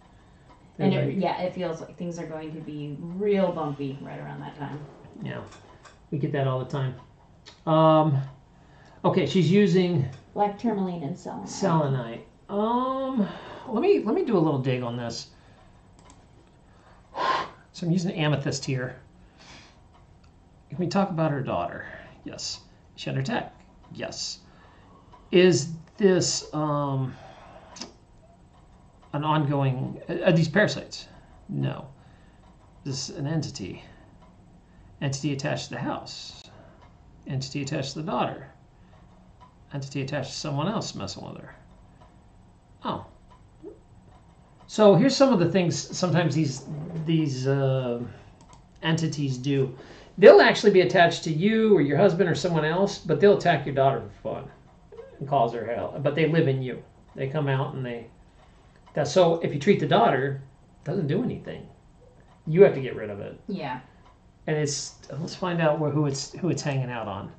And it feels like things are going to be real bumpy right around that time. Yeah. We get that all the time. Okay, she's using black tourmaline and selenite. Let me do a little dig on this. So I'm using amethyst here. Can we talk about her daughter? Yes. Is she under attack? Yes. Is this an ongoing? Are these parasites? No. This is an entity. Entity attached to the house. Entity attached to the daughter. Entity attached to someone else messing with her. Oh. So here's some of the things sometimes these entities do. They'll actually be attached to you or your husband or someone else, but they'll attack your daughter for fun and cause her hell. But they live in you. They come out and so if you treat the daughter, it doesn't do anything. You have to get rid of it. Yeah. And let's find out who it's hanging out on.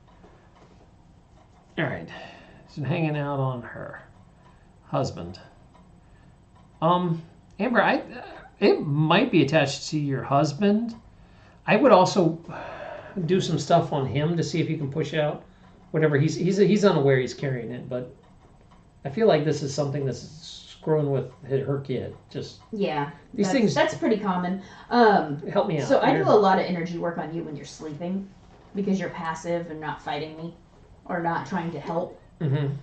All right, it's hanging out on her husband. Amber, it might be attached to your husband. I would also do some stuff on him to see if you can push out whatever he's unaware he's carrying it, but I feel like this is something that's screwing with her kid. These things. That's pretty common. Help me out. So I do a lot of energy work on you when you're sleeping because you're passive and not fighting me or not trying to help. Mm-hmm.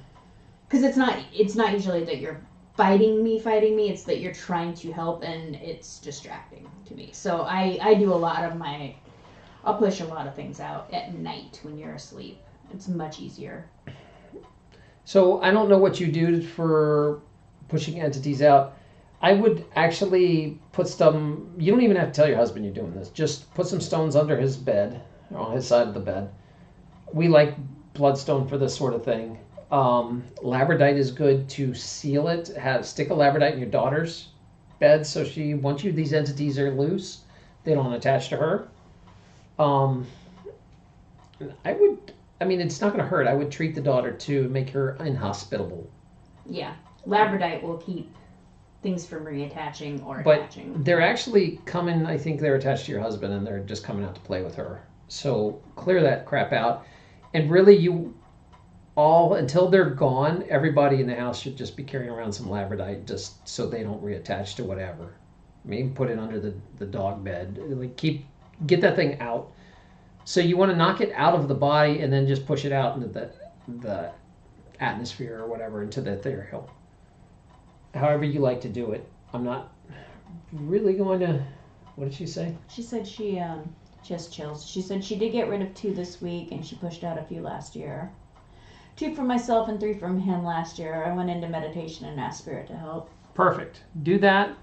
Because it's not usually that you're fighting me. It's that you're trying to help and it's distracting to me. So I do a lot of I'll push a lot of things out at night when you're asleep. It's much easier. So I don't know what you do for pushing entities out. I would actually put some, you don't even have to tell your husband you're doing this. Just put some stones under his bed, on his side of the bed. We like bloodstone for this sort of thing. Labradite is good to seal it. Stick a labradite in your daughter's bed so once these entities are loose, they don't attach to her. I mean, it's not going to hurt. I would treat the daughter too and make her inhospitable. Yeah. Labradorite will keep things from reattaching or But attaching. they're actually coming, I think they're attached to your husband and they're just coming out to play with her. So clear that crap out. And really, you all, until they're gone, everybody in the house should just be carrying around some labradorite just so they don't reattach to whatever. Maybe put it under the dog bed. Like get that thing out. So you want to knock it out of the body and then just push it out into the atmosphere or whatever, into the ethereal. However you like to do it. I'm not really going to. What did she say? She said she has chills. She said she did get rid of 2 this week and she pushed out a few last year. 2 from myself and 3 from him last year. I went into meditation and asked Spirit to help. Perfect. Do that.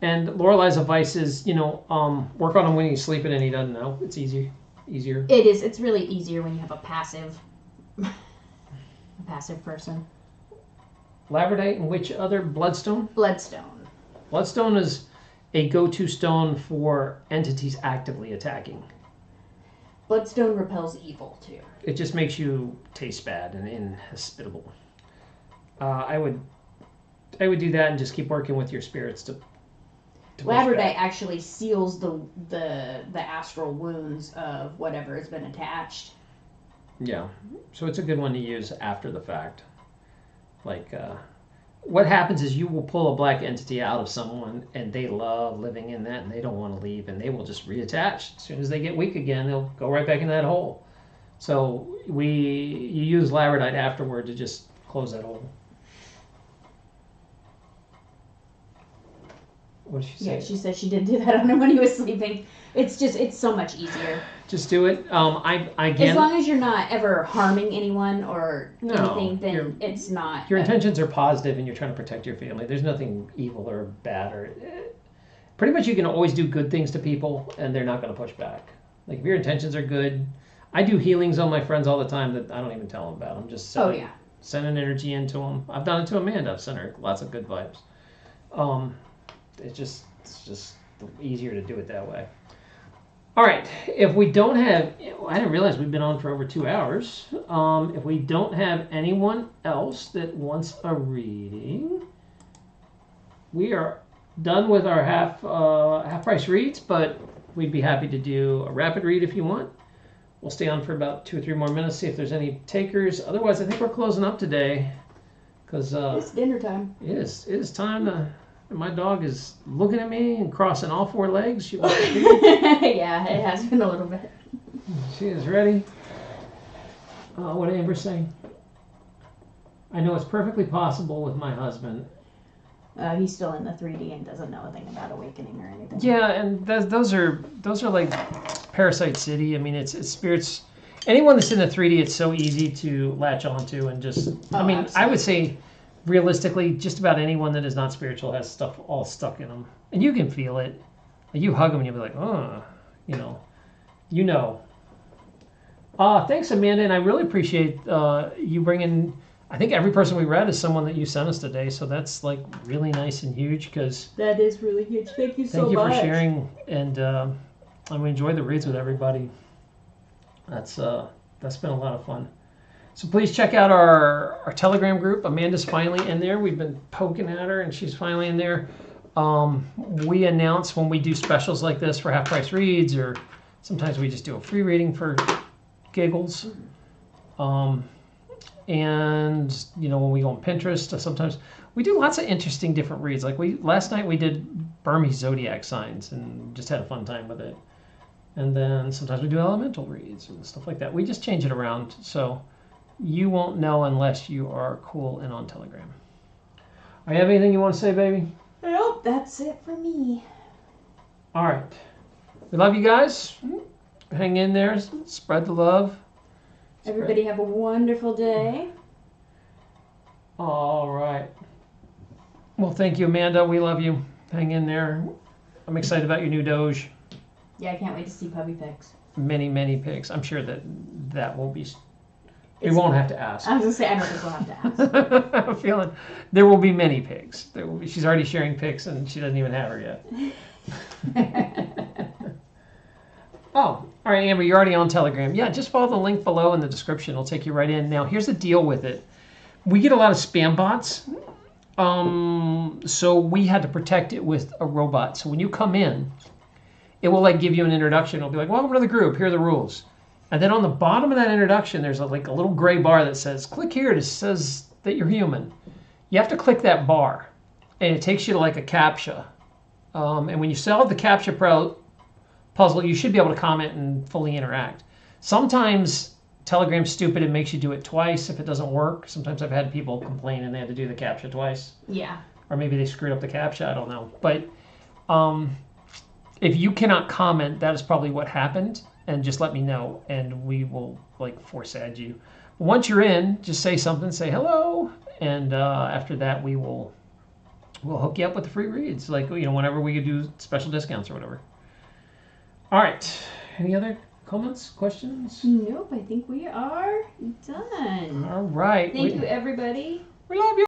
And Lorelai's advice is, work on him when he's sleeping and he doesn't know. It's easier. It is. It's really easier when you have a passive person. Labradorite and which other? Bloodstone? Bloodstone. Bloodstone is a go-to stone for entities actively attacking. Bloodstone repels evil too. It just makes you taste bad and inhospitable. I would do that and just keep working with your spirits to Labradorite actually seals the astral wounds of whatever has been attached. Yeah, so it's a good one to use after the fact. Like, what happens is you will pull a black entity out of someone, and they love living in that, and they don't want to leave, and they will just reattach. As soon as they get weak again, they'll go right back in that hole. So you use labradorite afterward to just close that hole. What did she say? Yeah, she said she did do that on him when he was sleeping. It's so much easier. Just do it. Again, as long as you're not ever harming anyone or anything, then it's not. Your intentions are positive and you're trying to protect your family. There's nothing evil or bad or. Pretty much, you can always do good things to people and they're not going to push back. Like if your intentions are good, I do healings on my friends all the time that I don't even tell them about. I'm just sending energy into them. I've done it to Amanda. I've sent her lots of good vibes. It's just easier to do it that way. All right. If we don't have, I didn't realize we've been on for over 2 hours. If we don't have anyone else that wants a reading, we are done with our half price reads. But we'd be happy to do a rapid read if you want. We'll stay on for about 2 or 3 more minutes, see if there's any takers. Otherwise, I think we're closing up today because it's dinner time. It is time to. My dog is looking at me and crossing all 4 legs. She wants to Yeah, it has been a little bit. She is ready. What did Amber say? I know it's perfectly possible with my husband. He's still in the 3D and doesn't know a thing about awakening or anything. Yeah, and those are like Parasite City. I mean, it's spirits. Anyone that's in the 3D, it's so easy to latch onto and just. Absolutely. I would say. Realistically, just about anyone that is not spiritual has stuff all stuck in them. And you can feel it. Like you hug them and you'll be like, Thanks, Amanda. And I really appreciate you bringing, I think every person we read is someone that you sent us today. So that's like really nice and huge because. That is really huge. Thank you so much. Thank you for sharing. And we enjoy the reads with everybody. That's been a lot of fun. So please check out our Telegram group. Amanda's finally in there. We've been poking at her, and she's finally in there. We announce when we do specials like this for half-price reads, or sometimes we just do a free reading for giggles. And, when we go on Pinterest, sometimes we do lots of interesting different reads. Like last night we did Burmese zodiac signs and just had a fun time with it. And then sometimes we do elemental reads and stuff like that. We just change it around. So you won't know unless you are cool and on Telegram. Are you have anything you want to say, baby? Nope, that's it for me. All right. We love you guys. Hang in there. Spread the love. Everybody have a wonderful day. All right. Well, thank you, Amanda. We love you. Hang in there. I'm excited about your new Doge. Yeah, I can't wait to see puppy pics. Many, many pics. I'm sure that won't be... We won't have to ask. I was going to say, I don't think we'll have to ask. I have a feeling there will be many pics. She's already sharing pics and she doesn't even have her yet. Oh, all right, Amber, you're already on Telegram. Yeah, just follow the link below in the description. It'll take you right in. Now, here's the deal with it. We get a lot of spam bots. So we had to protect it with a robot. So when you come in, it will like give you an introduction. It'll be like, welcome to the group. Here are the rules. And then on the bottom of that introduction, there's like a little gray bar that says, click here. It says that you're human. You have to click that bar, and it takes you to like a CAPTCHA. And when you solve the CAPTCHA puzzle, you should be able to comment and fully interact. Sometimes Telegram's stupid and makes you do it twice if it doesn't work. Sometimes I've had people complain and they had to do the CAPTCHA twice. Yeah. Or maybe they screwed up the CAPTCHA. I don't know. But if you cannot comment, that is probably what happened. And just let me know, and we will like force add you. Once you're in, just say something, say hello, and after that we'll hook you up with the free reads. Like whenever we do special discounts or whatever. All right. Any other comments, questions? Nope. I think we are done. All right. Thank you, everybody. We love you.